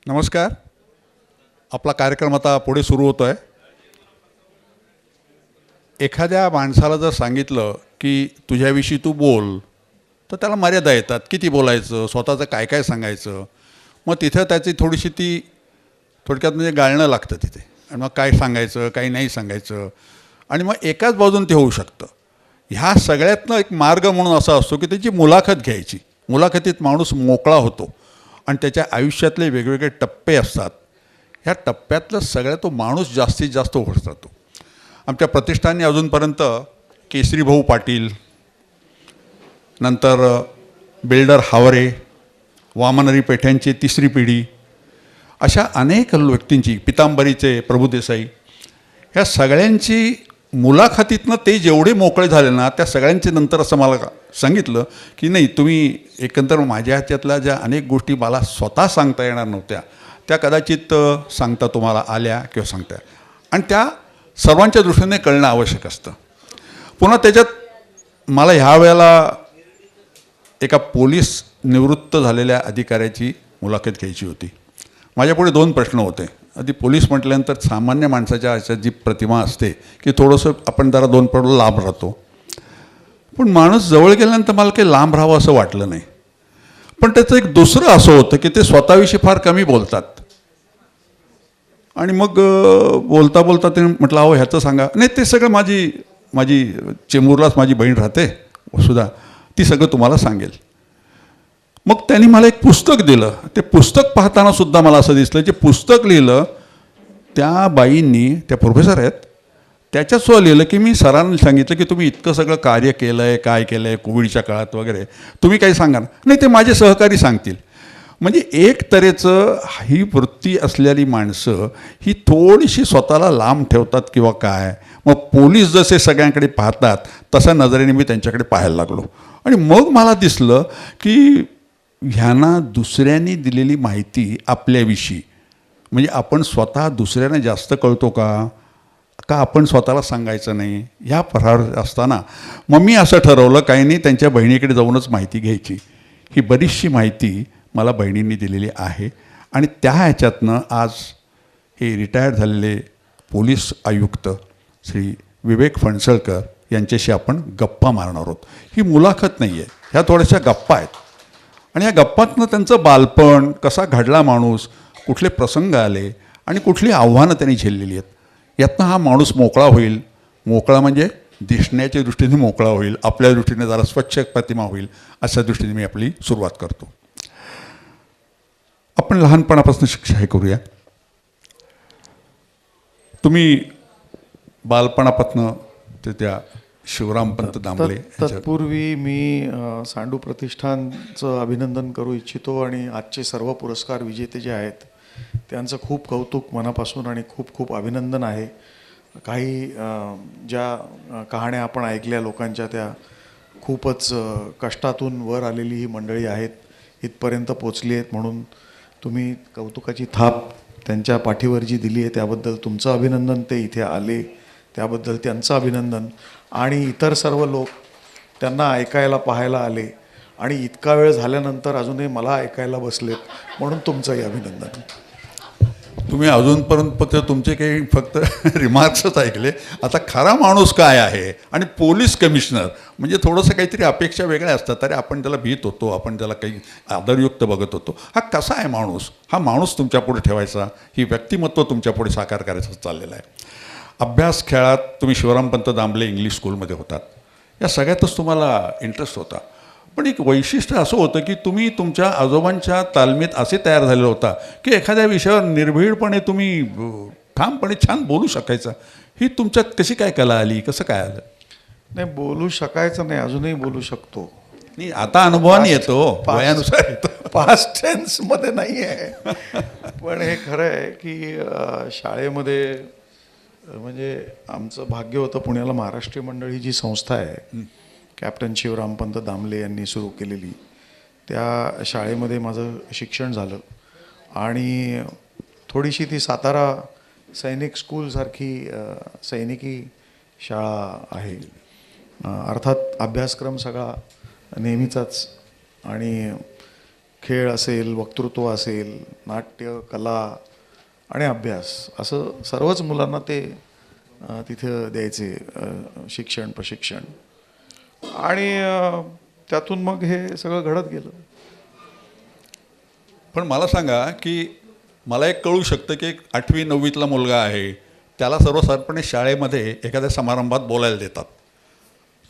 नमस्कार. आपला कार्यक्रम आता पुढे सुरू होतो आहे. एखाद्या माणसाला जर सांगितलं की तुझ्याविषयी तू बोल, तर त्याला मर्यादा येतात. किती बोलायचं, स्वतःचं काय काय सांगायचं. मग तिथं त्याची थोडीशी ती थोडक्यात म्हणजे गाळणं लागतं तिथे. आणि मग काय सांगायचं, काही नाही सांगायचं. आणि मग एकाच बाजून ते होऊ शकतं. ह्या सगळ्यातनं एक मार्ग म्हणून असा असतो की त्याची मुलाखत घ्यायची. मुलाखतीत माणूस मोकळा होतो आणि त्याच्या आयुष्यातले वेगवेगळे टप्पे असतात. ह्या टप्प्यातलं सगळ्यात तो माणूस जास्तीत जास्त होत जातो. आमच्या प्रतिष्ठानने अजूनपर्यंत केसरीभाऊ पाटील, नंतर बिल्डर हावरे, वामनरी पेठ्यांची तिसरी पिढी, अशा अनेक व्यक्तींची, पितांबरीचे प्रभुदेसाई, ह्या सगळ्यांची मुलाखतीतनं ते जेवढे मोकळे झाले ना, त्या सगळ्यांचे नंतर असं मला सांगितलं की नाही, तुम्ही एकंदर माझ्या ह्याच्यातल्या ज्या अनेक गोष्टी मला स्वतः सांगता येणार नव्हत्या त्या कदाचित सांगता तुम्हाला आल्या किंवा सांगता. आणि त्या सर्वांच्या दृष्टीने कळणं आवश्यक असतं. पुन्हा त्याच्यात मला ह्या वेळेला एका पोलीस निवृत्त झालेल्या अधिकाऱ्याची मुलाखत घ्यायची होती. माझ्यापुढे 2 प्रश्न होते. आधी पोलीस म्हटल्यानंतर सामान्य माणसाच्या अशा जी प्रतिमा असते की थोडंसं आपण जरा 2 पड लांब राहतो. पण माणूस जवळ गेल्यानंतर मला काही लांब राहावं असं वाटलं नाही. पण त्याचं एक दुसरं असं होतं की ते स्वतःविषयी फार कमी बोलतात. आणि मग बोलता बोलता ते म्हटलं, अहो ह्याचं सांगा. नाही, ते सगळं माझी चेंबूरलाच माझी बहीण राहते वसुधा, ती सगळं तुम्हाला सांगेल. मग त्यांनी मला एक पुस्तक दिलं. ते पुस्तक पाहताना सुद्धा मला असं दिसलं, जे पुस्तक लिहिलं त्या बाईंनी, त्या प्रोफेसर आहेत, त्याच्यात सुद्धा लिहिलं की मी सरांनी सांगितलं की तुम्ही इतकं सगळं कार्य केलं आहे, काय केलं आहे कोविडच्या काळात वगैरे, तुम्ही काही सांगा ना. नाही, ते माझे सहकारी सांगतील. म्हणजे एक तऱ्हेचं ही वृत्ती असलेली माणसं ही थोडीशी स्वतःला लांब ठेवतात किंवा काय. मग पोलीस जसे सगळ्यांकडे पाहतात तशा नजरेने मी त्यांच्याकडे पाहायला लागलो. आणि मग मला दिसलं की ह्यांना दुसऱ्यांनी दिलेली माहिती आपल्याविषयी, म्हणजे आपण स्वतः दुसऱ्यांना जास्त कळतो का आपण स्वतःला सांगायचं नाही, ह्या फरार असताना मग मी असं ठरवलं काही नाही, त्यांच्या बहिणीकडे जाऊनच माहिती घ्यायची. ही बरीचशी माहिती मला बहिणींनी दिलेली आहे. आणि त्या ह्याच्यातनं आज हे रिटायर्ड झालेले पोलीस आयुक्त श्री विवेक फणसळकर यांच्याशी आपण गप्पा मारणार आहोत. ही मुलाखत नाही आहे, ह्या थोड्याशा गप्पा आहेत. आणि या गप्पातनं त्यांचं बालपण, कसा घडला माणूस, कुठले प्रसंग आले आणि कुठली आव्हानं त्यांनी झेललेली आहेत, यातनं हा माणूस मोकळा होईल. मोकळा म्हणजे दिसण्याच्या दृष्टीने मोकळा होईल, आपल्या दृष्टीने जरा स्वच्छ प्रतिमा होईल, अशा दृष्टीने मी आपली सुरुवात करतो. आपण लहानपणापासून शिक्षा हे करूया. तुम्ही बालपणापासून ते त्या शिवरामपंत दामले, तत्पूर्वी मी सांडू प्रतिष्ठानचं अभिनंदन करू इच्छितो. आणि आजचे सर्व पुरस्कार विजेते जे आहेत त्यांचं खूप कौतुक मनापासून आणि खूप खूप अभिनंदन आहे. काही ज्या कहाण्या आपण ऐकल्या लोकांच्या, त्या खूपच कष्टातून वर आलेली ही मंडळी आहेत, इथपर्यंत पोचली आहेत. म्हणून तुम्ही कौतुकाची थाप त्यांच्या पाठीवर जी दिली आहे त्याबद्दल तुमचं अभिनंदन. ते इथे आले त्याबद्दल त्यांचं अभिनंदन. आणि इतर सर्व लोक त्यांना ऐकायला पाहायला आले आणि इतका वेळ झाल्यानंतर अजूनही मला ऐकायला बसलेत, म्हणून तुमचंही अभिनंदन. तुम्ही अजूनपर्यंत तुमचे काही फक्त रिमार्क्सच ऐकले. आता खरा माणूस काय आहे, आणि पोलीस कमिशनर म्हणजे थोडंसं काहीतरी अपेक्षा वेगळ्या असतात. तरी आपण त्याला भीत होतो, आपण त्याला काही आदरयुक्त बघत होतो. हा कसा आहे माणूस, हा माणूस तुमच्यापुढे ठेवायचा, ही व्यक्तिमत्व तुमच्यापुढे साकार करायचं चाललेलं आहे. अभ्यास खेळात तुम्ही शिवरामपंत दामले इंग्लिश स्कूलमध्ये होतात, या सगळ्यातच तुम्हाला इंटरेस्ट होता. पण एक वैशिष्ट्य असं होतं की तुम्ही तुमच्या आजोबांच्या तालमीत असे तयार झालेला होता की एखाद्या विषयावर निर्भीडपणे तुम्ही ठामपणे छान बोलू शकायचा. ही तुमच्यात कशी काय कला आली, कसं काय आलं? नाही, बोलू शकायचं नाही, अजूनही बोलू शकतो. नाही, आता अनुभवाने येतो, वयानुसार येतो. पास्ट टेन्समध्ये नाही आहे. पण हे खरं आहे की शाळेमध्ये म्हणजे आमचं भाग्य होतं, पुण्याला महाराष्ट्रीय मंडळ ही जी संस्था आहे कॅप्टन शिवरामपंत दामले यांनी सुरू केलेली, त्या शाळेमध्ये माझं शिक्षण झालं. आणि थोडीशी ती सातारा सैनिक स्कूलसारखी सैनिकी शाळा आहे. अर्थात अभ्यासक्रम सगळा नेहमीचाच. आणि खेळ असेल, वक्तृत्व असेल, नाट्य, कला आणि अभ्यास असं सर्वच मुलांना ते तिथं द्यायचे शिक्षण, प्रशिक्षण. आणि त्यातून मग हे सगळं घडत गेलं. पण मला सांगा की मला एक कळू शकतं की एक 8वी 9वीतला मुलगा आहे, त्याला सर्वसाधारणपणे शाळेमध्ये एखाद्या समारंभात बोलायला देतात.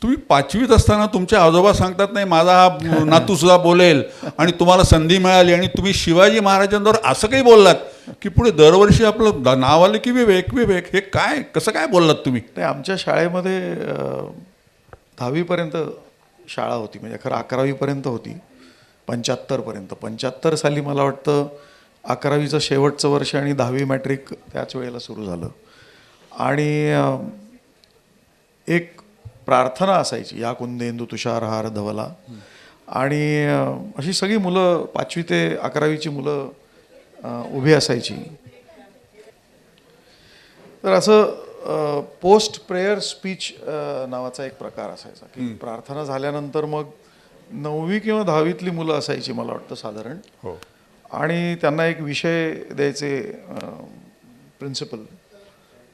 तुम्ही 5वीत असताना तुमचे आजोबा सांगतात नाही माझा हा नातूसुद्धा बोलेल आणि तुम्हाला संधी मिळाली आणि तुम्ही शिवाजी महाराजांवर असं काही बोललात की पुढे दरवर्षी आपलं नाव आलं की विवेक विवेक, हे काय कसं काय बोललात तुम्ही? ते आमच्या शाळेमध्ये 10वीपर्यंत शाळा होती, म्हणजे खरं 11वीपर्यंत होती, 75पर्यंत. 75 साली मला वाटतं 11वीचं शेवटचं वर्ष आणि 10वी मॅट्रिक त्याच वेळेला सुरू झालं. आणि एक प्रार्थना असायची, या कुंदेंदू तुषारहार धवला. आणि अशी सगळी मुलं 5वी ते 11वीची मुलं उभी असायची. तर असं पोस्ट प्रेयर स्पीच नावाचा एक प्रकार असायचा की प्रार्थना झाल्यानंतर मग 9वी किंवा 10वीतली मुलं असायची मला वाटतं साधारण. हो. आणि त्यांना एक विषय द्यायचे प्रिन्सिपल,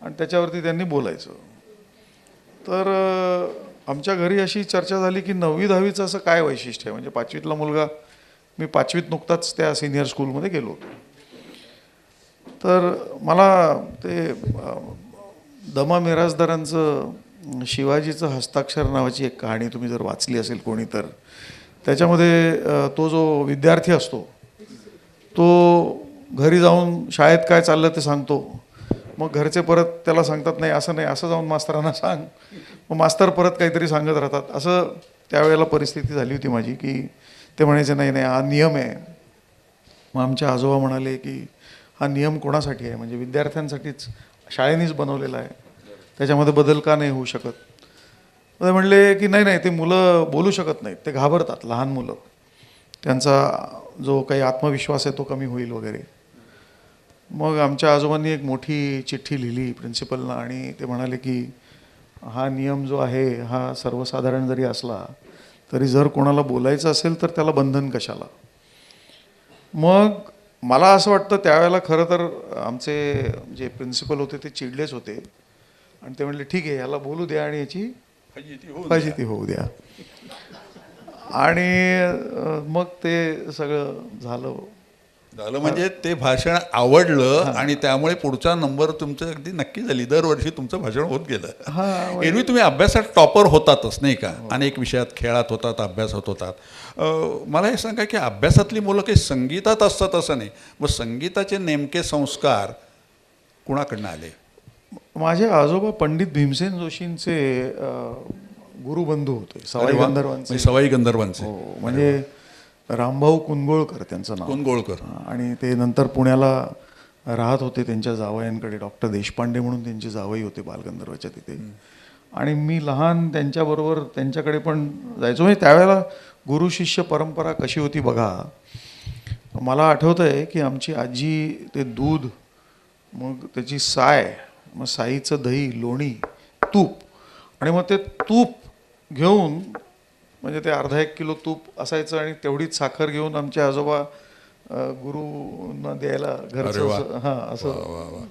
आणि त्याच्यावरती त्यांनी बोलायचं. तर आमच्या घरी अशी चर्चा झाली की 9वी 10वीचं असं काय वैशिष्ट्य आहे, म्हणजे 5वीतला मुलगा, मी 5वीत नुकताच त्या सिनियर स्कूलमध्ये गेलो होतो. तर मला ते दमा मिराजदारांचं शिवाजीचं हस्ताक्षर नावाची एक कहाणी तुम्ही जर वाचली असेल कोणी, तर त्याच्यामध्ये तो जो विद्यार्थी असतो तो घरी जाऊन शाळेत काय चाललं ते सांगतो. मग घरचे परत त्याला सांगतात नाही असं नाही, असं जाऊन मास्तरांना सांग. मग मास्तर परत काहीतरी सांगत राहतात. असं त्यावेळेला परिस्थिती झाली होती माझी की ते म्हणायचे नाही नाही हा नियम आहे. मग आमचे आजोबा म्हणाले की हा नियम कोणासाठी आहे, म्हणजे विद्यार्थ्यांसाठीच, शाळेनेच बनवलेला आहे, त्याच्यामध्ये बदल का नाही होऊ शकत. ते म्हणले की नाही नाही, ते मुलं बोलू शकत नाहीत, ते घाबरतात, लहान मुलं, त्यांचा जो काही आत्मविश्वास आहे तो कमी होईल वगैरे. मग आमच्या आजोबांनी एक मोठी चिठ्ठी लिहिली प्रिन्सिपलला आणि ते म्हणाले की हा नियम जो आहे हा सर्वसाधारण जरी असला तरी जर कोणाला बोलायचं असेल तर त्याला बंधन कशाला. मग मला असं वाटतं त्यावेळेला खरं तर आमचे जे प्रिन्सिपल होते ते चिडलेच होते आणि ते म्हणले ठीक आहे याला बोलू द्या आणि याची फजिती होऊ द्या. आणि मग ते सगळं झालं. म्हणजे ते भाषण आवडलं आणि त्यामुळे पुढचा नंबर तुमचं अगदी नक्की झाली, दरवर्षी तुमचं भाषण होत गेलं. एरवी तुम्ही अभ्यासात टॉपर होतातच नाही का, अनेक विषयात, खेळात होतात, अभ्यासात होतात. मला हे सांगा की अभ्यासातली मुलं काही संगीतात असतात असं नाही, मग संगीताचे नेमके संस्कार कुणाकडनं आले? माझे आजोबा पंडित भीमसेन जोशींचे गुरुबंधू होते, सवाई गंधर्वांचे. सवाई गंधर्वांचे, हो, म्हणजे रामभाऊ कुंदगोळकर त्यांचं नाव. कुंदगोळकर. आणि ते नंतर पुण्याला राहत होते त्यांच्या जावयांकडे, डॉक्टर देशपांडे म्हणून त्यांचे जावई होते बालगंधर्वाच्या तिथे. आणि मी लहान त्यांच्याबरोबर त्यांच्याकडे पण जायचो. म्हणजे त्यावेळेला गुरु शिष्य परंपरा कशी होती बघा. मला आठवतं आहे की आमची आजी ते दूध, मग त्याची साय, मग साईचं दही, लोणी, तूप, आणि मग ते तूप घेऊन, म्हणजे ते अर्धा 1 किलो तूप असायचं आणि तेवढीच साखर घेऊन आमचे आजोबा गुरुंना द्यायला घरचं. हां, असं.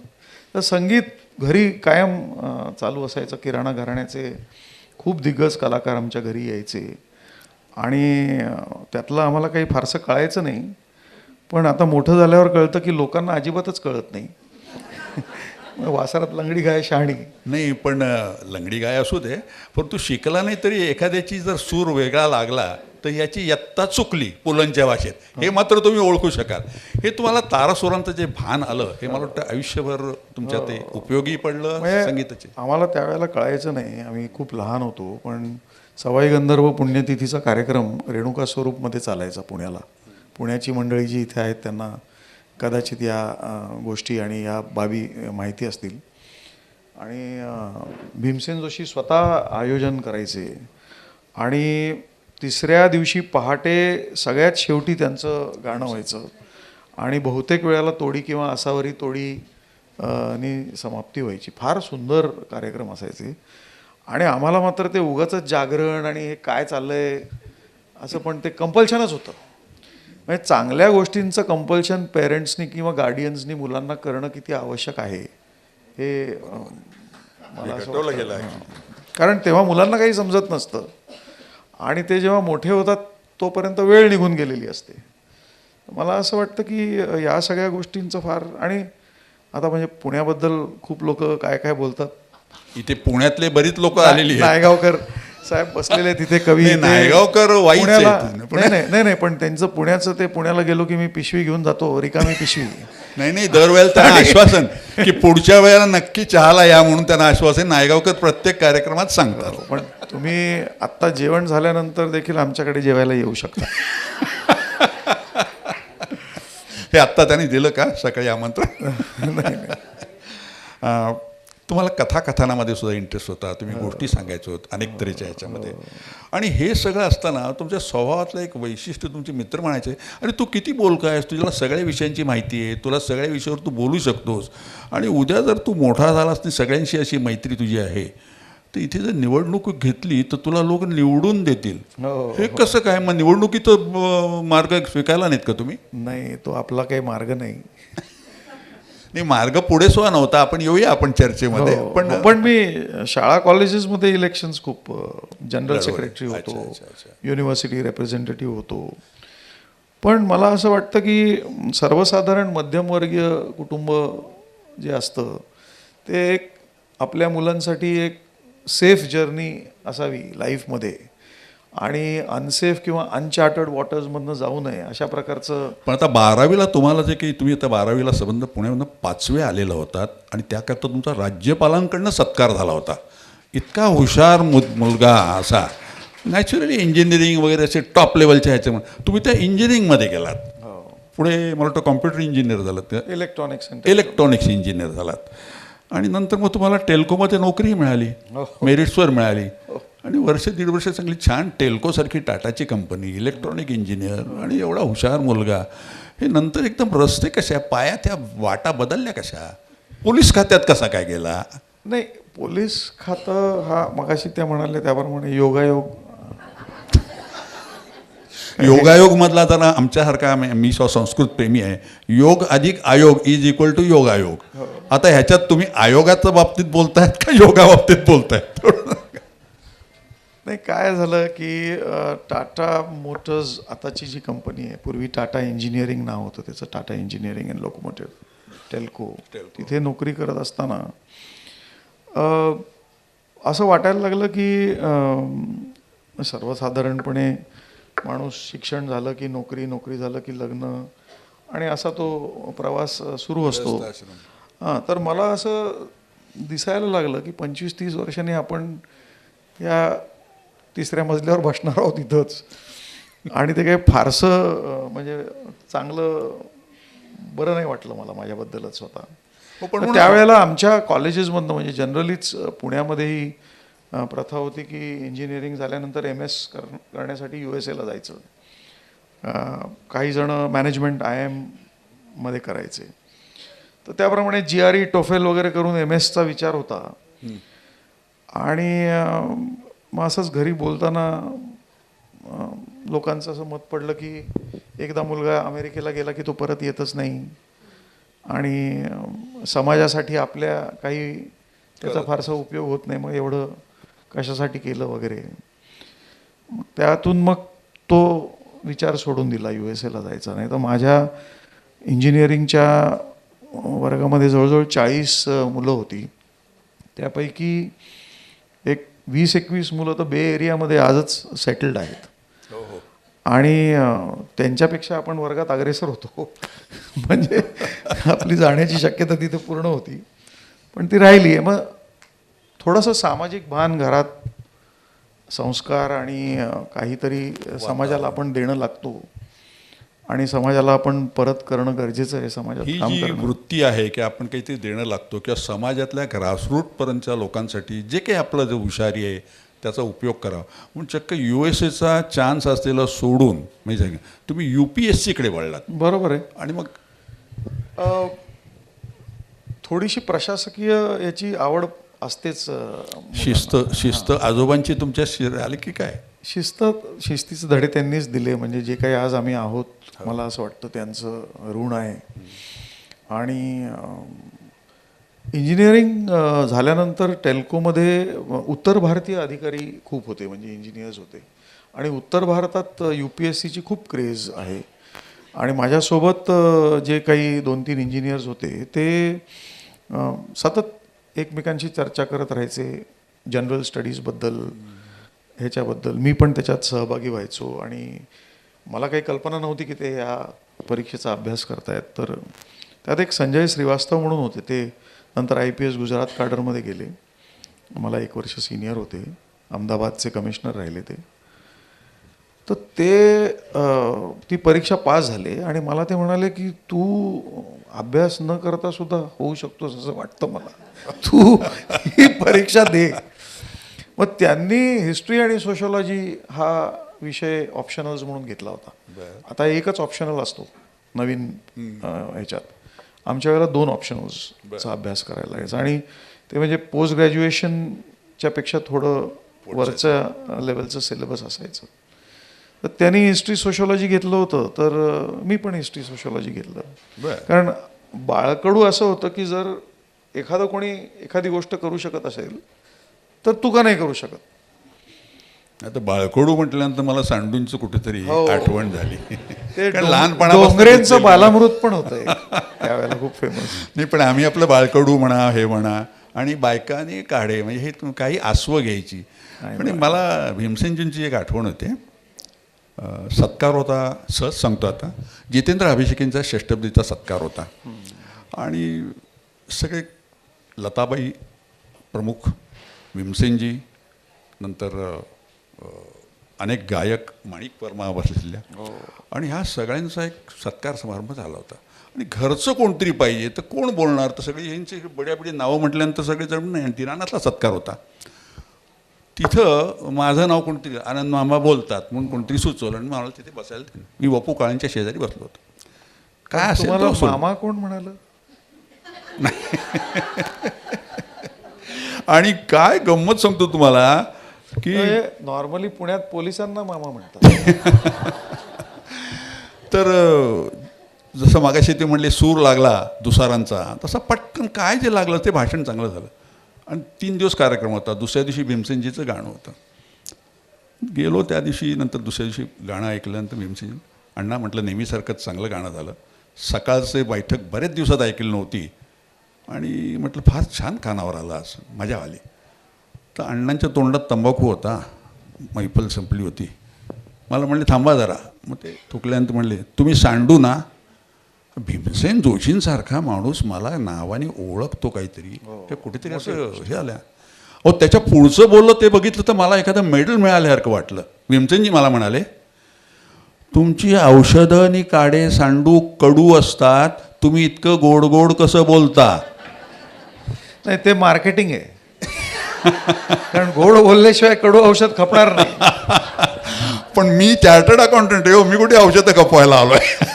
तर संगीत घरी कायम चालू असायचं. किराणा घराण्याचे खूप दिग्गज कलाकार आमच्या घरी यायचे आणि त्यातलं आम्हाला काही फारसं कळायचं नाही. पण आता मोठं झाल्यावर कळतं की लोकांना अजिबातच कळत नाही. वासरात लंगडी गाय शहाणी नाही, पण लंगडी गाय असू दे, पण तू शिकला नाही तरी एखाद्याची जर सूर वेगळा लागला तर याची यत्ता चुकली पुलंच्या भाषेत, हे मात्र तुम्ही ओळखू शकाल. हे तुम्हाला तारासुरांचं जे भान आलं हे मला वाटतं आयुष्यभर तुमच्या ते उपयोगी पडलं संगीताचे. आम्हाला त्यावेळेला कळायचं नाही, आम्ही खूप लहान होतो. पण सवाई गंधर्व पुण्यतिथीचा कार्यक्रम रेणुका स्वरूपमध्ये चालायचा पुण्याला. पुण्याची मंडळी जी इथे आहेत त्यांना कदाचित या गोष्टी आणि या बाबी माहिती असतील. आणि भीमसेन जोशी स्वतः आयोजन करायचे आणि 3ऱ्या दिवशी पहाटे सगळ्यात शेवटी त्यांचं गाणं व्हायचं आणि बहुतेक वेळेला तोडी किंवा असावरी तोडी नी समाप्ती व्हायची. फार सुंदर कार्यक्रम असायचे. आणि आम्हाला मात्र ते उगाचच जागरण आणि हे काय चाललंय असं, पण ते कंपल्शनच होतं. म्हणजे चांगल्या गोष्टींचं कंपल्शन पेरेंट्सनी किंवा गार्डियन्सनी मुलांना करणं किती आवश्यक आहे हे मला असं गटवलं गेलं वाटतं. कारण तेव्हा मुलांना काही समजत नसतं आणि ते जेव्हा मोठे होतात तोपर्यंत वेळ निघून गेलेली असते. मला असं वाटतं की या सगळ्या गोष्टींचं फार, आणि आता म्हणजे पुण्याबद्दल खूप लोक काय काय बोलतात. इथे पुण्यातले बरीच लोक आलेली आहेत. नायगावकर साहेब बसलेले तिथे कवी. नाही, नायगावकर वाईच आहे पुण्याला इथून. नाही नाही, पण त्यांचं पुण्याचं ते पुण्याला गेलो की मी पिशवी घेऊन जातो, रिकामी पिशवी. नाही दरवेळेला त्यांना आश्वासन की पुढच्या वेळेला नक्की चहाला या म्हणून त्यांना आश्वासन नायगावकर प्रत्येक कार्यक्रमात सांगतात. पण तुम्ही आत्ता जेवण झाल्यानंतर देखील आमच्याकडे जेवायला येऊ शकता. हे आत्ता त्यांनी दिलं का सकाळी आमंत्रण? तुम्हाला कथाकथनामध्ये सुद्धा इंटरेस्ट होता, तुम्ही गोष्टी सांगायचो होत अनेक तऱ्हेच्या ह्याच्यामध्ये. आणि हे सगळं असताना तुमच्या स्वभावातलं एक वैशिष्ट्य तुमचे मित्र म्हणायचे, अरे तू किती बोलका आहेस, तुझ्याला सगळ्या विषयांची माहिती आहे, तुला सगळ्या विषयावर तू बोलू शकतोस, आणि उद्या जर तू मोठा झालास आणि सगळ्यांशी अशी मैत्री तुझी आहे तर इथे जर निवडणूक घेतली तर तुला लोक निवडून देतील. हे कसं काय? मग निवडणुकीत मार्ग स्वीकारला नाहीत का तुम्ही? नाही, तो आपला काही मार्ग नाही. नाही, मार्ग पुढे सुद्धा नव्हता. आपण येऊया आपण चर्चेमध्ये. पण मी शाळा कॉलेजेसमध्ये इलेक्शन्स खूप जनरल सेक्रेटरी होतो, युनिव्हर्सिटी रिप्रेझेंटेटिव्ह होतो. पण मला असं वाटतं की सर्वसाधारण मध्यमवर्गीय कुटुंब जे असतं ते एक आपल्या मुलांसाठी एक सेफ जर्नी असावी लाईफमध्ये, आणि अनसेफ किंवा अनचार्टर्ड वॉटर्समधनं जाऊ नये अशा प्रकारचं. पण आता 12वीला तुम्हाला जे काही, तुम्ही आता 12वीला संबंध पुण्यामधून 5वे आलेला होतात आणि त्याकरता तुमचा राज्यपालांकडनं सत्कार झाला होता. इतका हुशार मुलगा असा, नॅचरली इंजिनिअरिंग वगैरे असे टॉप लेवलच्या ह्याच्यामध्ये तुम्ही त्या इंजिनिअरिंगमध्ये गेलात. पुढे मला वाटतं कॉम्प्युटर इंजिनियर झालात, इलेक्ट्रॉनिक्स इंजिनियर झालात, आणि नंतर मग तुम्हाला टेल्कोमध्ये नोकरीही मिळाली, मेरिट्सवर मिळाली, आणि वर्ष दीड वर्ष चांगली छान टेल्कोसारखी टाटाची कंपनी, इलेक्ट्रॉनिक इंजिनियर, आणि एवढा हुशार मुलगा. हे नंतर एकदम रस्ते कशा, पाया त्या वाटा बदलल्या कशा? पोलीस खात्यात कसा काय गेला? नाही, पोलीस खातं हा मगाशी त्या म्हणाले त्याप्रमाणे योगायोग. योगायोग मधला जरा आमच्यासारखा, मी संस्कृत प्रेमी आहे, योग अधिक आयोग इज इक्वल टू योगायोग. आता ह्याच्यात तुम्ही आयोगाच्या बाबतीत बोलतायत का योगा बाबतीत बोलतायत? नाही, काय झालं की टाटा मोटर्स आताची जी कंपनी आहे, पूर्वी टाटा इंजिनिअरिंग नाव होतं त्याचं, Tata engineering and locomotive, Telco. तिथे नोकरी करत असताना असं वाटायला लागलं की सर्वसाधारणपणे माणूस शिक्षण झालं की नोकरी, नोकरी झालं की लग्न, आणि असा तो प्रवास सुरू असतो. हां, तर मला असं दिसायला लागलं की 25-30 वर्षांनी आपण या 3ऱ्या मजल्यावर बसणार आहोत इथंच, आणि ते काही फारसं म्हणजे चांगलं बरं नाही वाटलं मला माझ्याबद्दलच स्वतः. पण त्यावेळेला आमच्या कॉलेजेसमधनं, म्हणजे जनरलीच पुण्यामध्येही प्रथा होती की इंजिनिअरिंग झाल्यानंतर MS करण्यासाठी USA ला जायचं. काही जण मॅनेजमेंट IIM मध्ये करायचे. तर त्याप्रमाणे GRE TOEFL वगैरे करून MS चा विचार होता. आणि मग असंच घरी बोलताना लोकांचं असं मत पडलं की एकदा मुलगा अमेरिकेला गेला की तो परत येतच नाही, आणि समाजासाठी आपल्या काही त्याचा फारसा उपयोग होत नाही, मग एवढं कशासाठी केलं वगैरे. त्यातून मग तो विचार सोडून दिला USA ला जायचा. नाही तर माझ्या इंजिनिअरिंगच्या वर्गामध्ये जवळजवळ 40 मुलं होती, त्यापैकी एक 20-21 मुलं तर बे एरियामध्ये आजच सेटल्ड आहेत, आणि त्यांच्यापेक्षा आपण वर्गात अग्रेसर होतो. म्हणजे आपली जाण्याची शक्यता तिथे पूर्ण होती, पण ती राहिली आहे. मग थोडंसं सामाजिक भान घरात, संस्कार आणि काहीतरी समाजाला आपण देणं लागतो, आणि समाजाला आपण परत करणं गरजेचं आहे. समाजात ही काम जी करणं, वृत्ती आहे की आपण काहीतरी देणं लागतो, किंवा समाजातल्या ग्रासरूटपर्यंतच्या लोकांसाठी जे काही आपलं जे हुशारी आहे त्याचा उपयोग करावा म्हणून चक्क USA चान्स असलेलं सोडून म्हणजे तुम्ही UPSCकडे वळलात. बरोबर आहे. आणि मग थोडीशी प्रशासकीय याची आवड असतेच. शिस्त आजोबांची तुमच्या आली की काय? शिस्तीचे धडे त्यांनीच दिले. म्हणजे जे काही आज आम्ही आहोत मला असं वाटतं त्यांचं ऋण आहे. आणि इंजिनिअरिंग झाल्यानंतर टेल्कोमध्ये उत्तर भारतीय अधिकारी खूप होते, म्हणजे इंजिनियर्स होते. आणि उत्तर भारतात UPSCची खूप क्रेज आहे. आणि माझ्यासोबत जे काही 2-3 इंजिनियर्स होते ते सतत एकमेकांशी चर्चा करत राहायचे जनरल स्टडीजबद्दल, ह्याच्याबद्दल. मी पण त्याच्यात सहभागी व्हायचो. आणि मला काही कल्पना नव्हती की ते या परीक्षेचा अभ्यास करतायत. तर त्यात एक संजय श्रीवास्तव म्हणून होते, ते नंतर IPS गुजरात काडरमध्ये गेले. मला 1 वर्ष सिनियर होते, अहमदाबादचे कमिशनर राहिले ते. तर ते ती परीक्षा पास झाले आणि मला ते म्हणाले की तू अभ्यास न करता सुद्धा होऊ शकतोस असं वाटतं मला, तू ही परीक्षा दे. मग त्यांनी हिस्ट्री आणि सोशॉलॉजी हा विषय ऑप्शनल्स म्हणून घेतला होता. आता एकच ऑप्शनल असतो नवीन ह्याच्यात. आमच्या वेळेला 2 ऑप्शनल्सचा अभ्यास करायला लागायचा. आणि ते म्हणजे पोस्ट ग्रॅज्युएशनच्या पेक्षा थोडं वरच्या लेवलचं सिलेबस असायचं. तर त्यांनी हिस्ट्री सोशॉलॉजी घेतलं होतं, तर मी पण हिस्ट्री सोशॉलॉजी घेतलं. कारण बाळकडू असं होतं की जर एखादं कोणी एखादी गोष्ट करू शकत असेल तर तू का नाही करू शकत. आता बाळकडू म्हटल्यानंतर मला सांडूंचं कुठेतरी आठवण झाली. ते लहानपणापासून डोंगरेंचं बालामृत पण होतं त्यावेळेला खूप फेमस. नाही, पण आम्ही आपलं बाळकडू म्हणा, हे म्हणा, आणि बायकाने काढे, म्हणजे हे काही आसवं घ्यायची. आणि मला भीमसेनजींची एक आठवण होते. सत्कार होता, सहज सांगतो आता, जितेंद्र अभिषेकींचा षष्टपदीचा सत्कार होता. आणि सगळे लताबाई प्रमुख, भीमसेनजी, नंतर अनेक गायक, माणिक वर्मा बसलेल्या, आणि ह्या सगळ्यांचा एक सत्कार समारंभ झाला होता. आणि घरचं कोणतरी पाहिजे, तर कोण बोलणार, तर सगळी यांची बड्याबडी नावं म्हटल्यानंतर सगळे जण नाही. आणि दिरानातला सत्कार होता. तिथं माझं नाव कोणतरी आनंद मामा बोलतात म्हणून कोणतरी सुचवलं आणि मला तिथे बसायला दिलं. मी वपू काळेंच्या शेजारी बसलो होतो. काय असेल तुम्हाला मामा कोण म्हणाल? आणि काय गंमत सांगतो तुम्हाला की नॉर्मली पुण्यात पोलिसांना मामा म्हणतात. तर जसं मागाशी ते म्हणले सूर लागला दुसारांचा, तसा पटकन काय जे लागलं ते भाषण चांगलं झालं. आणि 3 दिवस कार्यक्रम होता. दुसऱ्या दिवशी भीमसेनजीचं गाणं होतं. गेलो त्या दिवशी, नंतर दुसऱ्या दिवशी गाणं ऐकल्यानंतर भीमसेनजी अण्णा म्हटलं नेहमीसारखंच चांगलं गाणं झालं. सकाळचे बैठक बरेच दिवसात ऐकली नव्हती. आणि म्हटलं फार छान कानावर आलं, असं मजा आली. तर अण्णांच्या तोंडात तंबाखू होता, मैफल संपली होती. मला म्हणले थांबा जरा. मग ते थुकल्यानंतर म्हणले तुम्ही सांडू ना. भीमसेन जोशींसारखा माणूस मला नावाने ओळखतो काहीतरी, हे कुठेतरी असं हे आलं. अहो त्याच्या पुढचं बोललं ते बघितलं तर मला एखादं मेडल मिळाल्यासारखं वाटलं. भीमसेनजी मला म्हणाले तुमची औषधं आणि काडे सांडू कडू असतात, तुम्ही इतकं गोड गोड कसं बोलता. नाही, ते मार्केटिंग आहे. कारण गोड बोलल्याशिवाय कडू औषध खपणार नाही. पण मी चार्टर्ड अकाउंटंट आहे, मी कुठे औषधं खपवायला आलो आहे.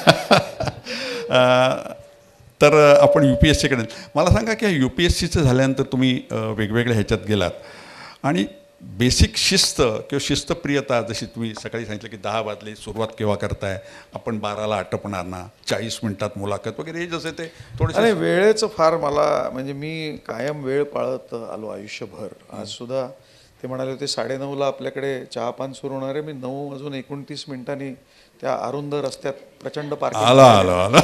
तर आपण UPSCकडे, मला सांगा की UPSCचं झाल्यानंतर तुम्ही वेगवेगळ्या ह्याच्यात गेलात आणि बेसिक शिस्त किंवा शिस्तप्रियता, जशी तुम्ही सकाळी सांगितलं की 10 वाजले, सुरुवात केव्हा करताय, आपण 12ला आटपणार ना, 40 मिनिटात मुलाखत वगैरे, हे जसे ते थोडेसे. अरे वेळेचं फार मला, म्हणजे मी कायम वेळ पाळत आलो आयुष्यभर. आज सुद्धा ते म्हणाले होते 9:30ला आपल्याकडे चहापान सुरू होणार आहे. मी 9:29 त्या अरुंद रस्त्यात प्रचंड आला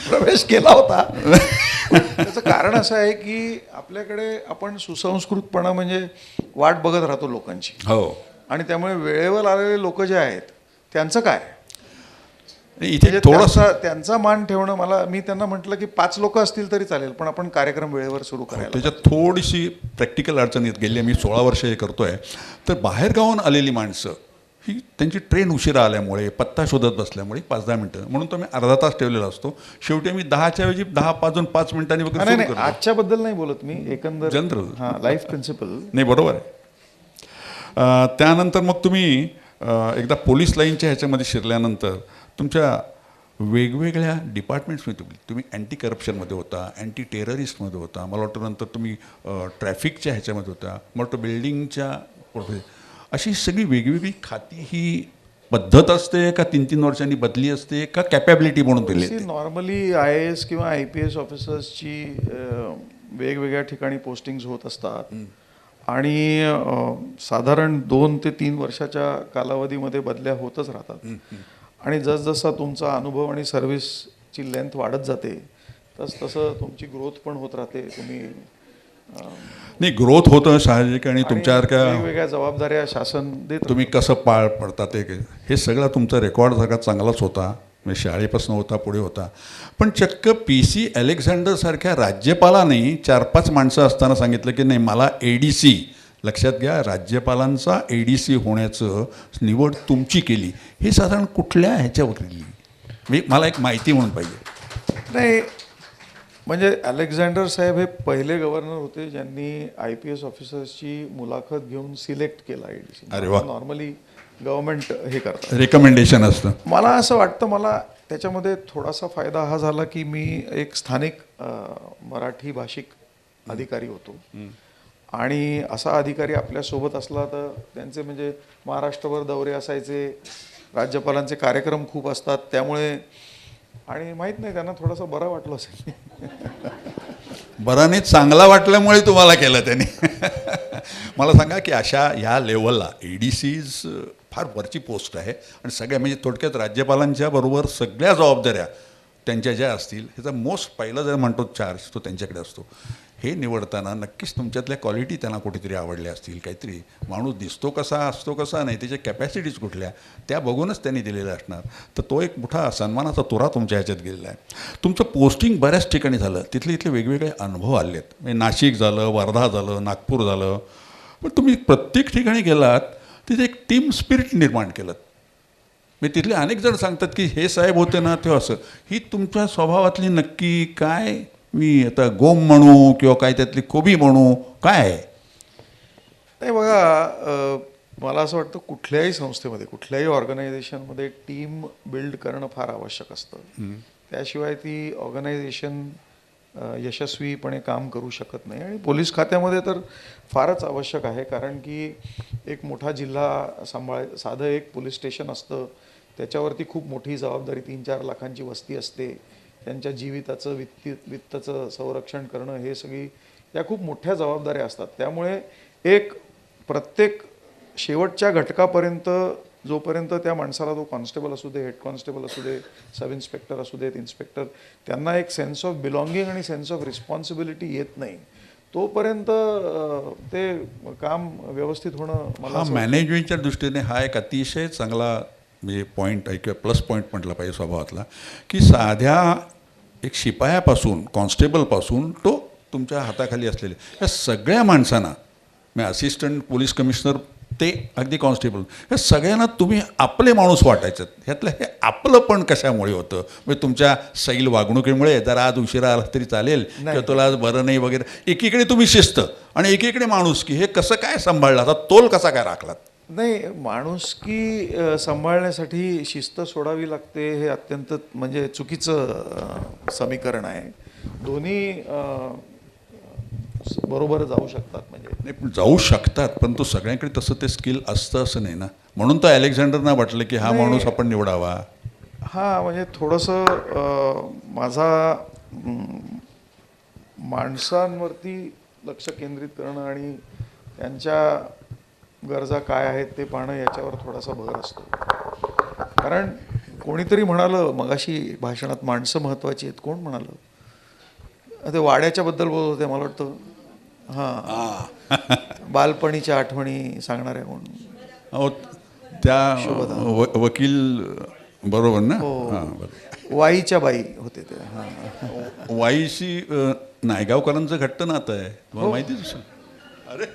प्रवेश केला होता. त्याचं कारण असं आहे की आपल्याकडे आपण सुसंस्कृतपणा म्हणजे वाट बघत राहतो लोकांची. हो. आणि त्यामुळे वेळेवर आलेले लोक जे आहेत त्यांचं काय, इथे थोडासा त्यांचा मान ठेवणं. मी त्यांना म्हटलं की 5 लोक असतील तरी चालेल, पण आपण कार्यक्रम वेळेवर सुरू करायला. त्याच्यात थोडीशी प्रॅक्टिकल अडचण येत गेली. मी 16 वर्ष हे करतोय. तर बाहेरगावून आलेली माणसं ही त्यांची ट्रेन उशिरा आल्यामुळे, पत्ता शोधत बसल्यामुळे 5-10 मिनटं, म्हणून तो मी अर्धा तास ठेवलेला असतो. शेवटी मी 10च्या ऐवजी 10 वाजून 5 मिनिटांनी वगैरे. नाही, आजच्याबद्दल नाही बोलत मी, एकंदर जनरल लाईफ प्रिन्सिपल. नाही, बरोबर आहे. त्यानंतर मग तुम्ही एकदा पोलीस लाईनच्या ह्याच्यामध्ये शिरल्यानंतर तुमच्या वेगवेगळ्या डिपार्टमेंट्समध्ये तुम्ही अँटी करप्शनमध्ये होता, अँटी टेररिस्टमध्ये होता, मला वाटतं नंतर तुम्ही ट्रॅफिकच्या ह्याच्यामध्ये होता, मला वाटतं बिल्डिंगच्या अशी सगळी वेगवेगळी खाती ही पद्धत असते का 3-3 वर्षांनी बदली असते का कॅपॅबिलिटी म्हणून दिली येते? नॉर्मली IAS किंवा IPS ऑफिसर्सची वेगवेगळ्या ठिकाणी पोस्टिंग्स होत असतात आणि साधारण 2 ते 3 वर्षाच्या कालावधीमध्ये बदल्या होतच राहतात आणि जसजसा तुमचा अनुभव आणि सर्व्हिसची लेंथ वाढत जाते तसं तुमची ग्रोथ पण होत राहते. तुम्ही नाही, ग्रोथ होतं साहजिक आणि तुमच्यासारख्या वेगवेगळ्या जबाबदाऱ्या शासन देत. तुम्ही कसं पार पडता ते हे सगळं तुमचा रेकॉर्ड सगळा चांगलाच होता, म्हणजे शाळेपासून होता, पुढे होता. पण चक्क PC अलेक्झांडर सारख्या राज्यपालांनी 4-5 माणसं असताना सांगितलं की नाही मला ADC, लक्षात घ्या राज्यपालांचा ADC होण्याचं निवड तुमची केली. हे साधारण कुठल्या ह्याच्यावर केली? मला एक माहिती म्हणून पाहिजे. नाही, म्हणजे अलेक्झांडर साहेब हे पहिले गव्हर्नर होते ज्यांनी IPS ऑफिसर्सची मुलाखत घेऊन सिलेक्ट केला ADC. अरे वा. नॉर्मली गव्हर्नमेंट हे करतात, रेकमेंडेशन असतं. मला असं वाटतं मला त्याच्यामध्ये थोडासा फायदा हा झाला की मी एक स्थानिक मराठी भाषिक अधिकारी होतो आणि असा अधिकारी आपल्यासोबत असला तर त्यांचे म्हणजे महाराष्ट्रभर दौरे असायचे, राज्यपालांचे कार्यक्रम खूप असतात, त्यामुळे आणि माहीत नाही त्यांना थोडंसं बरं वाटलं असेल. बरं नाही, चांगला वाटल्यामुळे तुम्हाला केलं त्यांनी. मला सांगा की अशा ह्या लेवलला ADCज फार वरची पोस्ट आहे आणि सगळ्या म्हणजे थोडक्यात राज्यपालांच्या बरोबर सगळ्या जबाबदाऱ्या त्यांच्या ज्या असतील ह्याचा मोस्ट पहिला जर म्हणतो चार्ज तो त्यांच्याकडे असतो. हे निवडताना नक्कीच तुमच्यातल्या क्वालिटी त्यांना कुठेतरी आवडल्या असतील, काहीतरी माणूस दिसतो कसा असतो कसा नाही, त्याच्या कॅपॅसिटीज कुठल्या त्या बघूनच त्यांनी दिलेलं असणार. तर तो एक मोठा सन्मानाचा तुरा तुमच्या ह्याच्यात गेलेला आहे. तुमचं पोस्टिंग बऱ्याच ठिकाणी झालं, तिथले इथले वेगवेगळे अनुभव आले आहेत. म्हणजे नाशिक झालं, वर्धा झालं, नागपूर झालं, पण तुम्ही प्रत्येक ठिकाणी गेलात तिथे एक टीम स्पिरिट निर्माण केलं. म्हणजे तिथले अनेक जण सांगतात की हे साहेब होते ना ते असं. ही तुमच्या स्वभावातली नक्की काय, मी आता गोम म्हणू किंवा काय त्यातली कोबी म्हणू, काय आहे? नाही बघा, मला असं वाटतं कुठल्याही संस्थेमध्ये कुठल्याही ऑर्गनायझेशनमध्ये टीम बिल्ड करणं फार आवश्यक असतं. त्याशिवाय ती ऑर्गनायझेशन यशस्वीपणे काम करू शकत नाही आणि पोलीस खात्यामध्ये तर फारच आवश्यक आहे. कारण की एक मोठा जिल्हा साधं एक पोलीस स्टेशन असतं, त्याच्यावरती खूप मोठी जबाबदारी, 3-4 लाखांची वस्ती असते, त्यांच्या जीविताचं वित्ताचं संरक्षण करणं, हे सगळी या खूप मोठ्या जबाबदाऱ्या असतात. त्यामुळे एक प्रत्येक शेवटच्या घटकापर्यंत जोपर्यंत त्या माणसाला, तो कॉन्स्टेबल असू दे, हेड कॉन्स्टेबल असू दे, सब इन्स्पेक्टर असू देत, इन्स्पेक्टर, त्यांना एक सेन्स ऑफ बिलॉंगिंग आणि सेन्स ऑफ रिस्पॉन्सिबिलिटी येत नाही तोपर्यंत ते काम व्यवस्थित होणं मला हा मॅनेजमेंटच्या दृष्टीने हा एक अतिशय चांगला म्हणजे पॉईंट आहे किंवा प्लस पॉईंट म्हटलं पाहिजे स्वभावातला, की साध्या एक शिपायापासून कॉन्स्टेबलपासून तो तुमच्या हाताखाली असलेले या सगळ्या माणसांना, म्हणजे असिस्टंट पोलीस कमिशनर ते अगदी कॉन्स्टेबल, ह्या सगळ्यांना तुम्ही आपले माणूस वाटायचं. ह्यातलं हे आपलं पण कशामुळे होतं? म्हणजे तुमच्या सैल वागणुकीमुळे, जरा आज उशिरा आला तरी चालेल किंवा तुला आज बरं नाही वगैरे, एकीकडे तुम्ही शिस्त आणि एकीकडे माणूस, की हे कसं काय सांभाळलं, आता तोल कसा काय राखलात? नाही, माणुसकी सांभाळण्यासाठी शिस्त सोडावी लागते हे अत्यंत म्हणजे चुकीचं समीकरण आहे. दोन्ही बरोबर जाऊ शकतात. म्हणजे नाही, पण जाऊ शकतात, परंतु सगळ्यांकडे तसं ते स्किल असतं असं नाही ना. म्हणून तर अलेक्झांडरना वाटलं की हा माणूस आपण निवडावा. हा म्हणजे थोडंसं माझा माणसांवरती लक्ष केंद्रित करणं आणि त्यांच्या गरजा काय आहेत ते पाहणं याच्यावर थोडासा भर असतो. कारण कोणीतरी म्हणालं मगाशी भाषणात, माणसं महत्त्वाची आहेत. कोण म्हणालं? ते वाड्याच्या बद्दल बोलत होते मला वाटतं. हां, बालपणीच्या आठवणी सांगणाऱ्या कोण? हो, त्या वकील बरोबर ना. हां, बरोबर. वाईच्या बाई होते ते. हां, वाईशी नायगावकरांचं घट्ट नातं आहे, तुम्हाला माहितीच. अरे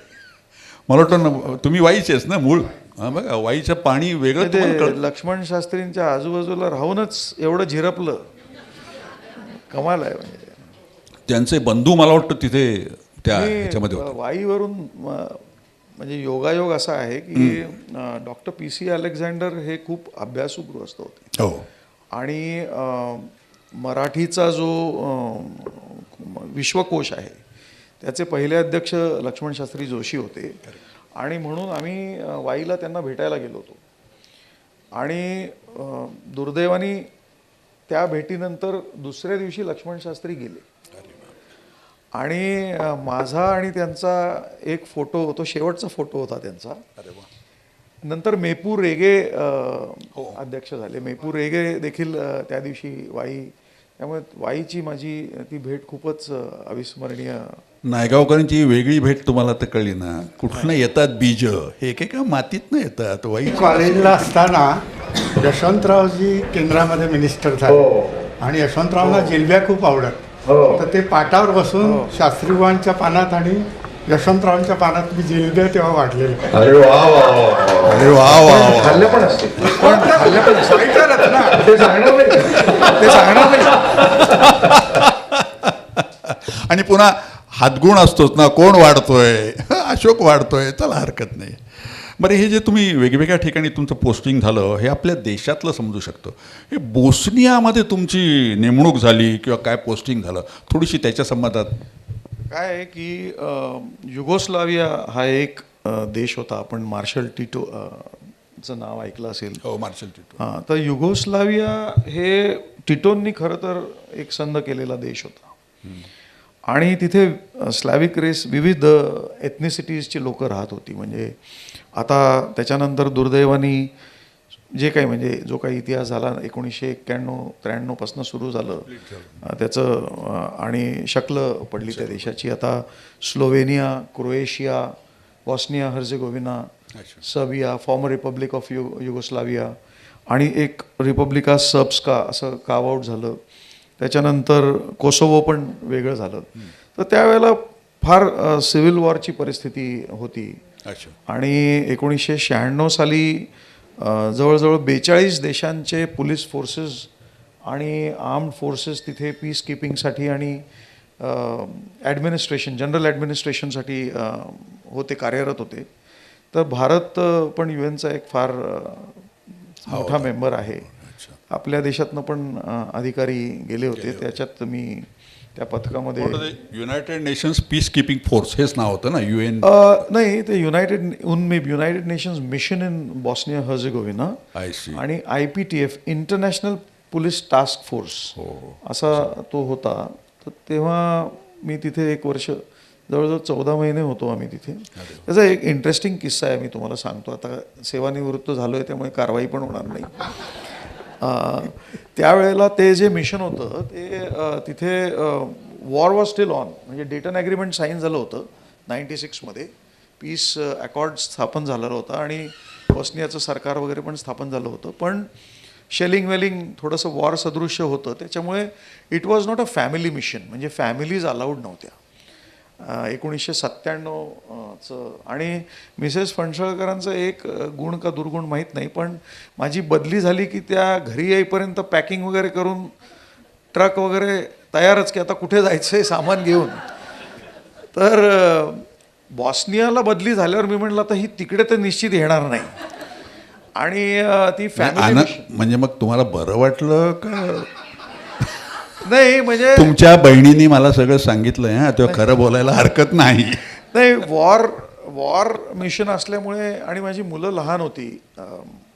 मला वाटतं ना तुम्ही वाईचेच ना मूळ. हां, बघा वाईचं पाणी वेगळं. ते लक्ष्मण शास्त्रींच्या आजूबाजूला राहूनच एवढं झिरपलं, कमाल आहे. म्हणजे त्यांचे बंधू मला वाटतं तिथे त्या ह्याच्यामध्ये होते. वाईवरून म्हणजे योगायोग असा आहे की डॉक्टर PC अलेक्झांडर हे खूप अभ्यासू गृहस्थ होते. हो. आणि मराठीचा जो विश्वकोश आहे त्याचे पहिले अध्यक्ष लक्ष्मण शास्त्री जोशी होते. आणि म्हणून आम्ही वाईला त्यांना भेटायला गेलो होतो. आणि दुर्दैवाने त्या भेटीनंतर दुसऱ्या दिवशी लक्ष्मण शास्त्री गेले. आणि माझा आणि त्यांचा एक फोटो, तो शेवटचा फोटो होता त्यांचा. नंतर मेपू रेगे अध्यक्ष झाले. मेपू रेगे देखील त्या दिवशी वाई, त्यामुळे वाईची माझी ती भेट खूपच अविस्मरणीय. नायगावकरांची वेगळी भेट तुम्हाला तर कळली ना, कुठनं येतात बीज, हे एकेका मातीतनं येतात. वाई कॉलेजला असताना यशवंतरावजी केंद्रामध्ये मिनिस्टर झाले आणि यशवंतरावला जिलब्या खूप आवडत. तर ते पाटावर बसून शास्त्रीबाईंच्या पानात आणि यशवंतरावांच्या पानात मी जिलब्या तेव्हा वाढलेले. अरे वा वा वा, अरे वा वा वा. खाल्ले पण असते पण खाल्ल्या पण सांगितलंच ना. ते सांगणार नाही. ते सांगणार नाही. आणि पुन्हा हातगुण असतोच ना, कोण वाढतोय, अशोक वाढतोय, चला हरकत नाही. बरं, हे जे तुम्ही वेगवेगळ्या ठिकाणी तुमचं पोस्टिंग झालं, हे आपल्या देशातलं समजू शकतो. हे बोस्नियामध्ये तुमची नेमणूक झाली किंवा काय पोस्टिंग झालं, थोडीशी त्याच्या संबंधात. काय आहे की युगोस्लाविया हा एक देश होता. आपण मार्शल टिटो चं नाव ऐकलं असेल. हो, मार्शल टिटो. हां, तर युगोस्लाविया हे टिटोंनी खरं तर एक संध केलेला देश होता. आणि तिथे स्लॅविक रेस, विविध एथनिसिटीजची लोकं राहत होती. म्हणजे आता त्याच्यानंतर दुर्दैवाने जे काही, म्हणजे जो काही इतिहास झाला 1991-93 पासून सुरू झालं त्याचं, आणि शक्ल पडली त्या देशाची. आता Slovenia, Croatia, Bosnia Herzegovina, Serbia, farmer Republic of Yugoslavia आणि एक रिपब्लिका सर्ब्स्का असं कार्व आउट झालं. त्याच्यानंतर कोसोवो पण वेगळं झालं. तर त्यावेळेला फार सिव्हिल वॉरची परिस्थिती होती. आणि 1996 साली जवळजवळ 42 देशांचे पोलीस फोर्सेस आणि आर्म्ड फोर्सेस तिथे पीस कीपिंगसाठी आणि ॲडमिनिस्ट्रेशन, जनरल ॲडमिनिस्ट्रेशनसाठी होते, कार्यरत होते. तर भारत पण युएनचा एक फार मोठा मेंबर आहे. आपल्या देशातनं पण अधिकारी गेले होते. त्याच्यात मी त्या पथकामध्ये. United nations peace keeping force हेच नाव होतं ना, UN? नाही, ते United nations mission in Bosnia Herzegovina आणि IPTF, international police task force, असा तो होता. तर तेव्हा मी तिथे 1 वर्ष, जवळजवळ 14 महिने होतो आम्ही तिथे. त्याचा एक इंटरेस्टिंग किस्सा आहे, मी तुम्हाला सांगतो. आता सेवानिवृत्त झालो आहे त्यामुळे कारवाई पण होणार नाही. त्यावेळेला ते जे मिशन होतं ते तिथे वॉर वॉज स्टील ऑन. म्हणजे डेटन ॲग्रीमेंट साईन झालं होतं 96 मध्ये. पीस अकॉर्ड स्थापन झालेलं होतं आणि बॉस्नियाचं सरकार वगैरे पण स्थापन झालं होतं. पण शेलिंग वेलिंग थोडंसं वॉर सदृश्य होतं. त्याच्यामुळे it was not a family mission. म्हणजे फॅमिलीज अलाउड नव्हत्या 1997चं. आणि मिसेस फणसळकरांचं एक गुण का दुर्गुण माहीत नाही, पण माझी बदली झाली की त्या घरी येईपर्यंत पॅकिंग वगैरे करून ट्रक वगैरे तयारच की आता कुठे जायचं आहे सामान घेऊन. तर बॉस्नियाला बदली झाल्यावर मी म्हटलं आता ही तिकडे तर निश्चित येणार नाही. आणि ती फॅमिली, म्हणजे मग तुम्हाला बरं वाटलं का? नाही, म्हणजे तुमच्या बहिणींनी मला सगळं सांगितलंय, हा, तेव्हा खरं बोलायला हरकत नाही. नाही, वॉर मिशन असल्यामुळे. आणि माझी मुलं लहान होती.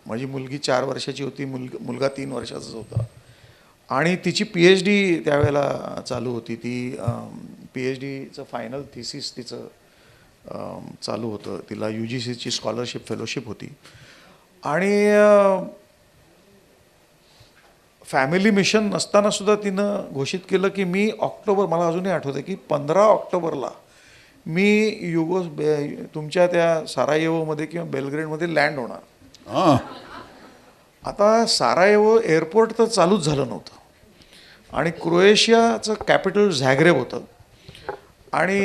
माझी मुलगी 4 वर्षाची होती, मुलगा 3 वर्षाचाच होता. आणि तिची PhD त्यावेळेला चालू होती. ती PhDचं फायनल थिसिस तिचं चालू होतं. तिला UGCची स्कॉलरशिप फेलोशिप होती. आणि फॅमिली मिशन नसताना सुद्धा तिनं घोषित केलं की मी ऑक्टोबर, मला अजूनही आठवतं की 15 ऑक्टोबरला मी तुमच्या त्या सारायेवोमध्ये किंवा बेलग्रेडमध्ये लँड होणार. आता सारायेवो एअरपोर्ट तर चालूच झालं नव्हतं. आणि क्रोएशियाचं कॅपिटल झॅग्रेब होतं आणि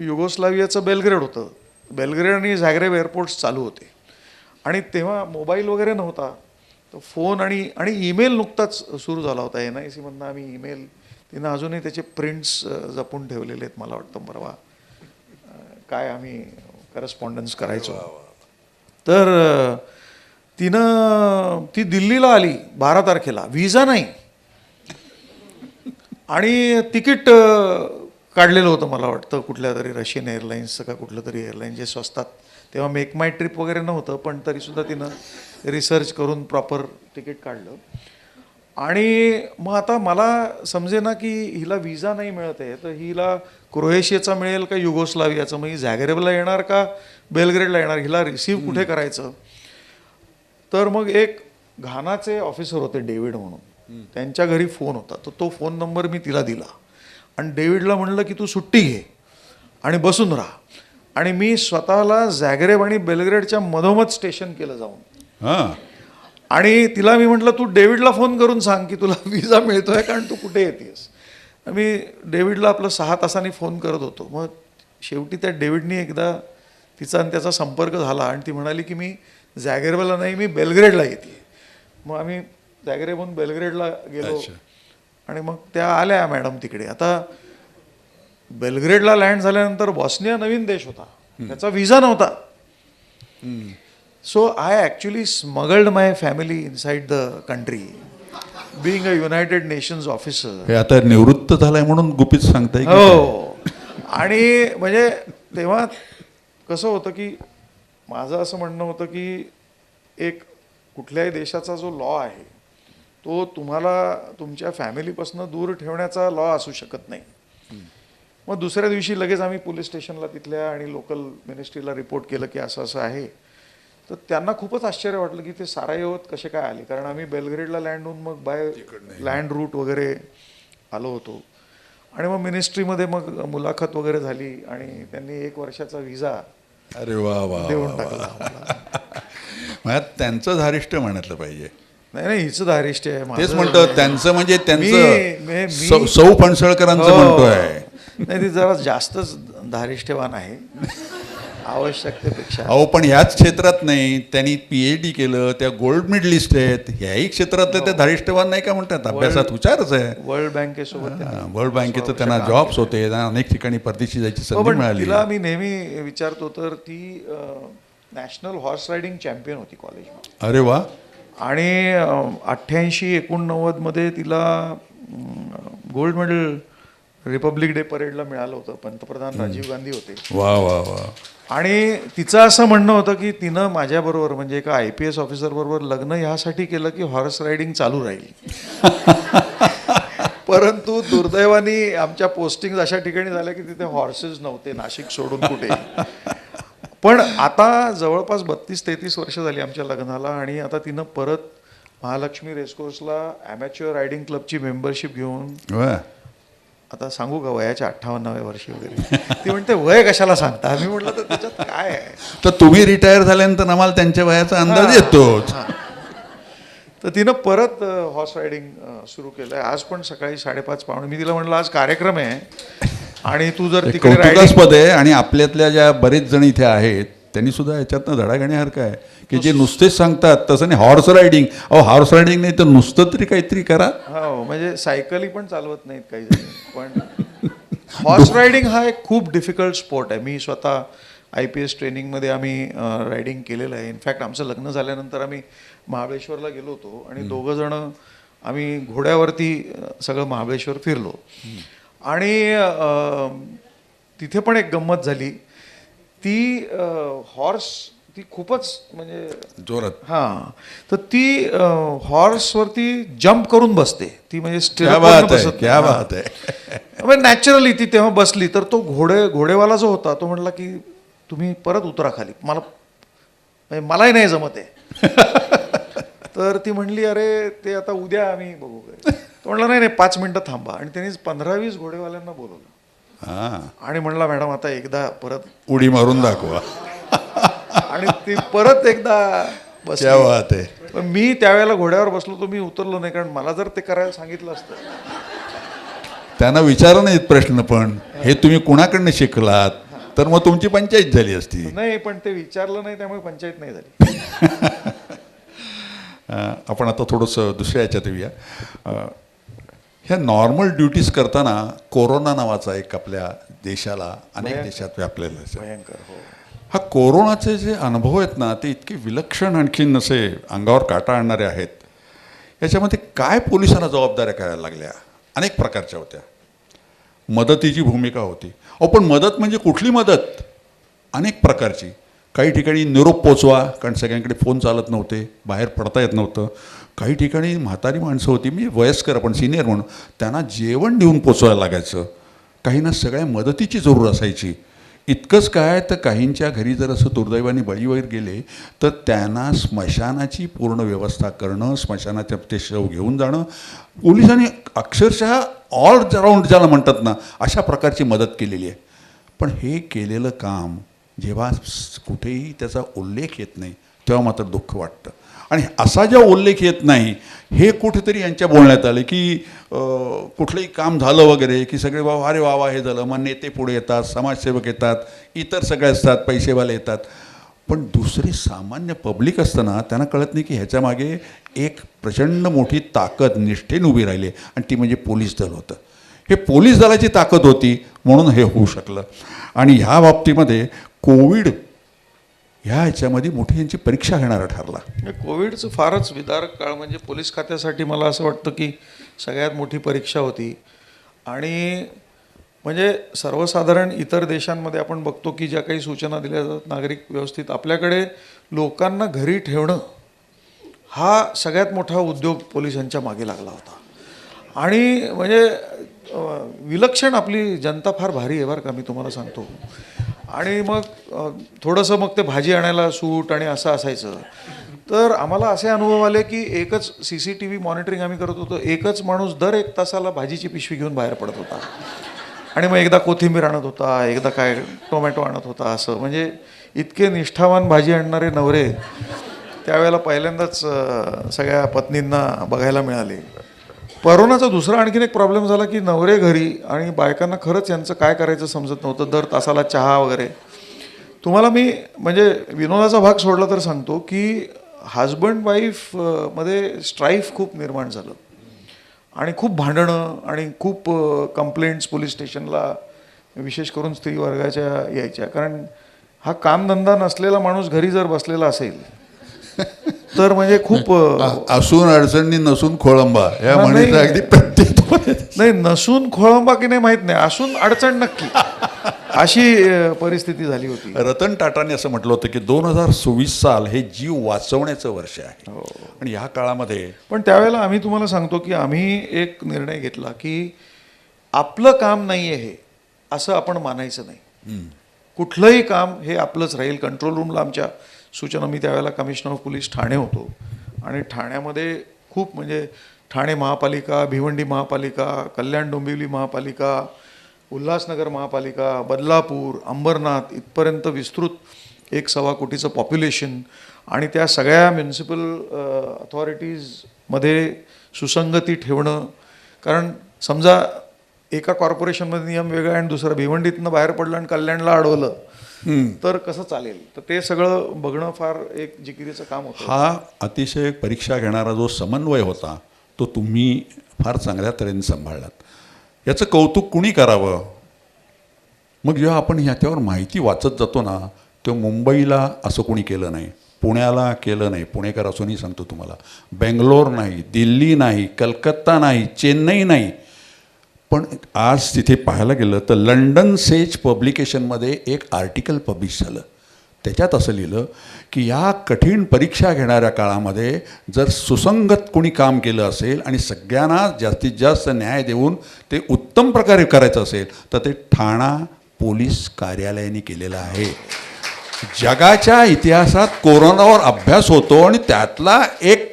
युगोस्लावियाचं बेलग्रेड होतं. बेलग्रेड आणि झॅग्रेब एअरपोर्ट्स चालू होते. आणि तेव्हा मोबाईल वगैरे नव्हता. तर फोन आणि ईमेल नुकताच सुरू झाला होता. NIC मधनं आम्ही ईमेल, तिनं अजूनही त्याचे प्रिंट्स जपून ठेवलेले आहेत. मला वाटतं परवा काय आम्ही करस्पॉन्डन्स करायचो. तर ती दिल्लीला आली 12 तारखेला, व्हिसा नाही आणि तिकीट काढलेलं होतं. मला वाटतं कुठल्या तरी रशियन एअरलाईन्सचं का कुठलं तरी एअरलाईन, जे स्वस्तात तेव्हा मेक माय ट्रिप वगैरे नव्हतं, पण तरीसुद्धा तिनं रिसर्च करून प्रॉपर तिकीट काढलं. आणि मग आता मला समजेना की हिला विजा नाही मिळत आहे, तर हिला क्रोएशियाचा मिळेल का युगोस्लावियाचा, मग ही झॅग्रेबला येणार का बेलग्रेडला येणार, हिला रिसीव्ह कुठे करायचं. तर मग एक घानाचे ऑफिसर होते डेव्हिड म्हणून, त्यांच्या घरी फोन होता. तर तो फोन नंबर मी तिला दिला आणि डेव्हिडला म्हणलं की तू सुट्टी घे आणि बसून राहा. आणि मी स्वतःला झॅग्रेब आणि बेलग्रेडच्या मधोमध स्टेशन केलं जाऊन. हां. आणि तिला मी म्हटलं तू डेव्हिडला फोन करून सांग की तुला विजा मिळतोय कारण तू कुठे येतेस. मी डेव्हिडला आपलं 6 तासांनी फोन करत होतो. मग शेवटी त्या डेव्हिडनी एकदा तिचा आणि त्याचा संपर्क झाला आणि ती म्हणाली की मी झॅग्रेबला नाही, मी बेलग्रेडला येते. मग आम्ही झॅग्रेबहून बेलग्रेडला गेलो आणि मग त्या आल्या मॅडम तिकडे. आता बेलग्रेडला लँड झाल्यानंतर बॉस्निया नवीन देश होता, त्याचा विजा नव्हता. So I actually smuggled my family inside the country, being a United Nations officer. हे आता निवृत्त झालाय म्हणून गुपित सांगताय की हो. आणि म्हणजे तेव्हा कसं होतं की माझं असं म्हणणं होतं की एक कुठल्याही देशाचा जो लॉ आहे तो तुम्हाला तुमच्या फॅमिलीपासून दूर ठेवण्याचा लॉ असू शकत नाही. मग दुसऱ्या दिवशी लगेच आम्ही पोलीस स्टेशनला तिथल्या आणि लोकल मिनिस्ट्रीला रिपोर्ट केलं की असं असं आहे. तर त्यांना खूपच आश्चर्य वाटलं की ते सारायेवत कसे काय आले, कारण आम्ही बेलग्रेडला लँड होऊन मग बाय लँड रूट वगैरे आलो होतो. आणि मग मिनिस्ट्रीमध्ये मग मुलाखत वगैरे झाली आणि त्यांनी 1 वर्षाचा व्हिसा अरे वा वा देऊन टाकला. मला त्यांचं धारिष्ट म्हणायला पाहिजे. नाही हिचं धारिष्ट आहे तेच म्हणतो त्यांचं म्हणजे त्यांचं मी- सौ फणसळकरांचं म्हणतोय. नाही ती जरा जास्तच धारिष्ठवान आहे आवश्यकतेपेक्षा. अहो पण ह्याच क्षेत्रात नाही, त्यांनी PhD केलं, त्या गोल्ड मेडलिस्ट आहेत, ह्याही क्षेत्रातले ते धारिष्ठवान नाही का म्हणतात, अभ्यासात हुशारच आहे. वर्ल्ड बँकेसोबत वर्ल्ड बँकेचं त्यांना जॉब्स होते, त्यांना अनेक ठिकाणी परदेशी जायची संधी पण मिळाली. तिला मी नेहमी विचारतो तर ती नॅशनल हॉर्स रायडिंग चॅम्पियन होती कॉलेजमध्ये. अरे वा. आणि 88-89 मध्ये तिला गोल्ड मेडल रिपब्लिक डे परेडला मिळालं होतं. पंतप्रधान राजीव गांधी होते. वा वा वा. आणि तिचं असं म्हणणं होतं की तिनं माझ्याबरोबर म्हणजे एका IPS ऑफिसर बरोबर लग्न ह्यासाठी केलं की हॉर्स रायडिंग चालू राहील. परंतु दुर्दैवाने आमच्या पोस्टिंग अशा ठिकाणी झाल्या की तिथे हॉर्सेस नव्हते, नाशिक सोडून कुठे. पण आता जवळपास 32-33 वर्ष झाली आमच्या लग्नाला आणि आता तिनं परत महालक्ष्मी रेसकोर्सला ॲमॅच्युअर रायडिंग क्लबची मेंबरशिप घेऊन वा. आता सांगू का वयाच्या 58व्या वर्षी वगैरे. ती म्हणते वय कशाला सांगता. मी म्हटलं तर त्याच्यात काय आहे. तर तुम्ही रिटायर झाल्यानंतर आम्हाला त्यांच्या वयाचा अंदाज येतोच. तर तिनं परत हॉर्स रायडिंग सुरू केलं आहे. आज पण सकाळी 5:30 पावणे मी तिला म्हणलं आज कार्यक्रम आहे आणि तू जर तिकडे कौतुकास्पद आहे. आणि आपल्यातल्या ज्या बरेच जण इथे आहेत त्यांनी सुद्धा याच्यातनं धडा घेण्यासारखं आहे की जे नुसतेच सांगतात तसं नाही. हॉर्स रायडिंग, अहो हॉर्स रायडिंग नाही तर नुसतं तरी काहीतरी करा. हो म्हणजे सायकली पण चालवत नाहीत काही जण. पण हॉर्स रायडिंग हा एक खूप डिफिकल्ट स्पोर्ट आहे. मी स्वतः IPS ट्रेनिंगमध्ये आम्ही रायडिंग केलेलं आहे. इनफॅक्ट आमचं लग्न झाल्यानंतर आम्ही महाबळेश्वरला गेलो होतो आणि 2 जण आम्ही घोड्यावरती सगळं महाबळेश्वर फिरलो. आणि तिथे पण एक गंमत झाली. ती हॉर्स ती खूपच म्हणजे जोरात. हां. तर ती हॉर्सवरती जंप करून बसते. ती म्हणजे क्या बात आहे, क्या बात आहे. नॅचरली ती तेव्हा बसली तर तो घोडेवाला जो होता तो म्हणला की तुम्ही परत उतरा खाली, म्हणजे मलाही नाही जमत आहे. तर ती म्हणली अरे ते आता उद्या आम्ही बघू. तो म्हणला नाही 5 मिनिटं थांबा. आणि त्यांनी 15-20 घोडेवाल्यांना बोलवलं हा. आणि म्हणला मॅडम आता एकदा परत उडी मारून दाखवा. आणि ती परत एकदा बसली. क्या बात आहे. पण मी त्यावेळेला घोड्यावर बसलो तो मी उतरलो नाही, कारण मला जर ते करायला सांगितलं असतं. त्यांना विचारा नाहीत प्रश्न, पण हे तुम्ही कुणाकडनं शिकलात तर मग तुमची पंचायत झाली असती. नाही पण ते विचारलं नाही त्यामुळे पंचायत नाही झाली. आपण आता थोडंसं दुसऱ्या याच्यात येऊया. ह्या नॉर्मल ड्युटीज करताना कोरोना नावाचा एक आपल्या देशाला अनेक देशात व्यापलेला आहे. भयंकर. हो. हा कोरोनाचे जे अनुभव आहेत ना ते इतके विलक्षण आणखीन असे अंगावर काटा आणणारे आहेत. याच्यामध्ये काय पोलिसांना जबाबदाऱ्या करायला लागल्या अनेक प्रकारच्या होत्या. मदतीची भूमिका होती. अहो पण मदत म्हणजे कुठली मदत? अनेक प्रकारची. काही ठिकाणी निरोप पोचवा, कारण सगळ्यांकडे फोन चालत नव्हते, बाहेर पडता येत नव्हतं. काही ठिकाणी म्हातारी माणसं होती, मी वयस्कर आपण सिनियर म्हणून, त्यांना जेवण देऊन पोचवायला लागायचं. काहींना सगळ्या मदतीची जरूर असायची. इतकंच काय, तर काहींच्या घरी जर असं दुर्दैवाने बळी वगैरे गेले तर त्यांना स्मशानाची पूर्ण व्यवस्था करणं, स्मशानाचे ते शव घेऊन जाणं, पोलिसांनी अक्षरशः ऑल राऊंड ज्याला म्हणतात ना, अशा प्रकारची मदत केलेली आहे. पण हे केलेलं काम जेव्हा कुठेही त्याचा उल्लेख येत नाही तेव्हा मात्र दुःख वाटतं. आणि असा जेव्हा उल्लेख येत नाही, हे कुठेतरी यांच्या बोलण्यात आलं की कुठलंही काम झालं वगैरे की सगळे बाबा अरे वा हे झालं, मग नेते पुढे येतात, समाजसेवक येतात, इतर सगळे असतात, पैसेवाले येतात. पण दुसरी सामान्य पब्लिक असताना त्यांना कळत नाही की ह्याच्या मागे एक प्रचंड मोठी ताकद निष्ठेने उभी राहिली आणि ती म्हणजे पोलीस दल होतं. हे पोलीस दलाची ताकद होती म्हणून हे होऊ शकलं. आणि ह्या बाबतीमध्ये कोविड ह्याच्यामध्ये मोठी यांची परीक्षा घेणारा ठरला. कोविडचं फारच विदारक काळ म्हणजे पोलीस खात्यासाठी मला असं वाटतं की सगळ्यात मोठी परीक्षा होती. आणि म्हणजे सर्वसाधारण इतर देशांमध्ये आपण बघतो की ज्या काही सूचना दिल्या जातात नागरिक व्यवस्थित, आपल्याकडे लोकांना घरी ठेवणं हा सगळ्यात मोठा उद्योग पोलिसांच्या मागे लागला होता. आणि म्हणजे विलक्षण आपली जनता फार भारी आहे बरं का, मी तुम्हाला सांगतो. आणि मग थोडंसं मग ते भाजी आणायला सूट आणि असं असायचं. तर आम्हाला असे अनुभव आले की एकच CCTV मॉनिटरिंग आम्ही करत होतो, एकच माणूस दर 1 तासाला भाजीची पिशवी घेऊन बाहेर पडत होता. आणि मग एकदा कोथिंबीर आणत होता, एकदा काय टोमॅटो आणत होता. असं म्हणजे इतके निष्ठावान भाजी आणणारे नवरे त्यावेळेला पहिल्यांदाच सगळ्या पत्नींना बघायला मिळाले. कोरोनाचा दुसरा आणखीन एक प्रॉब्लेम झाला की नवरे घरी आणि बायकांना खरंच यांचं काय करायचं समजत नव्हतं. दर तासाला चहा वगैरे. तुम्हाला मी म्हणजे विनोदाचा भाग सोडला तर सांगतो की हजबंड वाईफ मध्ये स्ट्राईफ खूप निर्माण झालं आणि खूप भांडणं आणि खूप कंप्लेंट्स पोलीस स्टेशनला विशेष करून स्त्री वर्गाच्या यायच्या. कारण हा कामधंदा नसलेला माणूस घरी जर बसलेला असेल तर म्हणजे खूप असून अडचणी नसून खोळंबा या म्हणीचं अगदी प्रत्येक नाही, नसून खोळंबा की नाही माहीत नाही, असून अडचण नक्की, अशी परिस्थिती झाली होती. रतन टाटाने असं म्हटलं होतं की 2024 साल हे जीव वाचवण्याचं वर्ष आहे. आणि ह्या काळामध्ये पण त्यावेळेला आम्ही तुम्हाला सांगतो की आम्ही एक निर्णय घेतला की आपलं काम नाही आहे हे असं आपण मानायचं नाही. कुठलंही काम हे आपलंच राहील. कंट्रोल रूमला आमच्या सूचना, मी त्यावेळेला कमिशनर ऑफ पोलीस ठाणे होतो आणि ठाण्यामध्ये खूप म्हणजे ठाणे महापालिका, भिवंडी महापालिका, कल्याण डोंबिवली महापालिका, उल्हासनगर महापालिका, बदलापूर, अंबरनाथ इथपर्यंत विस्तृत 1.25 कोटीचं पॉप्युलेशन. आणि त्या सगळ्या म्युन्सिपल अथॉरिटीजमध्ये सुसंगती ठेवणं. कारण समजा एका कॉर्पोरेशनमध्ये नियम वेगळा आणि दुसरं भिवंडीतनं बाहेर पडलं आणि कल्याणला अडवलं तर कसं चालेल. तर ते सगळं बघणं फार एक जिकिरीचं काम होतं. हा अतिशय परीक्षा घेणारा जो समन्वय होता तो तुम्ही फार चांगल्या तऱ्हेने सांभाळलात. याचं कौतुक कुणी करावं. मग जेव्हा आपण ह्याच्यावर माहिती वाचत जातो ना, तेव्हा मुंबईला असं कोणी केलं नाही, पुण्याला केलं नाही, पुणेकर असूनही सांगतो तुम्हाला, बेंगलोर नाही, दिल्ली नाही, कलकत्ता नाही, चेन्नई नाही. पण आज तिथे पाहायला गेलं तर लंडन सेज पब्लिकेशनमध्ये एक आर्टिकल पब्लिश झालं. त्याच्यात असं लिहिलं की या कठीण परीक्षा घेणाऱ्या काळामध्ये जर सुसंगत कोणी काम केलं असेल आणि सगळ्यांना जास्तीत जास्त न्याय देऊन ते उत्तम प्रकारे करायचं असेल तर ते ठाणा पोलीस कार्यालयाने केलेलं आहे. जगाच्या इतिहासात कोरोनावर अभ्यास होतो आणि त्यातला एक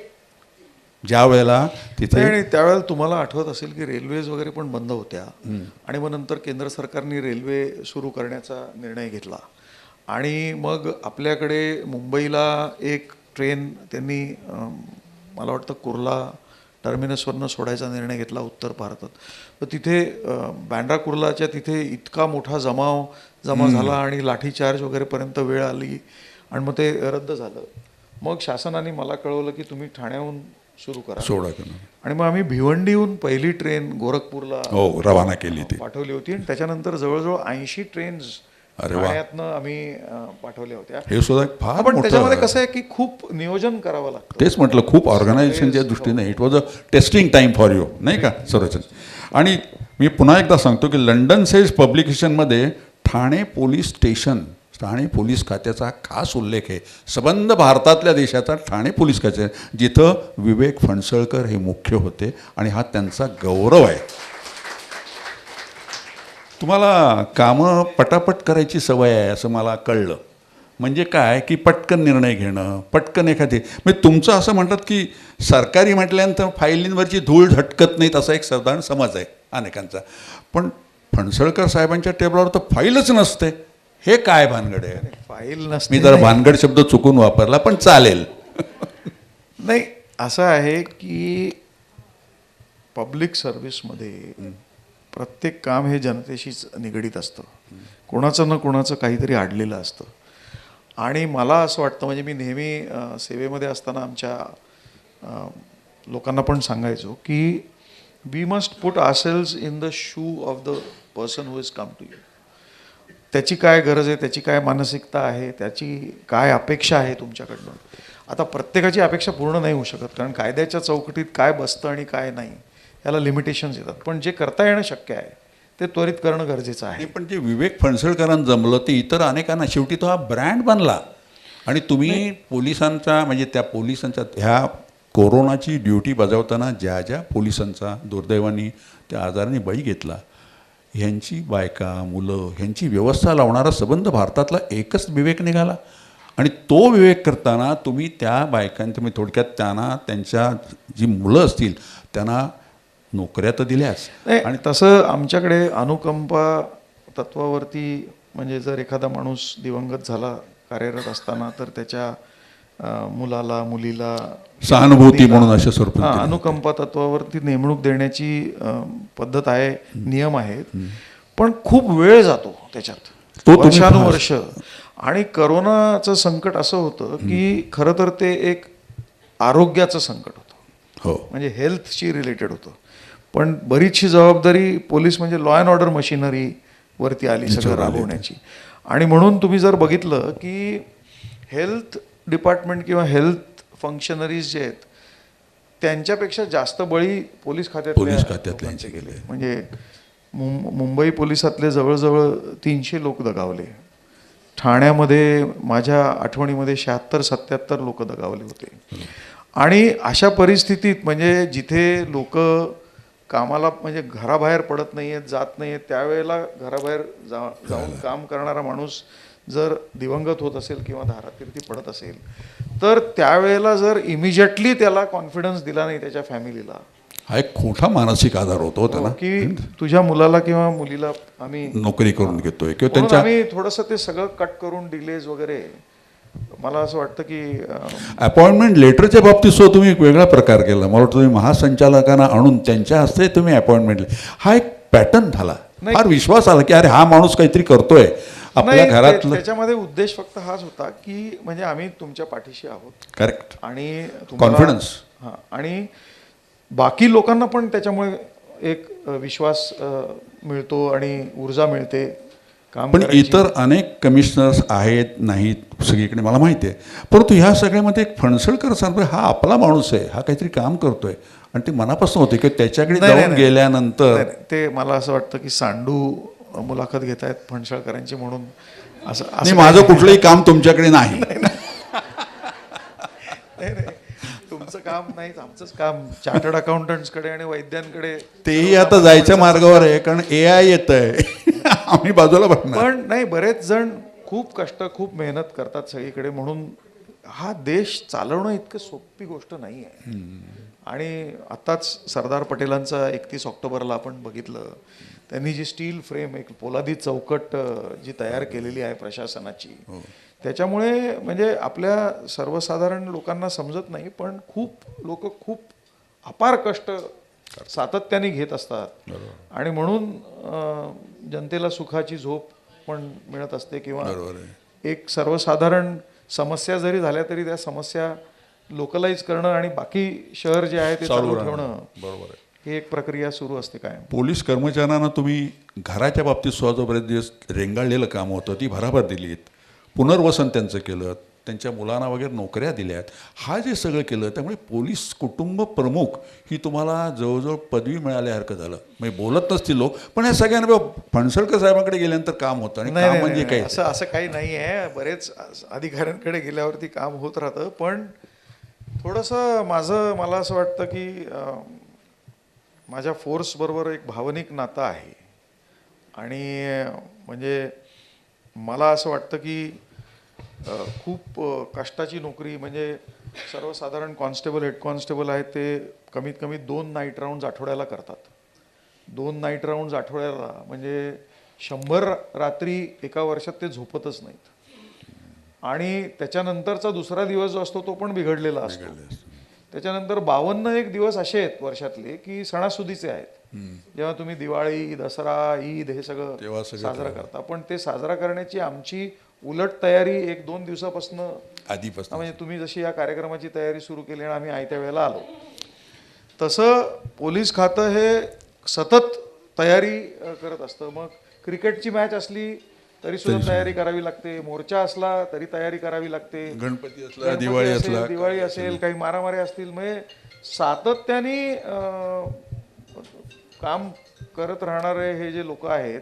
ज्या वेळेला तिथे आणि त्यावेळेला तुम्हाला आठवत असेल की रेल्वेज वगैरे पण बंद होत्या आणि मग नंतर केंद्र सरकारने रेल्वे सुरू करण्याचा निर्णय घेतला. आणि मग आपल्याकडे मुंबईला एक ट्रेन त्यांनी मला वाटतं कुर्ला टर्मिनसवरनं सोडायचा निर्णय घेतला उत्तर भारतात. तर तिथे बँड्रा कुर्लाच्या तिथे इतका मोठा जमा झाला आणि लाठीचार्ज वगैरेपर्यंत वेळ आली आणि मग ते रद्द झालं. मग शासनाने मला कळवलं की तुम्ही ठाण्याहून सुरू करा सोडा. आणि मग आम्ही भिवंडीहून पहिली ट्रेन गोरखपूरला रवाना केली ती पाठवली होती आणि त्याच्यानंतर जवळजवळ 80 ट्रेन्स ठाण्यातनं आम्ही पाठवल्या होत्या. हे सुद्धा फार पण त्याच्यामध्ये मोठं कसं आहे की खूप नियोजन करावं लागतं. तेच म्हटलं, खूप ऑर्गनायझेशनच्या दृष्टीने it was a testing time for you, नाही का सर्वजण. आणि मी पुन्हा एकदा सांगतो की लंडन सेज पब्लिकेशनमध्ये Thane police station Thane police खात्याचा खास उल्लेख आहे. सबंध भारतातल्या देशाचा ठाणे पोलीस खाते, जिथं विवेक फणसळकर हे मुख्य होते आणि हा त्यांचा गौरव आहे. तुम्हाला कामं पटापट करायची सवय आहे असं मला कळलं. म्हणजे काय की पटकन निर्णय घेणं, पटकन एखादी, म्हणजे तुमचं असं म्हणतात की सरकारी म्हटल्यानंतर फाईलींवरची धूळ झटकत नाहीत असा एक साधारण समज आहे अनेकांचा. पण फणसळकर साहेबांच्या टेबलावर तर फाईलच नसते. हे काय भानगड आहे? फाईल नसते. मी जरा भानगड शब्द चुकून वापरला पण चालेल. नाही, असं आहे की पब्लिक सर्व्हिसमध्ये प्रत्येक काम हे जनतेशीच निगडीत असतं. कोणाचं ना कोणाचं काहीतरी अडलेलं असतं. आणि मला असं वाटतं, म्हणजे मी नेहमी सेवेमध्ये असताना आमच्या लोकांना पण सांगायचो की we must put ourselves in the shoe of the person who is come to you. त्याची काय गरज आहे, त्याची काय मानसिकता आहे, त्याची काय अपेक्षा आहे तुमच्याकडनं. आता प्रत्येकाची अपेक्षा पूर्ण नाही होऊ शकत, कारण कायद्याच्या चौकटीत काय बसतं आणि काय नाही याला लिमिटेशन्स येतात. पण जे करता येणं शक्य आहे ते त्वरित करणं गरजेचं आहे. आणि पण जे विवेक फणसळकरांना जमलं ते इतर अनेकांना, शेवटी तो हा ब्रँड बनला. आणि तुम्ही पोलिसांचा, म्हणजे त्या पोलिसांच्या ह्या कोरोनाची ड्युटी बजावताना ज्या ज्या पोलिसांचा दुर्दैवाने त्या आजाराने बळी घेतला, ह्यांची बायका मुलं ह्यांची व्यवस्था लावणारा सबंध भारतातला एकच विवेक निघाला. आणि तो विवेक करताना तुम्ही त्या बायकांच्या, म्हणजे थोडक्यात त्यांना, त्यांच्या जी मुलं असतील त्यांना नोकऱ्या तर दिल्याच. आणि तसं आमच्याकडे अनुकंपा तत्वावरती, म्हणजे जर एखादा माणूस दिवंगत झाला कार्यरत असताना तर त्याच्या मुलाला मुलीला सहानुभूती म्हणून अशा स्वरूपात हां, अनुकंपा तत्वावरती नेमणूक देण्याची पद्धत आहे, नियम आहेत. पण खूप वेळ जातो त्याच्यात, तो तुम्ही वर्षानुवर्ष. आणि करोनाचं संकट असं होतं की खरं तर ते एक आरोग्याचं संकट होतं. हो, म्हणजे हेल्थशी रिलेटेड होतं. पण बरीचशी जबाबदारी पोलीस, म्हणजे लॉ अँड ऑर्डर मशिनरी वरती आली सगळं राबवण्याची. आणि म्हणून तुम्ही जर बघितलं की हेल्थ डिपार्टमेंट किंवा हेल्थ फंक्शनरीज जे आहेत त्यांच्यापेक्षा जास्त बळी पोलीस खात्यातले गेले. म्हणजे मुंबई पोलिसातले जवळजवळ 300 लोक दगावले. ठाण्यामध्ये माझ्या आठवणीमध्ये 76-77 लोक दगावले होते. आणि अशा परिस्थितीत, म्हणजे जिथे लोक कामाला, म्हणजे घराबाहेर पडत नाही आहेत, जात नाही आहेत, त्यावेळेला घराबाहेर जाऊन काम करणारा माणूस जर दिवंगत होत असेल किंवा धारातीर्थी पडत असेल तर त्यावेळेला जर इमिजिएटली त्याला कॉन्फिडन्स दिला नाही त्याच्या फॅमिलीला, हा एक मोठा मानसिक आधार होतो त्याला की तुझ्या मुलाला किंवा मुलीला आम्ही नोकरी करून घेतोय किंवा म्हणून त्यांच्या आम्ही थोडंसं ते सगळं कट करून डिलेज वगैरे. मला असं वाटतं की अपॉइंटमेंट लेटरच्या बाबतीत सुद्धा तुम्ही एक वेगळा प्रकार केला. मला वाटतं तुम्ही महासंचालकांना आणून त्यांच्या हस्ते तुम्ही अपॉइंटमेंट, हा एक पॅटर्न झाला. फार विश्वास आला की अरे हा माणूस काहीतरी करतोय आपल्या घरातलं. त्याच्यामध्ये उद्देश फक्त हाच होता की म्हणजे आम्ही तुमच्या पाठीशी आहोत. करेक्ट. आणि कॉन्फिडन्स. हां, आणि बाकी लोकांना पण त्याच्यामुळे एक विश्वास मिळतो आणि ऊर्जा मिळते काम पण करायची. इतर अनेक कमिशनर्स आहेत नाहीत सगळीकडे मला माहिती आहे. परंतु ह्या सगळ्यामध्ये एक फणसळकर साहेब हा आपला माणूस आहे, हा काहीतरी काम करतोय आणि ते मनापासून होते की त्याच्याकडे जाऊन गेल्यानंतर ते मला असं वाटतं की सांडू मुलाखत घेत आहेत फणसळकरांची म्हणून असं माझं कुठलंही काम तुमच्याकडे नाही. तुमचं काम नाही, आमचंच काम चार्टर्ड अकाउंटंट्सकडे आणि वैद्यांकडे. तेही आता जायच्या मार्गावर आहे, कारण AI येत आहे. आम्ही बाजूला बघणार. पण नाही, बरेच जण खूप कष्ट, खूप मेहनत करतात सगळीकडे. म्हणून हा देश चालवणं इतकं सोपी गोष्ट नाही आहे. आणि आत्ताच सरदार पटेलांचा 31 ऑक्टोबरला आपण बघितलं, त्यांनी जी स्टील फ्रेम, एक पोलादी चौकट जी तयार केलेली आहे प्रशासनाची, त्याच्यामुळे म्हणजे आपल्या सर्वसाधारण लोकांना समजत नाही, पण खूप लोक खूप अपार कष्ट सातत्याने घेत असतात. आणि म्हणून जनतेला सुखाची झोप पण मिळत असते, किंवा एक सर्वसाधारण समस्या जरी झाल्या तरी त्या समस्या लोकलाइज करणं आणि बाकी शहर जे आहे ते चालू ठेवणं, बरोबर आहे, ही एक प्रक्रिया सुरू असते कायम. पोलीस कर्मचाऱ्यांना तुम्ही घराच्या बाबतीत सुद्धा जो बरेच दिवस रेंगाळलेलं काम होतं ती भराभर दिलीत, पुनर्वसन त्यांचं केलं, त्यांच्या मुलांना वगैरे नोकऱ्या दिल्यात, हा जे सगळं केलं, त्यामुळे पोलीस कुटुंब प्रमुख ही तुम्हाला जवळजवळ पदवी मिळाल्यासारखं झालं. म्हणजे बोलत नसतील लोक, पण या सगळ्यांना फणसळकर साहेबांकडे गेल्यानंतर काम होतं. आणि काम म्हणजे काय, असं काही नाही आहे. बरेच अधिकाऱ्यांकडे गेल्यावरती काम होत राहतं. पण थोडंसं मला असं वाटतं की माझ्या फोर्सबरोबर एक भावनिक नातं आहे. आणि म्हणजे मला असं वाटतं की खूप कष्टाची नोकरी, म्हणजे सर्वसाधारण कॉन्स्टेबल, हेड कॉन्स्टेबल आहेत ते कमीत कमी 2 नाईट राऊंड्स आठवड्याला करतात. 2 नाईट राऊंड्स आठवड्याला म्हणजे 100 रात्री एका वर्षात ते झोपतच नाहीत. आणि त्याच्यानंतरचा दुसरा दिवस जो असतो तो पण बिघडलेला असतो. त्याच्यानंतर 52 दिवस असे आहेत वर्षातले की सणासुदीचे आहेत. जेव्हा तुम्ही दिवाळी, दसरा, ईद हे सगळं साजरा करता, पण ते साजरा करण्याची आमची उलट तयारी 1-2 दिवसापासून आधीपासून. म्हणजे तुम्ही जशी या कार्यक्रमाची तयारी सुरू केली आणि आम्ही आयत्या वेळेला आलो, तसं पोलीस खातं हे सतत तयारी करत असतं. मग क्रिकेटची मॅच असली तरी सुद्धा तयारी करावी लागते, मोर्चा असला तरी तयारी करावी लागते, गणपती असला, दिवाळी असेल, काही मारामारी असतील, म्हणजे सातत्याने काम करत राहणारे हे जे लोक आहेत,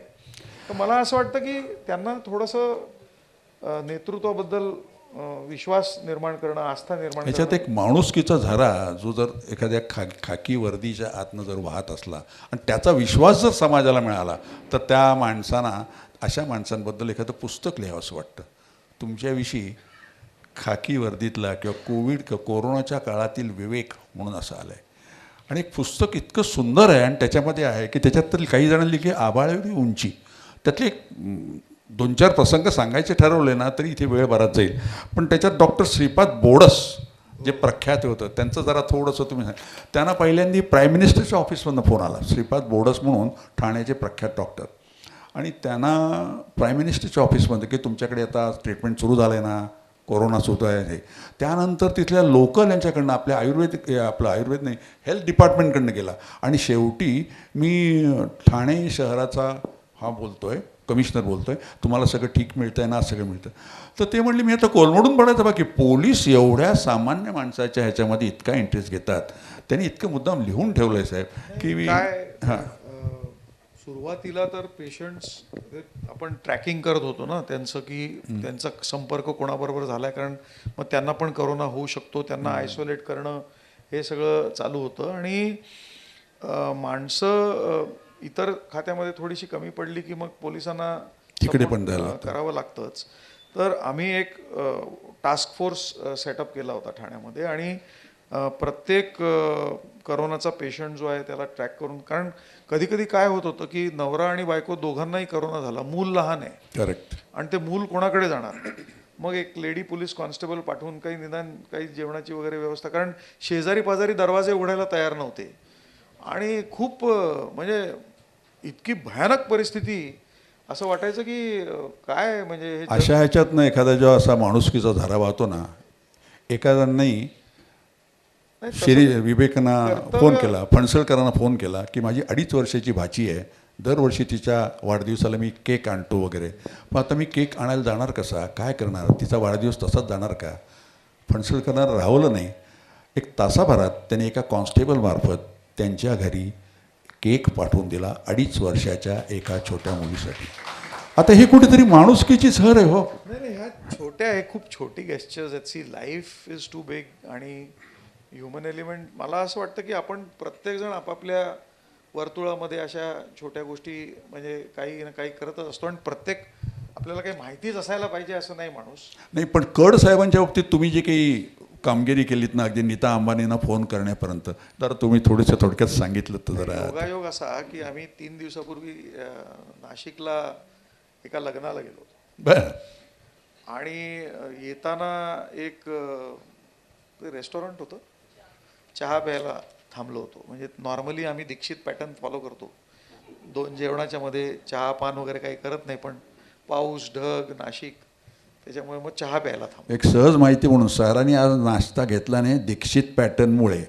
तर मला असं वाटतं की त्यांना थोडंसं नेतृत्वाबद्दल विश्वास निर्माण करणं, आस्था निर्माण ह्याच्यात करणं. एक माणुसकीचा झरा जो जर एखाद्या खाकी वर्दीच्या आतनं जर वाहत असला आणि त्याचा विश्वास जर समाजाला मिळाला, तर त्या माणसांना, अशा माणसांबद्दल एखादं पुस्तक लिहावं असं वाटतं. तुमच्याविषयी खाकी वर्दीतला किंवा कोरोनाच्या काळातील विवेक म्हणून असं आलं आहे. आणि एक पुस्तक इतकं सुंदर आहे आणि त्याच्यामध्ये आहे की त्याच्यात तर काही जणांनी लिहिली आभाळेवढी उंची. त्यातले 2-4 प्रसंग सांगायचे ठरवले ना तरी इथे वेळ बराच जाईल. पण त्याच्यात डॉक्टर श्रीपाद बोडस जे प्रख्यात होतं त्यांचं जरा थोडंसं तुम्ही सांगा. त्यांना पहिल्यांदा प्राईम मिनिस्टरच्या ऑफिसमधून फोन आला. श्रीपाद बोडस म्हणून ठाण्याचे प्रख्यात डॉक्टर, आणि त्यांना प्राईम मिनिस्टरच्या ऑफिसमध्ये की तुमच्याकडे आता ट्रीटमेंट सुरू झालं आहे ना, कोरोना सुरू आहे हे. त्यानंतर तिथल्या लोकल यांच्याकडनं आपल्या आयुर्वेद नाही, हेल्थ डिपार्टमेंटकडनं गेला. आणि शेवटी मी ठाणे शहराचा कमिशनर बोलतोय, तुम्हाला सगळं ठीक मिळतं आहे ना, सगळं मिळतं. तर ते म्हणले मी आता कोलमडून पडायचं बाकी पोलीस एवढ्या सामान्य माणसाच्या ह्याच्यामध्ये इतका इंटरेस्ट घेतात. त्यांनी इतकं मुद्दाम लिहून ठेवलं आहे साहेब की मी सुरुवातीला तर पेशंट्स आपण ट्रॅकिंग करत होतो ना त्यांचं, की त्यांचा संपर्क कोणाबरोबर झाला आहे, कारण मग त्यांना पण करोना होऊ शकतो, त्यांना आयसोलेट करणं हे सगळं चालू होतं. आणि माणसं इतर खात्यामध्ये थोडीशी कमी पडली की मग पोलिसांना तिकडे पण करावं लागतंच. तर आम्ही एक टास्क फोर्स सेटअप केला होता ठाण्यामध्ये, आणि प्रत्येक करोनाचा पेशंट जो आहे त्याला ट्रॅक करून, कारण कधी कधी काय होत होतं की नवरा आणि बायको दोघांनाही करोना झाला, मूल लहान आहे, करेक्ट, आणि ते मूल कोणाकडे जाणार. मग एक लेडी पोलीस कॉन्स्टेबल पाठवून काही जेवणाची वगैरे व्यवस्था, कारण शेजारी पाजारी दरवाजे उघडायला तयार नव्हते. आणि खूप म्हणजे इतकी भयानक परिस्थिती, असं वाटायचं की काय म्हणजे अशा ह्याच्यातनं एखादा जेव्हा असा माणुसकीचा धारा वाहतो ना, एखाद्यांनाही विवेकांना फोन केला, फणसळकरांना फोन केला की माझी 2.5 वर्षाची भाची आहे, दरवर्षी तिच्या वाढदिवसाला मी केक आणतो वगैरे, पण आता मी केक आणायला जाणार कसा, काय करणार, तिचा वाढदिवस तसाच जाणार का. फणसळकरांना राहवलं नाही. 1 तासाभरात त्याने एका कॉन्स्टेबलमार्फत त्यांच्या घरी केक पाठवून दिला 2.5 वर्षाच्या एका छोट्या मुलीसाठी. आता हे कुठेतरी माणुसकीची झर आहे. हो नाही, ह्या छोट्या आहे, खूप छोटी गेस्चर्स आहेत. See life is too big, आणि ह्युमन एलिमेंट, मला असं वाटतं की आपण प्रत्येकजण आपापल्या वर्तुळामध्ये अशा छोट्या गोष्टी म्हणजे काही ना काही करतच असतो. आणि प्रत्येक आपल्याला काही माहितीच असायला पाहिजे असं नाही माणूस नाही. पण कड साहेबांच्या बाबतीत तुम्ही जे काही कामगिरी केलीत ना, अगदी नीता अंबानींना फोन करण्यापर्यंत, जरा तुम्ही थोडंसं थोडक्यात सांगितलं तर जरा. योगायोग असा की आम्ही 3 दिवसापूर्वी नाशिकला एका लग्नाला गेलो होतो. बरं. आणि येताना एक रेस्टॉरंट होतं, चहा प्यायला थांबलो होतो. म्हणजे नॉर्मली आम्ही दीक्षित पॅटर्न फॉलो करतो, 2 जेवणाच्या मध्ये चहा पान वगैरे काही करत नाही, पण पाऊस, ढग, नाशिक, त्याच्यामुळे मग चहा प्यायला थांबलो. एक सहज माहिती म्हणून सरांनी आज नाश्ता घेतला नाही दीक्षित पॅटर्नमुळे,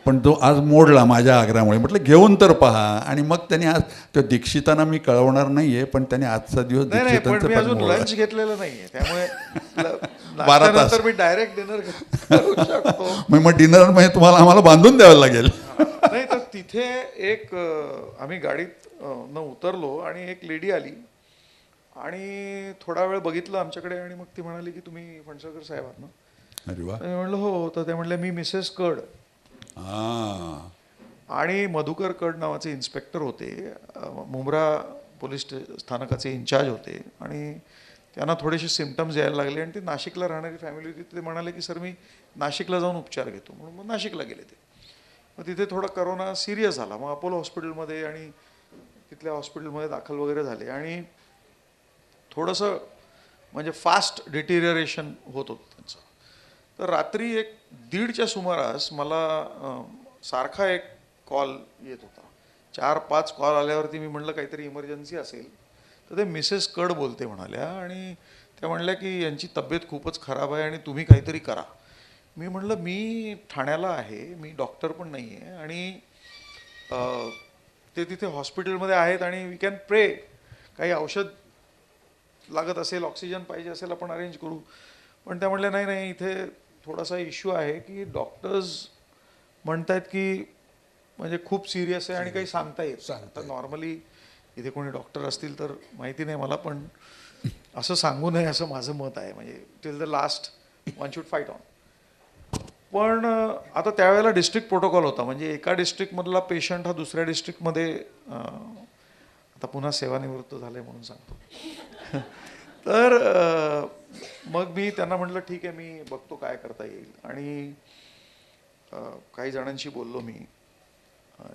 पण तो आज मोडला माझ्या आग्रहामुळे. म्हटलं घेऊन तर पहा. आणि मग त्याने आज त्या दीक्षितांना मी कळवणार नाहीये, पण त्याने आजचा दिवस नाही, पण मी अजून लंच घेतलेलं नाहीये, त्यामुळे 12 तास त्यानंतर मी डायरेक्ट डिनर करू शकतो. मग डिनर मध्ये तुम्हाला आम्हाला बांधून द्यावं लागेल. नाही तर तिथे एक आम्ही गाडीत न उतरलो आणि एक लेडी आली आणि थोडा वेळ बघितलं आमच्याकडे आणि मग ती म्हणाली की तुम्ही फणसळकर साहेब आहात ना. अरे वा. मी म्हणलं हो. तर ते म्हणले मी मिसेस कड. हा. आणि मधुकर कड नावाचे इन्स्पेक्टर होते, मुंब्रा पोलीस स्थानकाचे इन्चार्ज होते आणि त्यांना थोडेसे सिम्पटम्स यायला लागले आणि ते नाशिकला राहणारी फॅमिली होती. ते म्हणाले की सर मी नाशिकला जाऊन उपचार घेतो, म्हणून मग नाशिकला गेले ते. मग तिथे थोडा करोना सिरियस झाला. मग अपोलो हॉस्पिटलमध्ये आणि तिथल्या हॉस्पिटलमध्ये दाखल वगैरे झाले आणि थोडंसं म्हणजे फास्ट डिटिरियरेशन होत होतं त्यांचं. तर रात्री 1:30च्या सुमारास मला सारखा एक कॉल येत होता. 4-5 कॉल आल्यावरती मी म्हटलं काहीतरी इमर्जन्सी असेल. तर ते मिसेस कड बोलते म्हणाल्या आणि त्या म्हणल्या की यांची तब्येत खूपच खराब आहे आणि तुम्ही काहीतरी करा. मी म्हटलं मी ठाण्याला आहे, मी डॉक्टर पण नाही आहे आणि ते तिथे हॉस्पिटलमध्ये आहेत आणि वी कॅन प्रे. काही औषध लागत असेल, ऑक्सिजन पाहिजे असेल आपण अरेंज करू. पण त्या म्हणल्या नाही नाही इथे थोडासा इश्यू आहे की डॉक्टर्स म्हणतायत की म्हणजे खूप सिरियस आहे आणि काही सांगता येत. आता नॉर्मली इथे कोणी डॉक्टर असतील तर माहिती नाही मला, पण असं सांगू नये असं माझं मत आहे. म्हणजे till the last one should fight on. पण आता त्यावेळेला डिस्ट्रिक्ट प्रोटोकॉल होता, म्हणजे एका डिस्ट्रिक्टमधला पेशंट हा दुसऱ्या डिस्ट्रिक्टमध्ये, आता पुन्हा सेवानिवृत्त झाले म्हणून सांगतो. तर मग मी त्यांना म्हटलं ठीक आहे मी बघतो काय करता येईल. आणि काही जणांशी बोललो मी.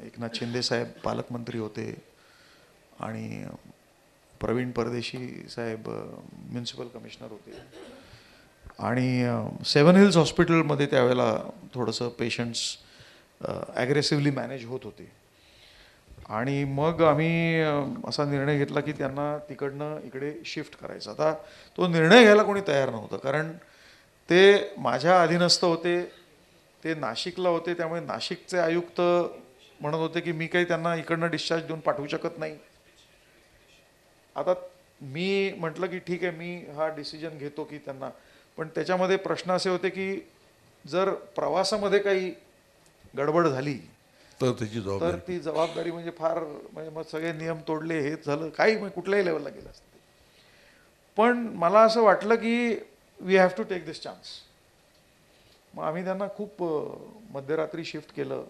एकनाथ शिंदे साहेब पालकमंत्री होते आणि प्रवीण परदेशी साहेब म्युन्सिपल कमिशनर होते आणि 7 हिल्स हॉस्पिटलमध्ये त्यावेळेला थोडंसं पेशंट्स ॲग्रेसिव्हली मॅनेज होत होते. आणि मग आम्ही असा निर्णय घेतला की त्यांना तिकडनं इकडे शिफ्ट करायचा. आता तो निर्णय घ्यायला कोणी तयार नव्हतं, कारण ते माझ्या अधीनस्थ होते, ते नाशिकला होते. त्यामुळे नाशिकचे आयुक्त म्हणत होते की मी काही त्यांना इकडनं डिस्चार्ज देऊन पाठवू शकत नाही. आता मी म्हटलं की ठीक आहे मी हा डिसिजन घेतो की त्यांना, पण त्याच्यामध्ये प्रश्न असे होते की जर प्रवासामध्ये काही गडबड झाली तर त्याची तर जबाबदारी. ती जबाबदारी म्हणजे फार, म्हणजे मग सगळे नियम तोडले हे झालं काही, मग कुठल्याही लेवलला गेलं असतं. पण मला असं वाटलं की we have to take this chance. मग आम्ही त्यांना खूप मध्यरात्री शिफ्ट केलं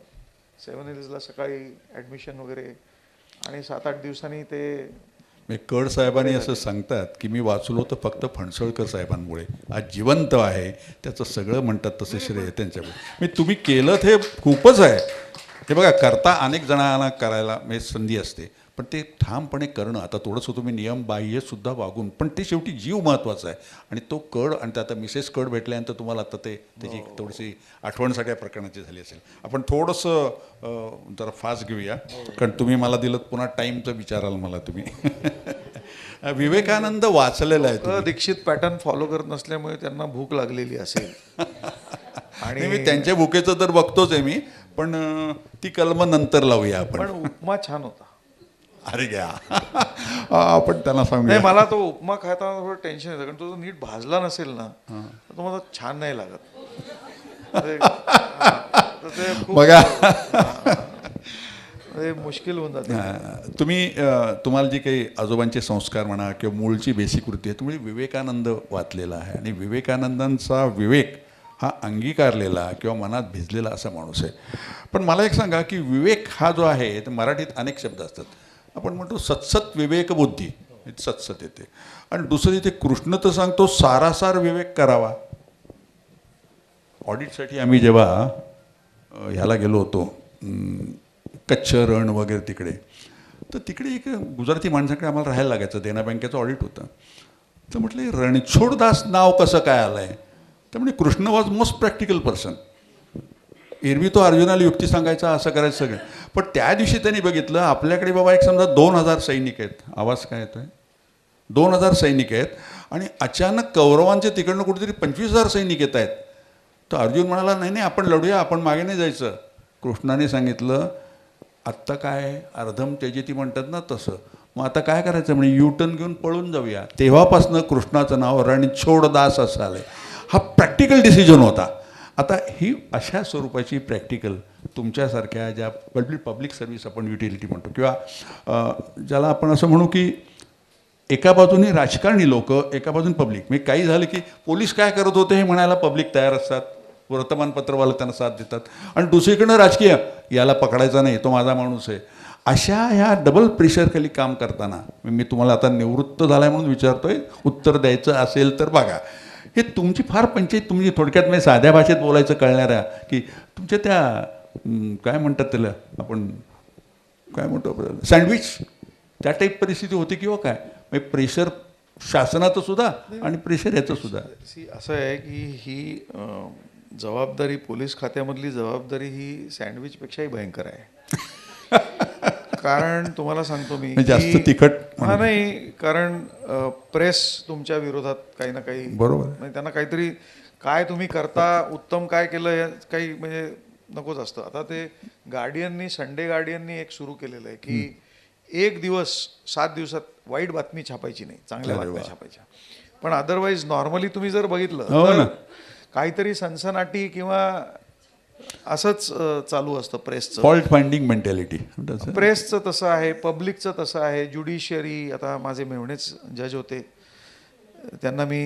7 हिल्सला, सकाळी ॲडमिशन वगैरे, आणि 7-8 दिवसांनी ते कड साहेबांनी असं सांगतात की मी वाचलो तर फक्त फणसळकर साहेबांमुळे आज जिवंत आहे, त्याचं सगळं म्हणतात तसं श्रेय त्यांच्यामुळे. मी तुम्ही केलं ते खूपच आहे. हे बघा करता अनेक जणांना करायला म्हणजे संधी असते, पण ते ठामपणे करणं. आता थोडंसं तुम्ही नियमबाह्यसुद्धा वागून, पण ते शेवटी जीव महत्त्वाचा आहे. आणि तो कड, आणि आता मिसेस कड भेटल्यानंतर तुम्हाला आता ते त्याची थोडीशी आठवण सगळ्या प्रकरणाची झाली असेल. आपण थोडंसं जरा फास्ट घेऊया, कारण तुम्ही मला दिलं पुन्हा टाईमचं विचाराल मला तुम्ही. विवेकानंद वाचलेला आहे तुम्ही. दीक्षित पॅटर्न फॉलो करत नसल्यामुळे त्यांना भूक लागलेली असेल. आणि मी त्यांच्या भुकेचं तर बघतोच आहे मी, पण ती कलम नंतर लावूया आपण. पण उपमा छान होता. अरे घ्या. आपण त्यांना सांगूया. नाही, मला तो उपमा खाताना थोडं टेन्शन येतं, कारण तो जर नीट भाजला नसेल ना तर तो मला छान नाही लागत. ते खूप बघा मुश्किल होऊन जाते. तुम्ही तुम्हाला जे काही आजोबांचे संस्कार म्हणा किंवा मूळची बेसिक वृत्ती आहे, तुम्ही विवेकानंद वाचलेला आहे आणि विवेकानंदांचा विवेक हा अंगीकारलेला किंवा मनात भिजलेला असा माणूस आहे. पण मला एक सांगा की विवेक हा जो आहे तर मराठीत अनेक शब्द असतात. आपण म्हणतो सत्सत विवेक बुद्धी, सत्सत येते. आणि दुसरं इथे कृष्ण तर सांगतो सारासार विवेक करावा. ऑडिटसाठी आम्ही जेव्हा ह्याला गेलो होतो कच्छ रण वगैरे तिकडे, तर तिकडे एक गुजराती माणसाकडे आम्हाला राहायला लागायचं. देना बँकेचं ऑडिट होतं. तर म्हटलं रणछोडदास नाव कसं काय आलं आहे, तर म्हणजे Krishna was most practical person. एरवी तो अर्जुनाला युक्ती सांगायचा, असं करायचं सगळं. पण त्या दिवशी त्यांनी बघितलं आपल्याकडे बाबा एक समजा 2000 सैनिक आहेत. आवाज काय येतो आहे? 2000 सैनिक आहेत आणि अचानक कौरवांचे तिकडनं कुठेतरी 25,000 सैनिक येत आहेत. तर अर्जुन म्हणाला नाही नाही आपण लढूया, आपण मागे नाही जायचं. कृष्णाने सांगितलं आत्ता काय अर्धम त्यजेती म्हणतात ना तसं, मग आता काय करायचं म्हणजे यू टर्न घेऊन पळून जाऊया. तेव्हापासनं कृष्णाचं नाव रणछोडदास असं आलं आहे. हा प्रॅक्टिकल डिसिजन होता. आता ही अशा स्वरूपाची प्रॅक्टिकल तुमच्यासारख्या ज्या पब्लिक सर्व्हिस आपण युटिलिटी म्हणतो किंवा ज्याला आपण असं म्हणू की एका बाजूने राजकारणी लोक, एका बाजूने पब्लिक, म्हणजे काही झालं की पोलीस काय करत होते हे म्हणायला पब्लिक तयार असतात, वर्तमानपत्रवाला त्यांना साथ देतात, आणि दुसरीकडनं राजकीय, याला पकडायचा नाही, तो माझा माणूस आहे. अशा ह्या डबल प्रेशरखाली काम करताना मी तुम्हाला आता निवृत्त झालाय म्हणून विचारतोय, उत्तर द्यायचं असेल तर बघा. हे तुमची फार पंचायत, तुमची थोडक्यात म्हणजे साध्या भाषेत बोलायचं कळणाऱ्या की तुमच्या त्या काय म्हणतात त्याला आपण काय म्हणतो सँडविच त्या टाईप परिस्थिती होती किंवा काय, म्हणजे प्रेशर शासनाचं सुद्धा आणि प्रेशर याचं सुद्धा. असं आहे की ही जबाबदारी, पोलीस खात्यामधली जबाबदारी ही सँडविचपेक्षाही भयंकर आहे. कारण तुम्हाला सांगतो मी जास्त तिखट हा नाही, कारण प्रेस तुमच्या विरोधात काही ना काही, बरोबर, म्हणजे त्यांना काहीतरी काय तुम्ही करता, उत्तम काय केलं काही म्हणजे नकोच असतं. आता ते गार्डियननी, संडे गार्डियननी एक सुरू केलेलं आहे की एक दिवस 7 दिवसात वाईट बातमी छापायची नाही, चांगल्या बातम्या छापायच्या. पण अदरवाईज नॉर्मली तुम्ही जर बघितलं तर काहीतरी सनसनाटी किंवा असंच चालू असतं प्रेसचं. फॉल्ट फाइंडिंग मेंटॅलिटी प्रेसचं तसं आहे, पब्लिकचं तसं आहे, ज्युडिशियरी. आता माझे मेव्हणेच जज होते, त्यांना मी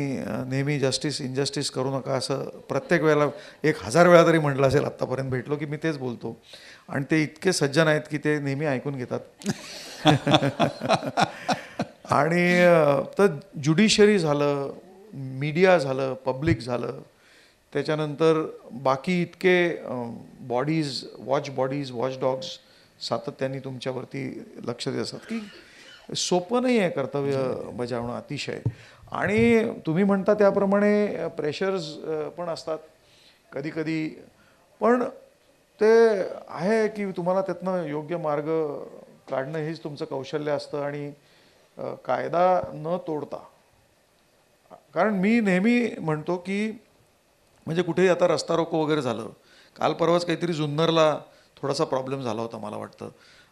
नेहमी जस्टिस इनजस्टिस करू नका असं प्रत्येक वेळेला 1000 वेळा तरी म्हटलं असेल आत्तापर्यंत भेटलो की मी तेच बोलतो. आणि ते इतके सज्जन आहेत की ते नेहमी ऐकून घेतात. आणि तर ज्युडिशियरी झालं, मीडिया झालं, पब्लिक झालं, त्याच्यानंतर बाकी इतके बॉडीज, वॉच डॉग्स सातत्याने तुमच्यावरती लक्ष देत असतात की सोपं नाही आहे कर्तव्य बजावणं अतिशय. आणि तुम्ही म्हणता त्याप्रमाणे प्रेशर्स पण असतात कधी कधी, पण ते आहे की तुम्हाला त्यातनं योग्य मार्ग काढणं हेच तुमचं कौशल्य असतं. आणि कायदा न तोडता, कारण मी नेहमी म्हणतो की म्हणजे कुठेही आता रस्ता रोको वगैरे झालं, काल परवाच काहीतरी जुन्नरला थोडासा प्रॉब्लेम झाला होता मला वाटतं,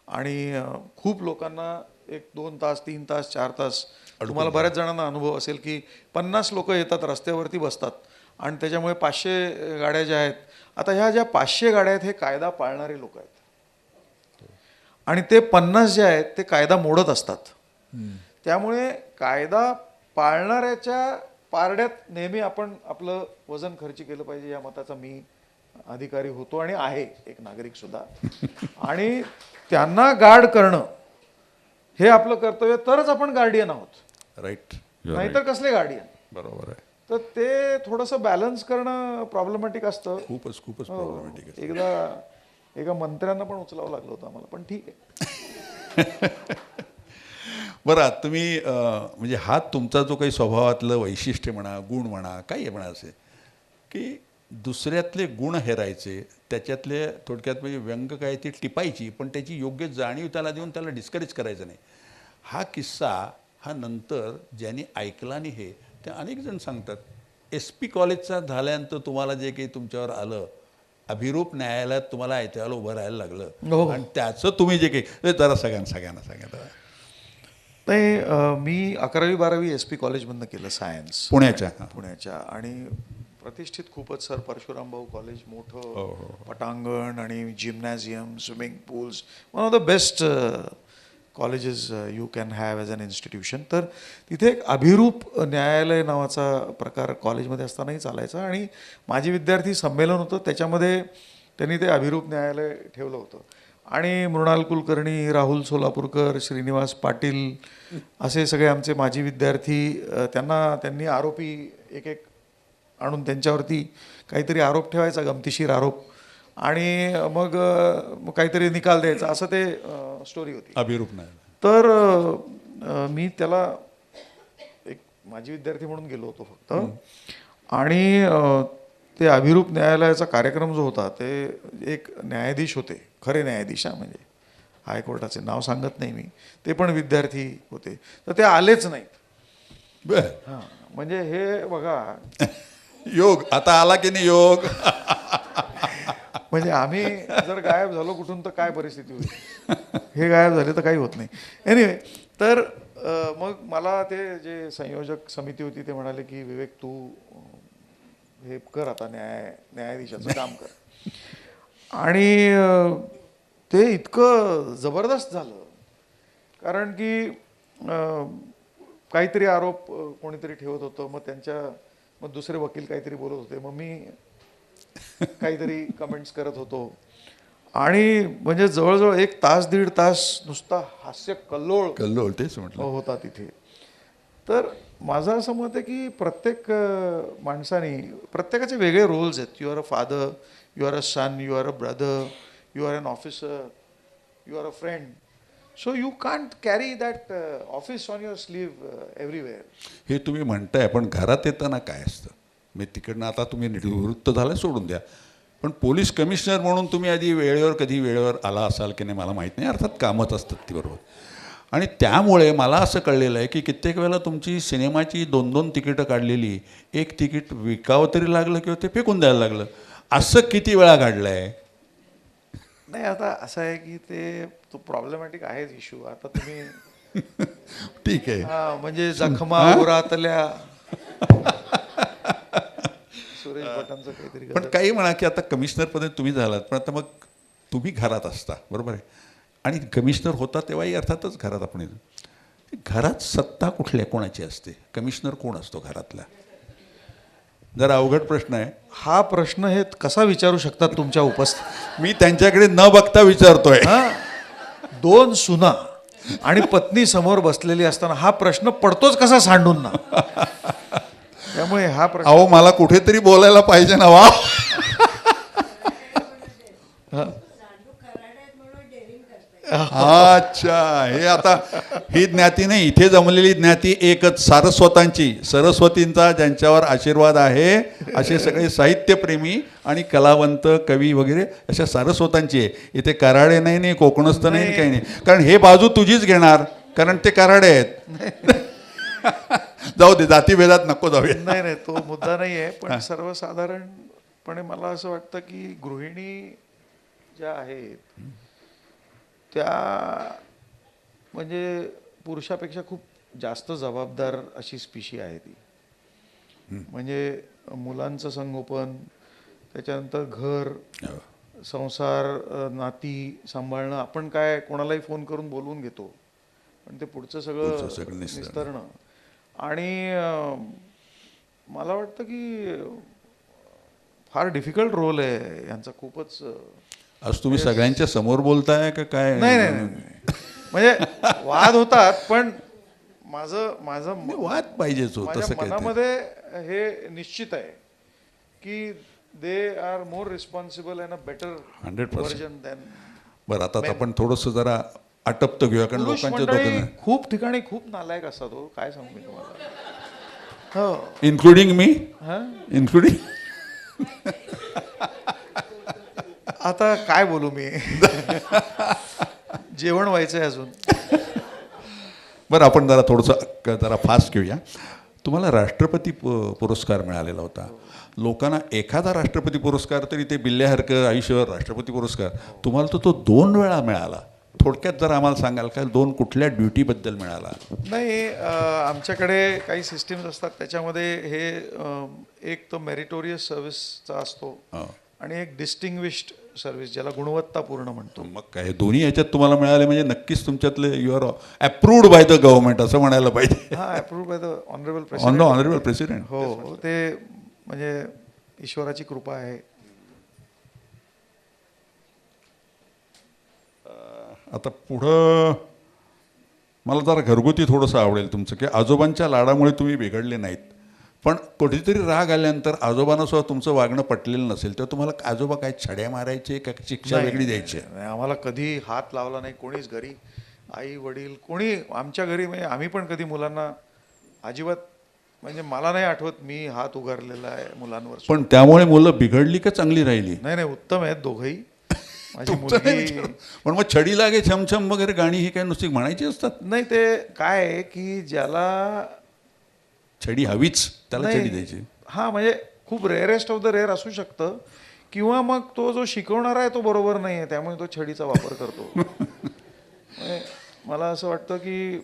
आणि खूप लोकांना 1-2 तास, 3 तास, 4 तास, तुम्हाला बऱ्याच जणांना अनुभव असेल की 50 लोक येतात, रस्त्यावरती बसतात, आणि त्याच्यामुळे 500 गाड्या ज्या आहेत, आता ह्या ज्या 500 गाड्या आहेत हे कायदा पाळणारे लोक आहेत, आणि ते 50 जे आहेत ते कायदा मोडत असतात. त्यामुळे कायदा पाळणाऱ्याच्या पारड्यात नेहमी आपण आपलं वजन खर्ची केलं पाहिजे, या मताचा मी अधिकारी होतो आणि आहे एक नागरिक सुद्धा. आणि त्यांना गार्ड करणं हे आपलं कर्तव्य, तरच आपण गार्डियन आहोत, राईट, नाहीतर कसले गार्डियन. बरोबर आहे. तर ते थोडंसं बॅलन्स करणं प्रॉब्लेमॅटिक असतं. खूपच प्रॉब्लेमॅटिक आहे. एकदा एका मंत्र्यांना पण उचलावं लागलं होतं आम्हाला, पण ठीक आहे. बरं, तुम्ही म्हणजे हा तुमचा जो काही स्वभावातलं वैशिष्ट्य म्हणा, गुण म्हणा, काही म्हणा, असे की दुसऱ्यातले गुण हेरायचे, त्याच्यातले थोडक्यात म्हणजे व्यंग काय ती टिपायची, पण त्याची योग्य जाणीव त्याला देऊन त्याला डिस्करेज करायचं नाही. हा किस्सा हा नंतर ज्यांनी ऐकला नाही हे ते अनेक जण सांगतात. SP कॉलेजचा झाल्यानंतर तुम्हाला जे काही तुमच्यावर आलं, अभिरूप न्यायालयात तुम्हाला ऐत्याला उभं राहायला लागलं, आणि त्याचं तुम्ही जे काही जरा सगळ्यांना सांगा. नाही, मी 11वी-12वी SP कॉलेजमधनं केलं, सायन्स, पुण्याच्या. आणि प्रतिष्ठित खूपच सर परशुराम भाऊ कॉलेज, मोठं पटांगण आणि gymnasium, swimming pools, one of the best colleges you can have as an institution. तर तिथे एक अभिरूप न्यायालय नावाचा प्रकार कॉलेजमध्ये असतानाही चालायचा, आणि माझे विद्यार्थी संमेलन होतं त्याच्यामध्ये त्यांनी ते अभिरूप न्यायालय ठेवलं होतं. आणि मृणाल कुलकर्णी, राहुल सोलापूरकर, श्रीनिवास पाटील असे सगळे आमचे माजी विद्यार्थी, त्यांनी आरोपी एक आणून त्यांच्यावरती काहीतरी आरोप ठेवायचा, गमतीशीर आरोप, आणि मग काहीतरी निकाल द्यायचा, असं ते स्टोरी होती. अभिरूप नाही तर मी त्याला एक माजी विद्यार्थी म्हणून गेलो होतो फक्त. आणि ते अभिरूप न्यायालयाचा कार्यक्रम जो होता, ते एक न्यायाधीश होते, खरे न्यायाधीश, म्हणजे हायकोर्टाचे नाव सांगत नाही मी, ते पण विद्यार्थी होते, तर ते आलेच नाहीत. हां, म्हणजे हे बघा योग आता आला की नाही योग. म्हणजे आम्ही जर गायब झालो कुठून तर काय परिस्थिती होईल, हे गायब झाले तर काही होत नाही. एनिवे, तर मग मला ते जे संयोजक समिती होती ते म्हणाले की विवेक, तू हे कर आता न्यायाधीशाचं काम कर. आणि ते इतकं जबरदस्त झालं कारण की काहीतरी आरोप कोणीतरी ठेवत होतं, मग दुसरे वकील काहीतरी बोलत होते, मग मी काहीतरी कमेंट्स करत होतो आणि म्हणजे जवळजवळ 1 तास 1.5 तास नुसता हास्य कल्लोळ तेच म्हटलं. होता तिथे. तर माझं असं मत आहे की प्रत्येक माणसाने, प्रत्येकाचे वेगळे रोल्स आहेत. You are a father, you are a son, you are a brother, you are an officer, you are a friend. So you can't carry that office on your sleeve everywhere. हे तुम्ही म्हणताय, पण घरात येताना काय असतं? मी तिकडनं आता तुम्ही निवृत्त झाला सोडून द्या, पण पोलीस कमिशनर म्हणून तुम्ही आधी कधी वेळेवर आला असाल की नाही मला माहीत नाही, अर्थात कामच असतात ती बरोबर. आणि त्यामुळे मला असं कळलेलं आहे की कित्येक वेळेला तुमची सिनेमाची 2-2 तिकीटं काढलेली, एक तिकीट विकावं तरी लागलं किंवा ते फेकून द्यायला लागलं. असं किती वेळा काढलं आहे? नाही, आता असं आहे की तो प्रॉब्लेमॅटिक आहेच इश्यू. आता तुम्ही ठीक आहे. म्हणजे जखमा उरातल्या सुरेश भटांचं काहीतरी. पण काही म्हणा की आता कमिशनरपदी तुम्ही झालात, पण आता मग तुम्ही घरात असता बरोबर आहे, आणि कमिशनर होता तेव्हाही अर्थातच घरात आपण घरात सत्ता कुठल्या कोणाची असते? कमिशनर कोण असतो घरातला? जरा अवघड प्रश्न आहे हा. प्रश्न हे कसा विचारू शकतात तुमच्या उपस्थित? मी त्यांच्याकडे न बघता विचारतोय. 2 सुना आणि पत्नी समोर बसलेली असताना हा प्रश्न पडतोच कसा सांडून ना. त्यामुळे हा प्रश्न, अहो मला कुठेतरी बोलायला पाहिजे ना. वा, अच्छा, हे आता ही ज्ञाती नाही, इथे जमलेली ज्ञाती एकच, सारस्वतांची. सरस्वतींचा ज्यांच्यावर आशीर्वाद आहे असे सगळे साहित्यप्रेमी आणि कलावंत कवी वगैरे अशा सारस्वतांची आहे. इथे कराडे नाही, कोकणस्थ नाही, काही नाही. कारण हे बाजू तुझीच घेणार, कारण ते कराडे आहेत. जाऊ दे, जातीभेदात नको जाऊया. नाही, तो मुद्दा नाही आहे. पण सर्वसाधारणपणे मला असं वाटतं की गृहिणी ज्या आहेत त्या म्हणजे पुरुषापेक्षा खूप जास्त जबाबदार अशी स्पिशी आहे ती. म्हणजे मुलांचं संगोपन, त्याच्यानंतर घर, संसार, नाती सांभाळणं. आपण काय कोणालाही फोन करून बोलवून घेतो, पण ते पुढचं सगळं निस्तरणं. आणि मला वाटतं की फार डिफिकल्ट रोल आहे यांचा, खूपच. आज तुम्ही सगळ्यांच्या समोर बोलताय का काय? नाही, म्हणजे वाद होतात, पण माझं वाद पाहिजेच होत. माझ्या मनामध्ये हे निश्चित आहे की they are more responsible and a better 100%. Version than. बरं, आता आपण थोडंसं जरा आटपतं घेऊया, कारण लोकांच्या डोक्यानं खूप ठिकाणी खूप नालायक असतात. हो, काय सांगू मी तुम्हाला. हो, इन्क्लुडिंग मी, इन्क्लुडिंग. आता काय बोलू मी. जेवण व्हायचंय अजून. बरं, आपण जरा फास्ट घेऊया. तुम्हाला राष्ट्रपती पुरस्कार मिळालेला होता. लोकांना एखादा राष्ट्रपती पुरस्कार तरी ते बिल्ल्यासारखं आयुष्यभर राष्ट्रपती पुरस्कार, तुम्हाला तो 2 वेळा मिळाला. थोडक्यात जर आम्हाला सांगाल का 2 कुठल्या ड्युटीबद्दल मिळाला? नाही, आमच्याकडे काही सिस्टीम्स असतात, त्याच्यामध्ये हे एक तर मेरिटोरियस सर्व्हिसचा असतो आणि एक डिस्टिंग्विश्ड सर्व्हिस, ज्याला गुणवत्तापूर्ण म्हणतो. मग काय दोन्ही याच्यात तुम्हाला मिळाले म्हणजे नक्कीच तुमच्यातले you are approved by the government असं म्हणायला पाहिजे. Approved by the honourable honourable president. हो, ते म्हणजे ईश्वराची कृपा आहे. आता पुढं मला जरा घरगुती थोडंसं आवडेल तुमचं, की आजोबांच्या लाडामुळे तुम्ही बिघडले नाहीत, पण कुठेतरी राग आल्यानंतर आजोबांना सुद्धा तुमचं वागणं पटलेलं नसेल तेव्हा तुम्हाला आजोबा काय छड्या मारायचे का शिक्षा वेगळी द्यायची? आम्हाला कधी हात लावला नाही कोणीच घरी. आई वडील कोणी आमच्या घरी, म्हणजे आम्ही पण कधी मुलांना अजिबात, म्हणजे मला नाही आठवत मी हात उगारलेला आहे मुलांवर. पण त्यामुळे मुलं बिघडली का चांगली राहिली? नाही, उत्तम आहेत दोघंही. माझी मुलगी. पण मग छडी लागे छमछम वगैरे गाणी ही काय नुसती म्हणायची असतात? नाही, ते काय आहे की ज्याला छडी हवीच त्याला छडी द्यायची. हा, म्हणजे खूप रेअरेस्ट ऑफ द रेअर असू शकतं, किंवा मग तो जो शिकवणारा आहे तो बरोबर नाही आहे, त्यामुळे तो छडीचा वापर करतो. म्हणजे मला असं वाटतं की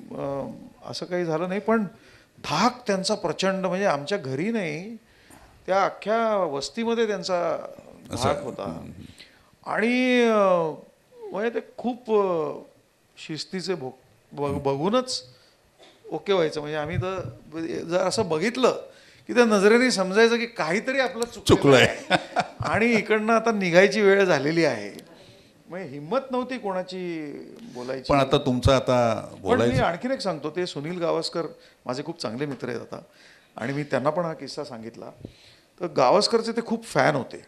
असं काही झालं नाही, पण धाक त्यांचा प्रचंड. म्हणजे आमच्या घरी नाही, त्या अख्ख्या वस्तीमध्ये त्यांचा भाग होता. आणि म्हणजे ते खूप शिस्तीचे बघूनच ओके व्हायचं. म्हणजे आम्ही तर जर असं बघितलं की त्या नजरेने समजायचं की काहीतरी आपलं चुकलंय आणि इकडनं आता निघायची वेळ झालेली आहे. म्हणजे हिंमत नव्हती कोणाची बोलायची. पण आता तुमचं आता पण मी बोलायचं आणखीन एक सांगतो, ते सुनील गावस्कर माझे खूप चांगले मित्र आहेत आता, आणि मी त्यांना पण हा किस्सा सांगितला. तर गावस्करचे ते खूप फॅन होते.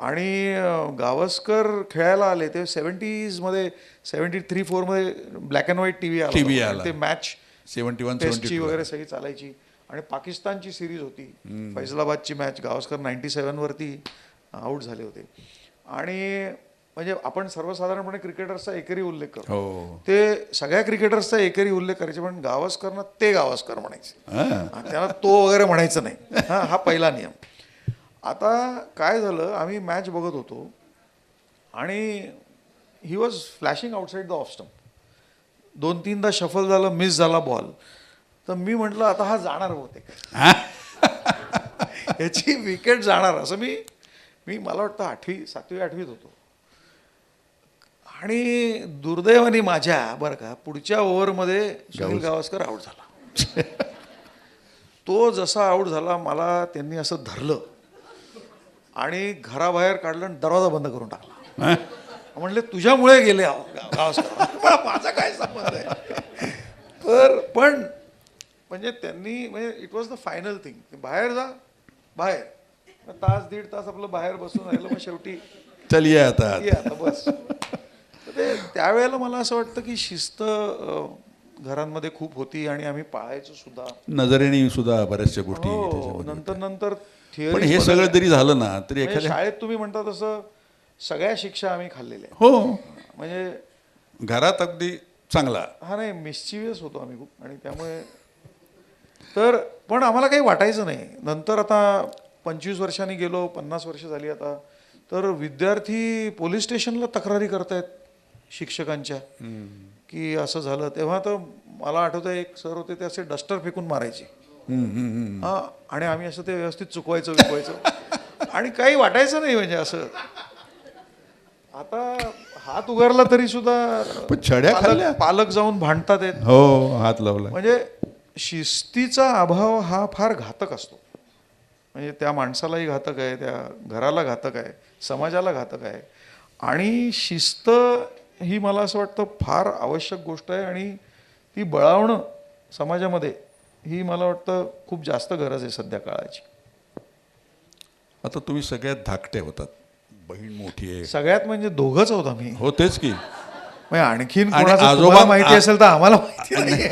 आणि गावस्कर खेळायला आले ते 70मध्ये 73-74मध्ये black and white TV TV आला. आला. ते मॅच 71 टेस्टची 72 वगैरे सगळी चालायची. आणि पाकिस्तानची सिरीज होती, फैसलाबादची मॅच. गावस्कर 97 वरती आऊट झाले होते. आणि म्हणजे आपण सर्वसाधारणपणे क्रिकेटर्सचा एकेरी उल्लेख करतो, हो ते सगळ्या क्रिकेटर्सचा एकेरी उल्लेख करायचे, पण गावस्करनं ते गावस्कर म्हणायचे. त्याला तो वगैरे म्हणायचं नाही. हा पहिला नियम. आता काय झालं, आम्ही मॅच बघत होतो आणि he was flashing outside the off stump. 2-3दा शफल झालं, मिस झाला बॉल. तर मी म्हटलं आता हा जाणार होते, याची विकेट जाणार, असं मी मला वाटतं 7वी-8वीत होतो. आणि दुर्दैवाने माझ्या बरं का पुढच्या ओव्हरमध्ये सुनील गावस्कर आऊट झाला. तो जसा आऊट झाला मला त्यांनी असं धरलं आणि घराबाहेर काढलं आणि दरवाजा बंद करून टाकला. म्हणले तुझ्यामुळे गेले गावस्कर. माझा काय संबंध आहे. तर पण म्हणजे त्यांनी म्हणजे it was the final thing. बाहेर जा, बाहेर तास दीड तास आपलं बाहेर बसून राहिलं. मग शेवटी चलिये आता आता बस. ते त्यावेळेला मला असं वाटतं की शिस्त घरांमध्ये खूप होती आणि आम्ही पाळायचो सुद्धा. नजरेने सुद्धा बऱ्याचशा गोष्टी हो, त्याच्यामध्ये नंतर पण थिअरी. हे सगळं जरी झालं ना तरी म्हणजे एखाद्या शाळेत तुम्ही म्हणता तसं सगळ्या शिक्षा आम्ही खाल्लेल्या आहेत. हो म्हणजे घरात अगदी चांगला हा नाही, मिस्चिवियस होतो आम्ही खूप. आणि त्यामुळे तर पण आम्हाला काही वाटायचं नाही. नंतर आता 25 वर्षांनी गेलो, 50 वर्ष झाली आता, तर विद्यार्थी पोलीस स्टेशनला तक्रारी करतायत शिक्षकांच्या की असं झालं. तेव्हा तर मला आठवतं एक सर होते, ते असे डस्टर फेकून मारायचे. हा, आणि आम्ही असं ते व्यवस्थित चुकवायचं आणि काही वाटायचं नाही. म्हणजे असं आता हात उगारला तरी सुद्धा पण छड्या खाल्ल्या. पालक जाऊन भांडतात आहेत. हो हात लावला. म्हणजे शिस्तीचा अभाव हा फार घातक असतो. म्हणजे त्या माणसालाही घातक आहे, त्या घराला घातक आहे, समाजाला घातक आहे. आणि शिस्त ही मला असं वाटतं फार आवश्यक गोष्ट आहे आणि ती बळावणं समाजामध्ये ही मला वाटतं खूप जास्त गरज आहे सध्या काळाची. आता तुम्ही सगळ्यात धाकटे होतात, बहीण मोठी आहे. सगळ्यात म्हणजे दोघंच आहोत आम्ही. हो तेच की. म्हणजे आणखीन आणि कोणाचं आजोबा- तुम्हाला माहिती असेल तर आम्हाला माहिती नाही.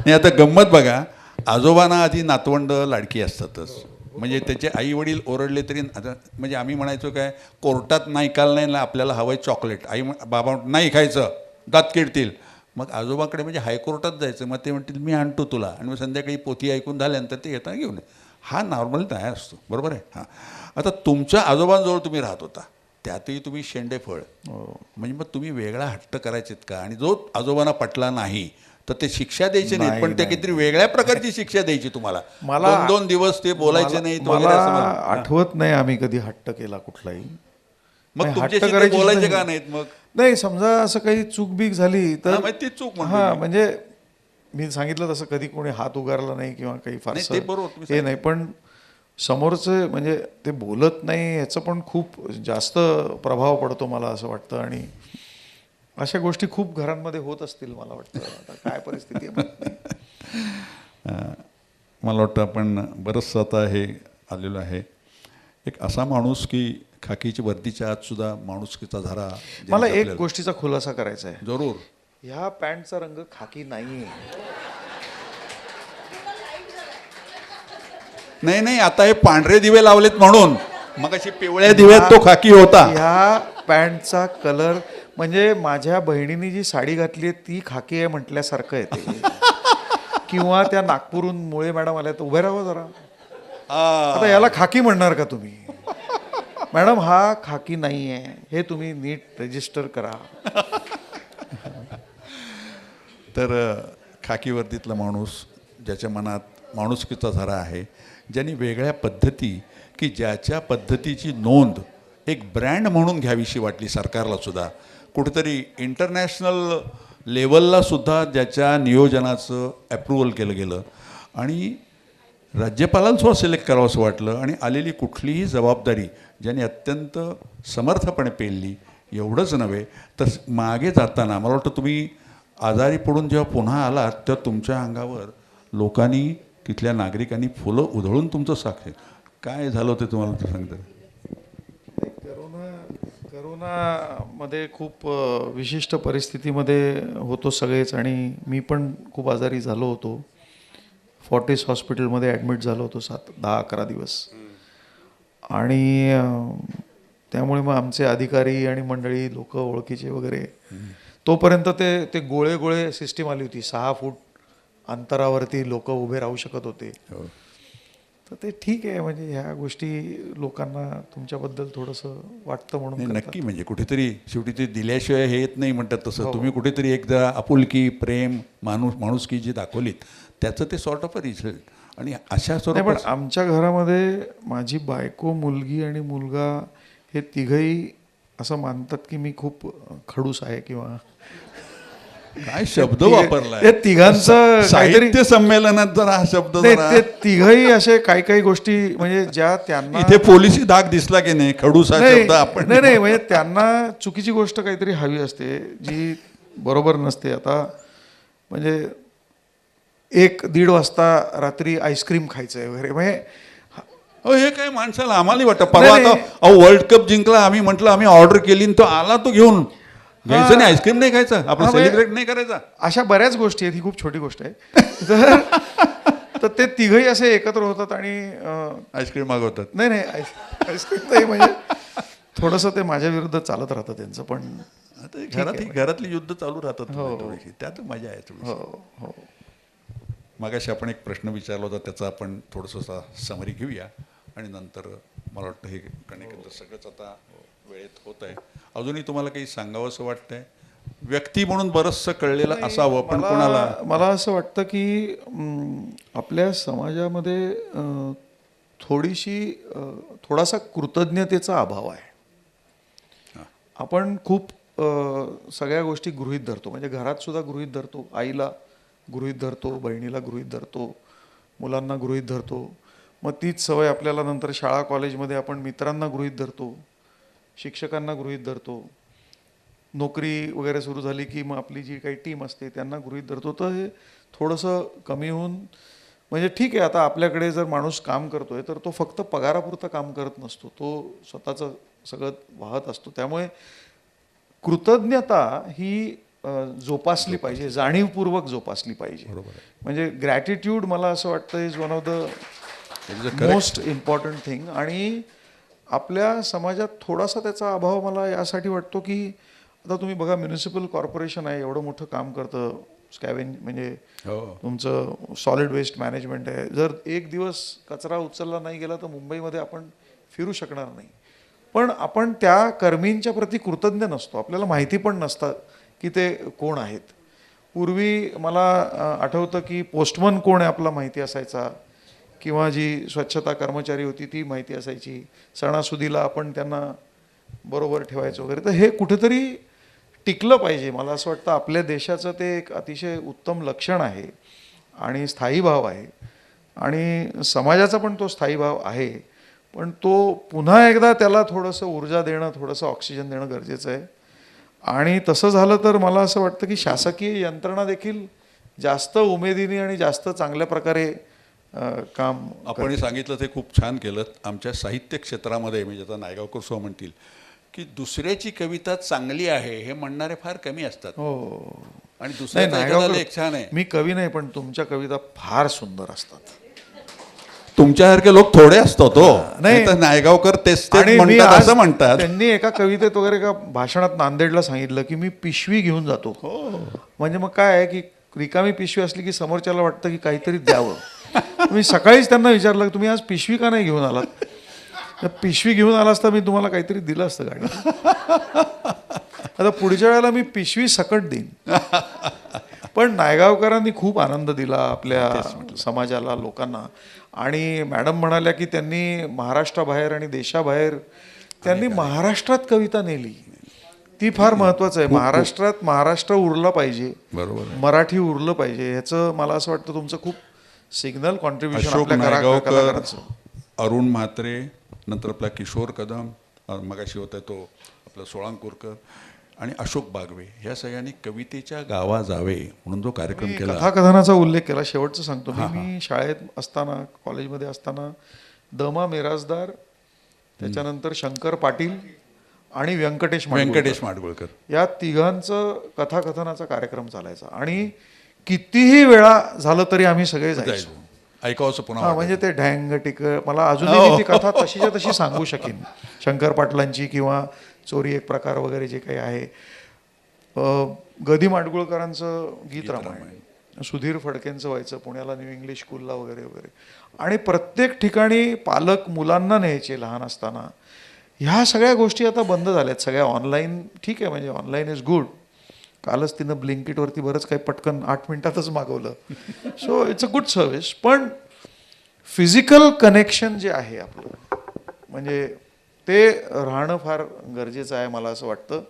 नाही आता गंमत बघा, आजोबांना आधी नातवंड लाडकी असतातच. म्हणजे त्याचे आई वडील ओरडले तरी आता म्हणजे आम्ही म्हणायचो काय, कोर्टात नाही काल नाही ना आपल्याला हवंय चॉकलेट, बाबा नाही खायचं दात किडतील. मग आजोबाकडे म्हणजे हायकोर्टात जायचं, मग ते म्हणतील मी आणतो तुला, आणि मग संध्याकाळी पोथी ऐकून झाल्यानंतर ते येताना घेऊन ये. हा नॉर्मल तयार असतो, बरोबर आहे. हां आता तुमच्या आजोबांजवळ तुम्ही राहत होता, त्यातही तुम्ही शेंडेफळ, म्हणजे मग तुम्ही वेगळा हट्ट करायचेत का? आणि जो आजोबांना पटला नाही तर ते शिक्षा द्यायची नाही, पण ते काहीतरी वेगळ्या प्रकारची शिक्षा द्यायची तुम्हाला. मला 2-2 दिवस ते बोलायचे नाहीत वगैरे मला असं मला. आठवत नाही आम्ही कधी हट्ट केला कुठलाही. मग नाही, तुमच्याशी हट्ट ते करायचीच बोलायचे नाही. का नाहीत मग? नाही, समजा असं काही चूक-बीक झाली तर हां, मग ती चूक म्हणतो हा मी. म्हणजे मी सांगितलं तसं कधी कोणी हात उगारला नाही किंवा काही नाही, फारसं ते बरोबर तुम्ही हे नाही. पण समोरचं म्हणजे ते बोलत नाही याचं पण खूप जास्त प्रभाव पडतो मला असं वाटतं. आणि अशा गोष्टी खूप घरांमध्ये होत असतील मला वाटतं. आता काय परिस्थिती आहे माहित नाही. मला वाटतं आपण बरंचसं आता हे आलेलं आहे. एक असा माणूस की खाकीची वर्दीच्या आत सुद्धा माणुसकीचा झरा ज्यांनी मला एक आपल्याला- गोष्टीचा खुलासा करायचा आहे. जरूर. ह्या पॅन्टचा रंग खाकी नाहीये. नाही नाही, आता हे पांढरे दिवे लावलेत म्हणून, मग अशी पिवळ्या दिव्यात तो खाकी होता. ह्या पॅन्टचा कलर म्हणजे माझ्या बहिणीने जी साडी घातली आहे ती खाकी आहे म्हटल्यासारखं आहे ते. किंवा त्या नागपूरहून मुळे मॅडम आल्या तर उभे राहा जरा. आता याला खाकी म्हणणार का तुम्ही? मॅडम हा खाकी नाही आहे, हे तुम्ही नीट रजिस्टर करा. तर खाकी वर्दीतला माणूस ज्याच्या मनात माणुसकीचा झरा आहे, ज्यांनी वेगळ्या पद्धती की ज्याच्या पद्धतीची नोंद एक ब्रँड म्हणून घ्यावीशी वाटली सरकारला सुद्धा, कुठेतरी इंटरनॅशनल लेवलला सुद्धा ज्याच्या नियोजनाचं ॲप्रुव्हल केलं गेलं आणि राज्यपालांना सुद्धा सिलेक्ट करावं असं वाटलं आणि आलेली कुठलीही जबाबदारी ज्यांनी अत्यंत समर्थपणे पेलली. एवढंच नव्हे तर मागे जाताना मला वाटतं तुम्ही आजारी पडून जेव्हा पुन्हा आलात तेव्हा तुमच्या अंगावर लोकांनी, तिथल्या नागरिकांनी फुलं उधळून तुमचं साक्ष, काय झालं होतं तुम्हाला ते सांगता? करोनामध्ये खूप विशिष्ट परिस्थितीमध्ये होतो सगळेच आणि मी पण खूप आजारी झालो होतो. फॉर्टिस हॉस्पिटलमध्ये ॲडमिट झालो होतो 10-11 दिवस आणि त्यामुळे मग आमचे अधिकारी आणि मंडळी लोक ओळखीचे वगैरे तोपर्यंत ते गोळे सिस्टीम आली होती. 6 फूट अंतरावरती लोक उभे राहू शकत होते. तर ते ठीक आहे, म्हणजे ह्या गोष्टी लोकांना तुमच्याबद्दल थोडंसं वाटतं म्हणून नाही, करतात. नक्की, म्हणजे कुठेतरी शेवटी ते दिल्याशिवाय हे येत नाही म्हणतात तसं तुम्ही कुठेतरी एकदा आपुलकी, प्रेम, माणुसकी जी दाखवलीत त्याचं ते सॉर्ट ऑफ अ रिझल्ट. आणि अशा नाही, पण स्वरूपात आमच्या घरामध्ये माझी बायको, मुलगी आणि मुलगा हे तिघही असं मानतात की मी खूप खडूस आहे किंवा काय शब्द वापरलाय ते तिघांचं काहीतरी साहित्य संमेलनात जर हा शब्द नाही, जरा- ते तिघही असे काही गोष्टी म्हणजे ज्या त्यांना इथे पोलिसी दाग दिसला की नाही, खडूस हा शब्द आपण नाही म्हणजे त्यांना चुकीची गोष्ट काहीतरी हवी असते जी बरोबर नसते. आता म्हणजे 1-1:30 वाजता रात्री आईस्क्रीम खायचंय वगैरे, म्हणजे हे काय माणसाला आम्हाला वाटतं. परवा नाही, आता वर्ल्ड कप जिंकला, आम्ही म्हटलं आम्ही ऑर्डर केली आणि तो आला, तो घेऊन घ्यायचं नाही, आईस्क्रीम नाही खायचं, आपण हा, म्हणजे- सेलिब्रेट नाही करायचा. अशा बऱ्याच गोष्टी आहेत. ही खूप छोटी गोष्ट आहे. तर ते तिघही असे एकत्र होतात आणि आईस्क्रीम मागवतात. नाही आईस्क्रीम नाही, म्हणजे थोडंसं ते माझ्या विरुद्ध चालत राहतं त्यांचं. पण आता घरातली युद्ध चालू राहतात थोडीशी, त्यात मजा आहे थोडीशी. हो मागाशी आपण एक प्रश्न विचारला होता, त्याचा आपण थोडंसं समरी घेऊया आणि नंतर मला वाटतं हे कणिकेंद्र सगळंच आता वेळेत होत आहे. अजूनही तुम्हाला काही सांगावं असं वाटतंय? व्यक्ती म्हणून बरंचसं कळलेलं असावं, पण कोणाला मला असं वाटतं की आपल्या समाजामध्ये थोडासा कृतज्ञतेचा अभाव आहे. आपण खूप सगळ्या गोष्टी गृहीत धरतो, म्हणजे घरात सुद्धा गृहीत धरतो, आईला गृहीत धरतो, बहिणीला गृहीत धरतो, मुलांना गृहीत धरतो. मग तीच सवय आपल्याला नंतर शाळा कॉलेजमध्ये आपण मित्रांना गृहीत धरतो, शिक्षकांना गृहीत धरतो, नोकरी वगैरे सुरू झाली की मग आपली जी काही टीम असते त्यांना गृहीत धरतो. तर हे थोडंसं कमी होऊन, म्हणजे ठीक आहे, आता आपल्याकडे जर माणूस काम करतोय तर तो फक्त पगारापुरतं काम करत नसतो, तो स्वतःचं सगळं वाहत असतो. त्यामुळे कृतज्ञता ही जोपासली पाहिजे, जाणीवपूर्वक जोपासली पाहिजे. म्हणजे ग्रॅटिट्यूड मला असं वाटतं is one of the most important thing. आणि आपल्या समाजात थोडासा त्याचा अभाव मला यासाठी वाटतो की आता तुम्ही बघा, म्युनिसिपल कॉर्पोरेशन आहे, एवढं मोठं काम करतं, स्कॅवेंज म्हणजे तुमचं सॉलिड वेस्ट मॅनेजमेंट आहे. जर एक दिवस कचरा उचलला नाही गेला तर मुंबईमध्ये आपण फिरू शकणार नाही. पण आपण त्या कर्मींच्या प्रती कृतज्ञ नसतो, आपल्याला माहिती पण नसतं की ते कोण आहेत. पूर्वी मला आठवतं की पोस्टमन कोण आहे आपला माहिती असायचा, किंवा जी स्वच्छता कर्मचारी होती ती माहिती असायची, सणासुदीला आपण त्यांना बरोबर ठेवायचं वगैरे. तर हे कुठेतरी टिकलं पाहिजे. मला असं वाटतं आपल्या देशाचं ते एक अतिशय उत्तम लक्षण आहे आणि स्थायी भाव आहे, आणि समाजाचा पण तो स्थायी भाव आहे. पण तो पुन्हा एकदा त्याला थोडंसं ऊर्जा देणं, थोडंसं ऑक्सिजन देणं गरजेचं आहे. आणि तसं झालं तर मला असं वाटतं की शासकीय यंत्रणा देखील जास्त उमेदीने आणि जास्त चांगल्या प्रकारे काम. आपण सांगितलं ते खूप छान केलं. आमच्या साहित्य क्षेत्रामध्ये म्हणजे आता नायगावकर सुद्धा म्हणतील की दुसऱ्याची कविता चांगली आहे हे म्हणणारे फार कमी असतात. हो, आणि दुसऱ्याचा एखादा लेख छान आहे. मी कवी नाही, पण तुमच्या कविता फार सुंदर असतात. तुमच्यासारखे लोक थोडे असतात हो. नाही. नाही तर नायगावकर तेच आणि मी म्हणतात आज असं म्हणतात. त्यांनी एका कवितेत वगैरे एका भाषणात नांदेडला सांगितलं की मी पिशवी घेऊन जातो. म्हणजे मग काय आहे की रिकामी पिशवी असली की समोरच्याला वाटतं की काहीतरी द्यावं. मी सकाळीच त्यांना विचारलं तुम्ही आज पिशवी का नाही घेऊन आलात. पिशवी घेऊन आला असता मी तुम्हाला काहीतरी दिलं असतं गाडी. आता पुढच्या वेळेला मी पिशवी सकट देईन. पण नायगावकरांनी खूप आनंद दिला आपल्या समाजाला, लोकांना. आणि मॅडम म्हणाल्या की त्यांनी महाराष्ट्राबाहेर आणि देशाबाहेर त्यांनी महाराष्ट्रात कविता नेली. ती फार महत्वाचं आहे. महाराष्ट्रात महाराष्ट्र उरला पाहिजे, बरोबर आहे. मराठी उरलं पाहिजे. ह्याचं मला असं वाटतं तुमचं खूप सिग्नल कॉन्ट्रीब्युशन अशोक आपल्या नायगावकर, कलाकारांचं. अरुण म्हात्रे, नंतर आपला किशोर कदम, मगाशी होता तो आपला सोळांकूरकर आणि अशोक बागवे, ह्या सगळ्यांनी कवितेच्या गावा जावे म्हणून जो कार्यक्रम केला. कथाकथनाचा उल्लेख केला. शेवटचं सांगतो मी शाळेत असताना, कॉलेजमध्ये असताना दमा मिराजदार, त्याच्यानंतर शंकर पाटील आणि व्यंकटेश माडगुळकर या तिघांचं कथाकथनाचा कार्यक्रम चालायचा. आणि कितीही वेळा झालं तरी आम्ही सगळे जायचो. ऐकावंसं पुन्हा हा, म्हणजे ते ढँग टिक मला अजूनही ती कथा तशीच्या तशी सांगू शकेन. शंकर पाटलांची किंवा चोरी एक प्रकार वगैरे जे काही आहे. गदी माडगुळकरांचं गीत रामायण, सुधीर फडकेंचं व्हायचं पुण्याला न्यू इंग्लिश स्कूलला वगैरे वगैरे. आणि प्रत्येक ठिकाणी पालक मुलांना न्यायचे लहान असताना. ह्या सगळ्या गोष्टी आता बंद झाल्यात. सगळ्या ऑनलाईन. ठीक आहे, म्हणजे ऑनलाईन इज गुड. कालच तिनं ब्लिंकिटवरती बरंच काही पटकन 8 मिनिटातच मागवलं. So it's a good service. पण फिजिकल कनेक्शन जे आहे आपलं, म्हणजे ते राहणं फार गरजेचं आहे मला असं वाटतं.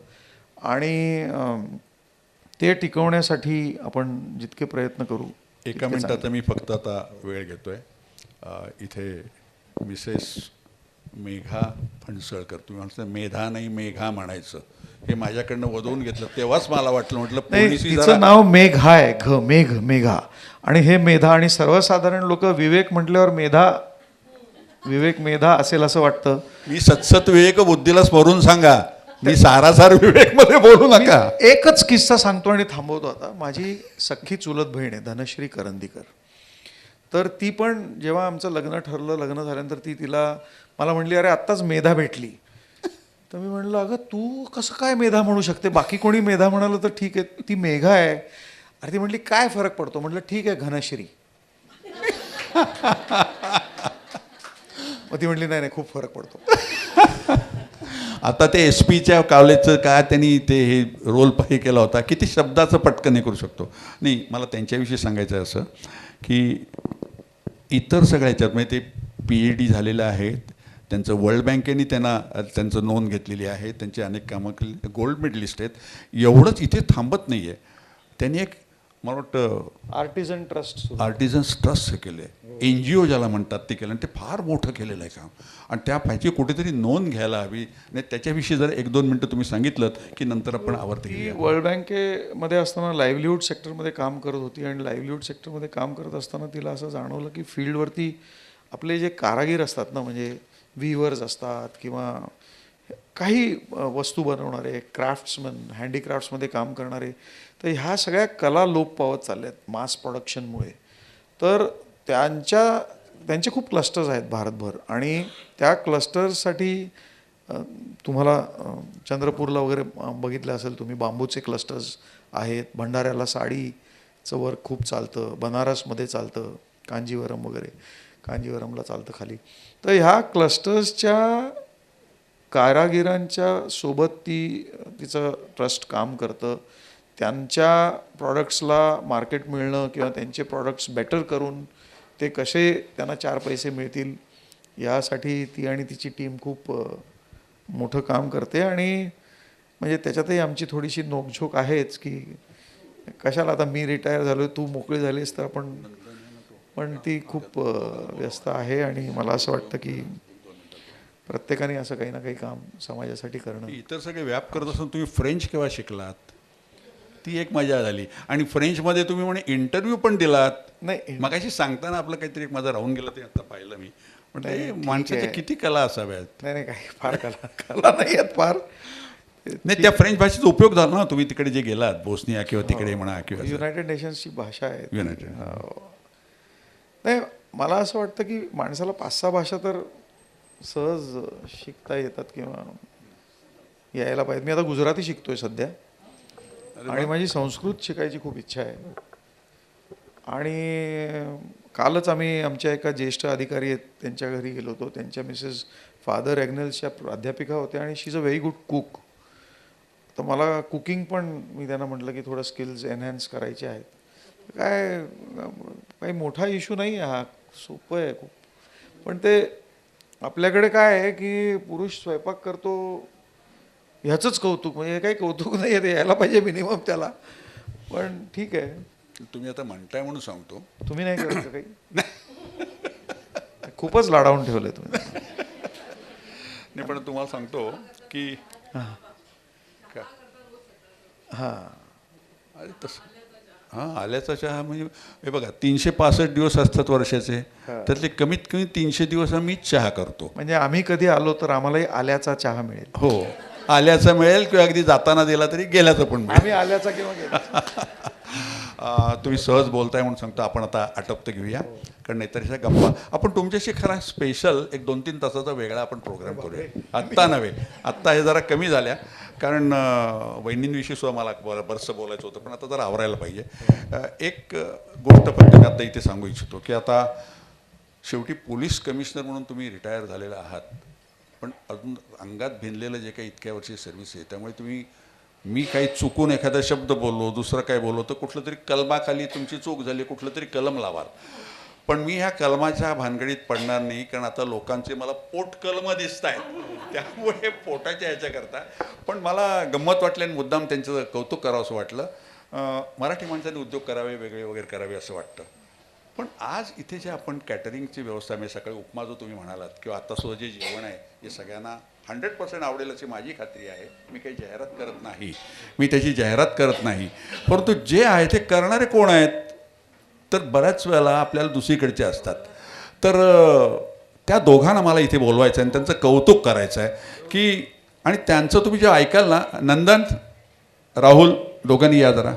आणि ते टिकवण्यासाठी आपण जितके प्रयत्न करू. एका मिनिटाचा मी फक्त आता वेळ घेतोय. इथे मिसेस मेघा फणसळकर, तुम्ही म्हणता मेधा नाही मेघा म्हणायचं, हे माझ्याकडनं वधवून घेतलं. तेव्हाच मला वाटलं, म्हटलं पोलिसी तिचं नाव मेघ आहे. मेघा. आणि हे मेधा. आणि सर्वसाधारण लोक विवेक म्हटल्यावर विवेक मेधा असेल असं वाटतं. मी सतसत विवेक बुद्धीला स्मरून सांगा, मी सारासार विवेक मध्ये बोलू नका. एकच किस्सा सांगतो आणि थांबवतो आता. माझी सख्खी चुलत बहीण आहे धनश्री करंदीकर. तर ती पण जेव्हा आमचं लग्न ठरलं, लग्न झाल्यानंतर तिला मला म्हणली, अरे आत्ताच मेधा भेटली. तर मी म्हणलं, अगं तू कसं काय मेधा म्हणू शकते, बाकी कोणी मेधा म्हणालं तर ठीक आहे, ती मेघा आहे. अरे ती म्हणली काय फरक पडतो. म्हटलं ठीक आहे घनश्री. मग ती म्हणली नाही नाही खूप फरक पडतो. आता ते SP कॉलेजचं काय त्यांनी ते हे रोल हे केला होता, किती शब्दाचं पटकन हे करू शकतो. नाही, मला त्यांच्याविषयी सांगायचं आहे असं की इतर सगळ्या ह्याच्यात म्हणजे ते PhD झालेलं आहेत, त्यांचं वर्ल्ड बँकेने त्यांचं नोंद घेतलेली आहे, त्यांची अनेक कामं केली, गोल्ड मेडलिस्ट आहेत. एवढंच इथे थांबत नाही आहे. त्यांनी एक मला वाटतं आर्टिझन ट्रस्ट हे केलं आहे. NGO ज्याला म्हणतात ते केलं, आणि ते फार मोठं केलेलं आहे काम. आणि त्या पाहिजे कुठेतरी नोंद घ्यायला हवी. नाही त्याच्याविषयी जर 1-2 मिनटं तुम्ही सांगितलं की नंतर आपण आवर्ती घेऊया. वर्ल्ड बँकेमध्ये असताना लाईव्हलीहूड सेक्टरमध्ये काम करत होती. आणि लाईव्हलीहूड सेक्टरमध्ये काम करत असताना तिला असं जाणवलं की फील्डवरती आपले जे कारागीर असतात ना, म्हणजे वीवर्स असतात किंवा काही वस्तू बनवणारे, क्राफ्ट्समन, हँडीक्राफ्ट्समध्ये काम करणारे, तर ह्या सगळ्या कला लोप पावत चालल्यात मास प्रोडक्शनमुळे. तर त्यांचे खूप क्लस्टर्स आहेत भारतभर. आणि त्या क्लस्टर्ससाठी तुम्हाला चंद्रपूरला वगैरे बघितलं असेल तुम्ही, बांबूचे क्लस्टर्स आहेत. भंडाऱ्याला साडीचं वर्क खूप चालतं, बनारसमध्ये चालतं, कांजीवरम वगैरे, कांजीवरमला चालतं खाली. तर ह्या क्लस्टर्सच्या कारागिरांच्या सोबत तिचं ट्रस्ट काम करतं. त्यांच्या प्रॉडक्ट्सला मार्केट मिळणं किंवा त्यांचे प्रॉडक्ट्स बेटर करून ते कसे त्यांना 4 पैसे मिळतील यासाठी ती आणि तिची टीम खूप मोठं काम करते. आणि म्हणजे त्याच्यातही आमची थोडीशी नोकझोक आहेच की कशाला आता मी रिटायर झालो, तू मोकळी झालीस तर आपण. पण ती खूप व्यस्त आहे. आणि मला असं वाटतं की प्रत्येकाने असं काही ना काही काम समाजासाठी करणं. इतर सगळे व्याप करत असून तुम्ही फ्रेंच केव्हा शिकलात, ती एक मजा झाली. आणि फ्रेंचमध्ये तुम्ही म्हणे इंटरव्ह्यू पण दिलात. नाही, मगाशी सांगताना आपलं काहीतरी एक माझं राहून गेलं, ते आता पाहिलं मी. म्हणजे माणसाच्या किती कला असाव्यात. नाही काही फार कला नाही आहेत फार. नाही, त्या फ्रेंच भाषेचा उपयोग झाला ना, तुम्ही तिकडे जे गेलात, बोस्निया किंवा तिकडे म्हणा किंवा युनायटेड नेशन्सची भाषा आहे. युनायटेड. नाही, मला असं वाटतं की माणसाला 5-6 भाषा तर सहज शिकता येतात किंवा यायला पाहिजे. मी आता गुजराती शिकतोय सध्या. आणि माझी संस्कृत शिकायची खूप इच्छा आहे. आणि कालच आम्ही आमच्या एका ज्येष्ठ अधिकारी आहेत त्यांच्या घरी गेलो होतो. त्यांच्या मिसेस फादर ॲग्नेल्सच्या प्राध्यापिका होत्या आणि she is a very good cook. तर मला कुकिंग पण मी त्यांना म्हटलं की थोडं स्किल्स एनहॅन्स करायचे आहेत. काय काही मोठा इश्यू नाही आहे हा, सोपं आहे खूप. पण ते आपल्याकडे काय आहे की पुरुष स्वयंपाक करतो ह्याचंच कौतुक, म्हणजे हे काही कौतुक नाही आहे, ते यायला पाहिजे मिनिमम त्याला. पण ठीक आहे, तुम्ही आता म्हणताय म्हणून सांगतो. तुम्ही नाही करत का काही? खूपच लाडावून ठेवलंय तुम्ही. नाही पण तुम्हाला सांगतो की हां का हां अरे तसं हां आल्याचा चहा म्हणजे हे बघा 365 दिवस असतात वर्षाचे, त्यातले कमीत कमी 300 दिवस मीच चहा करतो. म्हणजे आम्ही कधी आलो तर आम्हालाही आल्याचा चहा मिळेल. हो आल्याचा मिळेल किंवा अगदी जाताना दिला तरी गेल्याचं पण मिळेल. आम्ही आल्याचा किंवा गेल्याचा. तुम्ही सहज बोलताय म्हणून सांगतो. आपण आता आटपतं घेऊया, कारण नाहीतर ह्या गप्पा आपण तुमच्याशी खरा स्पेशल एक 2-3 तासाचा वेगळा आपण प्रोग्राम करूया. आत्ता नव्हे, आत्ता हे जरा कमी झाल्या, कारण वहिनींविषयी सुद्धा मला बरंचसं बोलायचं होतं, पण आता जरा आवरायला पाहिजे. एक गोष्ट फक्त मी आता इथे सांगू इच्छितो की आता शेवटी पोलीस कमिशनर म्हणून तुम्ही रिटायर झालेला आहात, पण अजून अंगात भिनलेलं जे काही इतक्या वर्षी सर्व्हिस आहे, त्यामुळे तुम्ही मी काही चुकून एखादा शब्द बोललो, दुसरं काय बोललो तर कुठलं तरी कलमाखाली तुमची चूक झाली, कुठलं तरी कलम लावाल. पण मी ह्या कलमाच्या भानगडीत पडणार नाही, कारण आता लोकांचे मला पोट कलम दिसत आहेत, त्यामुळे पोटाच्या ह्याच्याकरता. पण मला गंमत वाटली आणि मुद्दाम त्यांचं कौतुक करावं असं वाटलं. मराठी माणसांनी उद्योग करावे, वेगळे वगैरे करावे असं वाटतं. पण आज इथे जे आपण कॅटरिंगची व्यवस्था, म्हणजे सकाळी उपमा जो तुम्ही म्हणालात किंवा आता सुद्धा जे जेवण आहे हे सगळ्यांना 100% आवडेल अशी माझी खात्री आहे. मी काही जाहिरात करत नाही, मी त्याची जाहिरात करत नाही, परंतु जे आहे ते करणारे कोण आहेत तर बऱ्याच वेळेला आपल्याला दुसरीकडचे असतात. तर त्या दोघांना मला इथे बोलवायचं आहे आणि त्यांचं कौतुक करायचं आहे की, आणि त्यांचं तुम्ही जे ऐकाल ना, नंदन राहुल दोघांनी या जरा.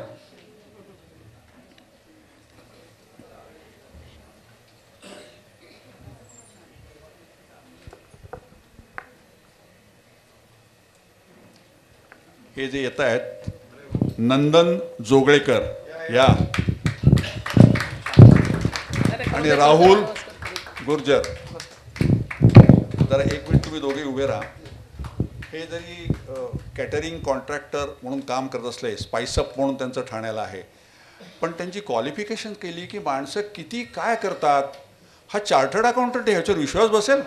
हे जे येत आहेत नंदन जोगळेकर या आणि राहुल गुर्जर, जरा एक मिनिट तुम्ही दोघे उभे राहा. हे जरी कॅटरिंग कॉन्ट्रॅक्टर म्हणून काम करत असले, स्पाइसअप म्हणून त्यांचं ठाण्याला आहे, पण त्यांची क्वालिफिकेशन केली की माणसं किती काय करतात. हा चार्टर्ड अकाउंटंट आहे, ह्याच्यावर विश्वास बसेल.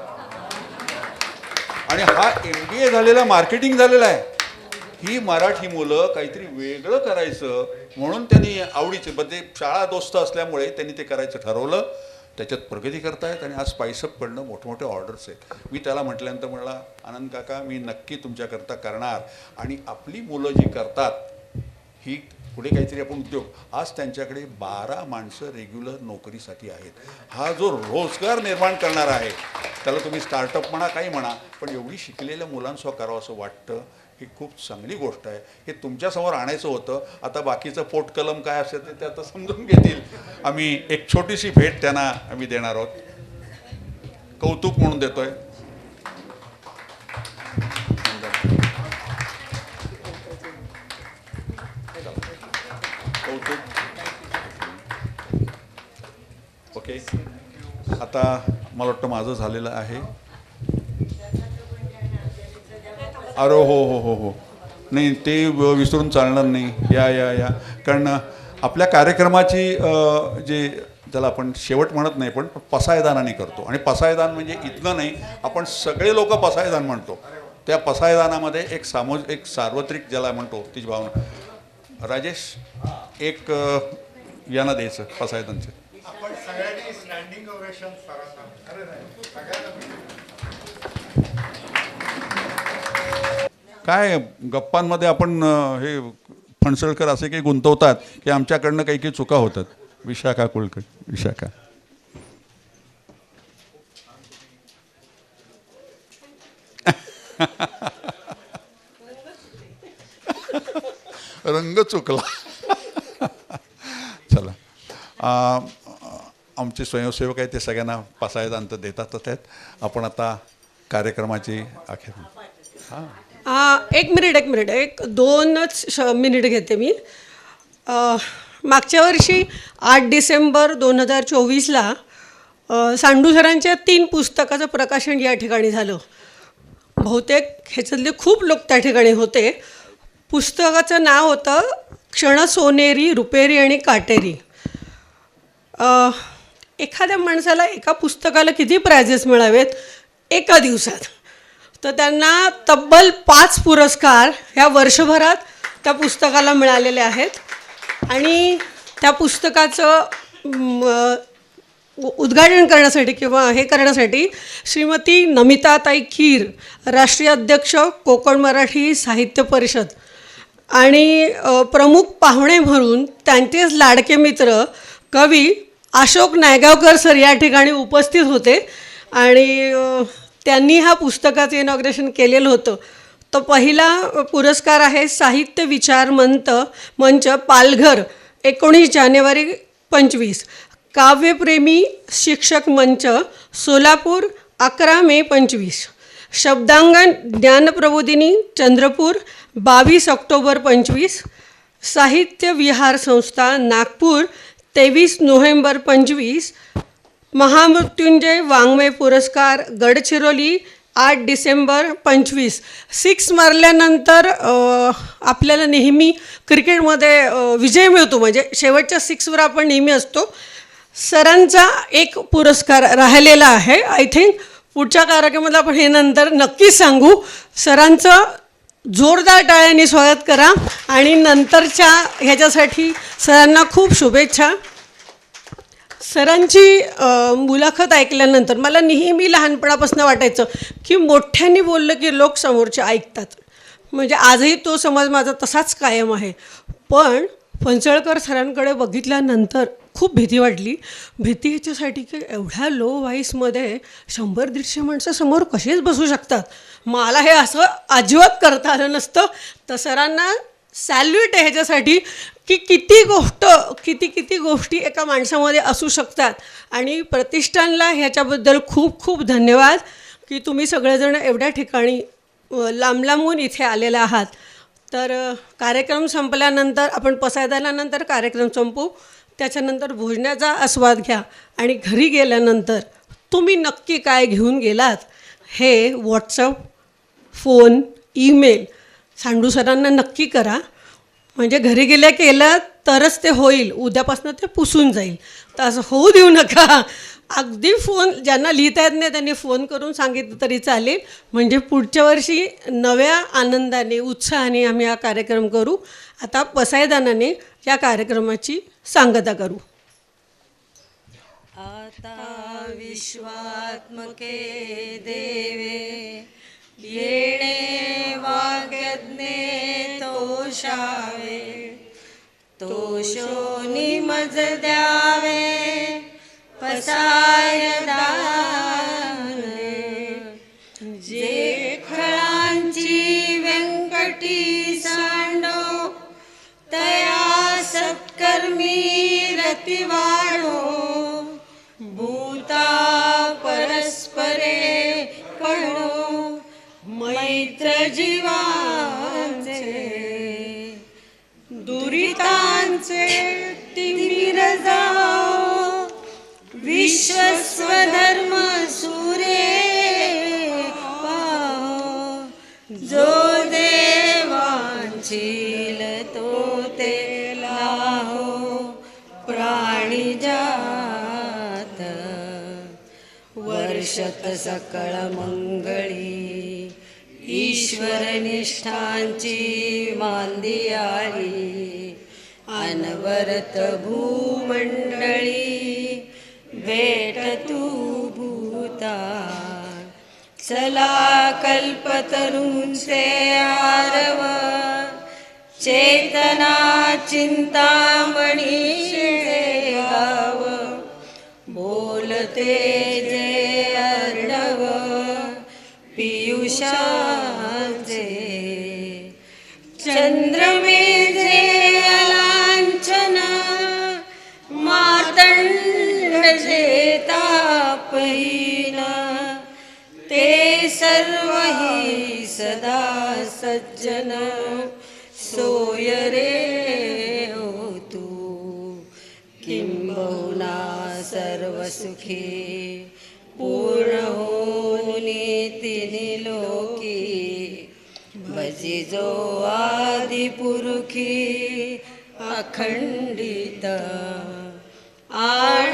आणि हा MBA झालेला, मार्केटिंग झालेला आहे. ही मराठी मुलं काहीतरी वेगळं करायचं म्हणून त्यांनी आवडीचे, म्हणजे शाळा दोस्त असल्यामुळे त्यांनी ते करायचं ठरवलं. त्याच्यात प्रगती करतायत आणि आज स्पाइसअपकडनं मोठमोठे ऑर्डर्स आहेत. मी त्याला म्हटल्यानंतर म्हणला, आनंद काका मी नक्की तुमच्याकरता करणार. आणि आपली मुलं जी करतात ही पुढे काहीतरी आपण उद्योग, आज त्यांच्याकडे 12 माणसं रेग्युलर नोकरीसाठी आहेत. हा जो रोजगार निर्माण करणार आहे, त्याला तुम्ही स्टार्टअप म्हणा काही म्हणा, पण एवढी शिकलेल्या मुलांसह करावं असं वाटतं. ही खूप चांगली गोष्ट आहे. हे तुमच्यासमोर आणायचं होतं. आता बाकीचं पोटकलम काय असेल ते आता समजून घेतील. आम्ही एक छोटीशी भेट त्यांना आम्ही देणार आहोत, कौतुक म्हणून देतोय. कौतुक. ओके, आता मला वाटतं माझं झालेलं आहे. अरे हो हो हो हो, नाही ते विसरून चालणार नाही. या या या, कारण आपल्या कार्यक्रमाची जे त्याला आपण शेवट म्हणत नाही, पण पसायदानाने करतो. आणि पसायदान म्हणजे इथलं नाही, आपण सगळे लोक पसायदान म्हणतो. त्या पसायदानामध्ये एक एक सार्वत्रिक ज्याला म्हणतो तीच भावना. राजेश एक यांना द्यायचं पसायदानचं. आपण सगळ्यांनी स्टँडिंग ओवेशन काय गप्पांमध्ये आपण हे फणसळकर असे काही गुंतवतात की आमच्याकडनं काही काही चुका होतात. विशाखा कुलकर्णी, विशाखा. रंग चुकला. चला, आमचे स्वयंसेवक आहेत ते सगळ्यांना पसायदान देतातच आहेत. आपण आता कार्यक्रमाची अखेर. हां, एक मिनिट 2च मिनिट घेते मी. मागच्या वर्षी 8 डिसेंबर 2024ला सांडू सरांच्या 3 पुस्तकाचं प्रकाशन या ठिकाणी झालं. बहुतेक ह्याच्यातले खूप लोक त्या ठिकाणी होते. पुस्तकाचं नाव होतं क्षण सोनेरी, रुपेरी आणि काटेरी. एखाद्या माणसाला एका पुस्तकाला किती प्राइजेस मिळावेत एका दिवसात, तर त्यांना तब्बल 5 पुरस्कार ह्या वर्षभरात त्या पुस्तकाला मिळालेले आहेत. आणि त्या पुस्तकाचं उद्घाटन करण्यासाठी किंवा हे करण्यासाठी श्रीमती नमिताताई खीर, राष्ट्रीय अध्यक्ष कोकण मराठी साहित्य परिषद, आणि प्रमुख पाहुणे म्हणून त्यांचेच लाडके मित्र कवी अशोक नायगावकर सर या ठिकाणी उपस्थित होते. आणि त्यांनी हा पुस्तकाचं इनॉग्रेशन केलेलं होतं. तर पहिला पुरस्कार आहे साहित्य विचार मंच पालघर 19 जानेवारी 25, काव्यप्रेमी शिक्षक मंच सोलापूर 11 मे 25, शब्दांगण ज्ञानप्रबोधिनी चंद्रपूर 22 ऑक्टोबर 25, साहित्य विहार संस्था नागपूर 23 नोव्हेंबर 25, महामृत्युंजय वाङ्मय पुरस्कार गडचिरोली 8 डिसेंबर 25. 6 मारल्यानंतर आपल्याला नेहमी क्रिकेटमध्ये विजय मिळतो, म्हणजे शेवटच्या 6वर आपण नेहमी असतो. सरांचा एक पुरस्कार राहिलेला आहे. आय थिंक पुढच्या कार्यक्रमात आपण हे नंतर नक्कीच सांगू. सरांचं जोरदार टाळ्यांनी स्वागत करा आणि नंतरच्या ह्याच्यासाठी सरांना खूप शुभेच्छा. सरांची मुलाखत ऐकल्यानंतर मला नेहमी लहानपणापासून वाटायचं की मोठ्यांनी बोललं की लोक समोरचे ऐकतात. म्हणजे आजही तो समज माझा तसाच कायम आहे. पण फणसळकर सरांकडे बघितल्यानंतर खूप भीती वाटली. भीती ह्याच्यासाठी की एवढ्या लो व्हॉईसमध्ये 100-150 माणसं समोर कशीच बसू शकतात. मला हे असं अजिबात करता आलं नसतं. तर सरांना सॅल्यूट आहे ह्याच्यासाठी की किती गोष्टी एका माणसामध्ये असू शकतात. आणि प्रतिष्ठानला ह्याच्याबद्दल खूप खूप धन्यवाद की तुम्ही सगळेजण एवढ्या ठिकाणी लांबून इथे आलेले आहात. तर कार्यक्रम संपल्यानंतर आपण पसायदानानंतर कार्यक्रम संपू. त्याच्यानंतर भोजनाचा आस्वाद घ्या आणि घरी गेल्यानंतर तुम्ही नक्की काय घेऊन गेलात हे व्हॉट्सअप, फोन, ईमेल सांडू सरांना नक्की करा. म्हणजे घरी केलं तरच ते होईल. उद्यापासून ते पुसून जाईल. तर असं होऊ देऊ नका. अगदी फोन ज्यांना लिहिता येत नाही त्यांनी फोन करून सांगितलं तरी चालेल. म्हणजे पुढच्या वर्षी नव्या आनंदाने उत्साहाने आम्ही हा कार्यक्रम करू. आता पसायदानाने या कार्यक्रमाची सांगता करू. आता विश्वात्मके देवे येणे वाग्यज्ञे तोषावे, तोषोनी मज द्यावे पसाय दाने. जे खळांची व्यंकटी सांडो तया सत्कर्मी रती वाढो. भूता परस्परे कळो मैत्र जीवांचे. दुरितांचे तिमिर जाओ विश्वस्वधर्म सूरे पाहो. जो देवांचील तो ते लाहो प्राणी जात. वर्षत सकळ मंगळी ईश्वर निष्ठांची मांदी आली. अनवरत भूमंडळी भेट तू भूता. चला कल्पतरूंचे आरव चेतना चिंतामणी गाव. बोलते जे अर्णव पियुषाचे. चंद्रमेजे अलांछन मातंड जे तापहीन. ते सर्वही सदा सज्जन सोय रे हो तू. किंबहुना सर्व सुखी पूर्ण होनी तिनी लोकी. भजी जो आदि पुरुखी अखंडित. आण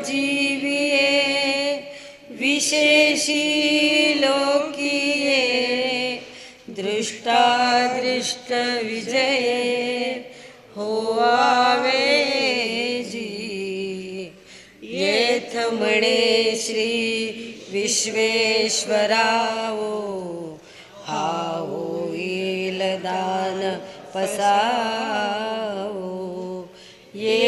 जीविये विशेषी लोकीये दृष्टादृष्ट विजये होवावे जी येथ म्हणे श्री विश्वेश्वरावो हा होईल दान पसावो ये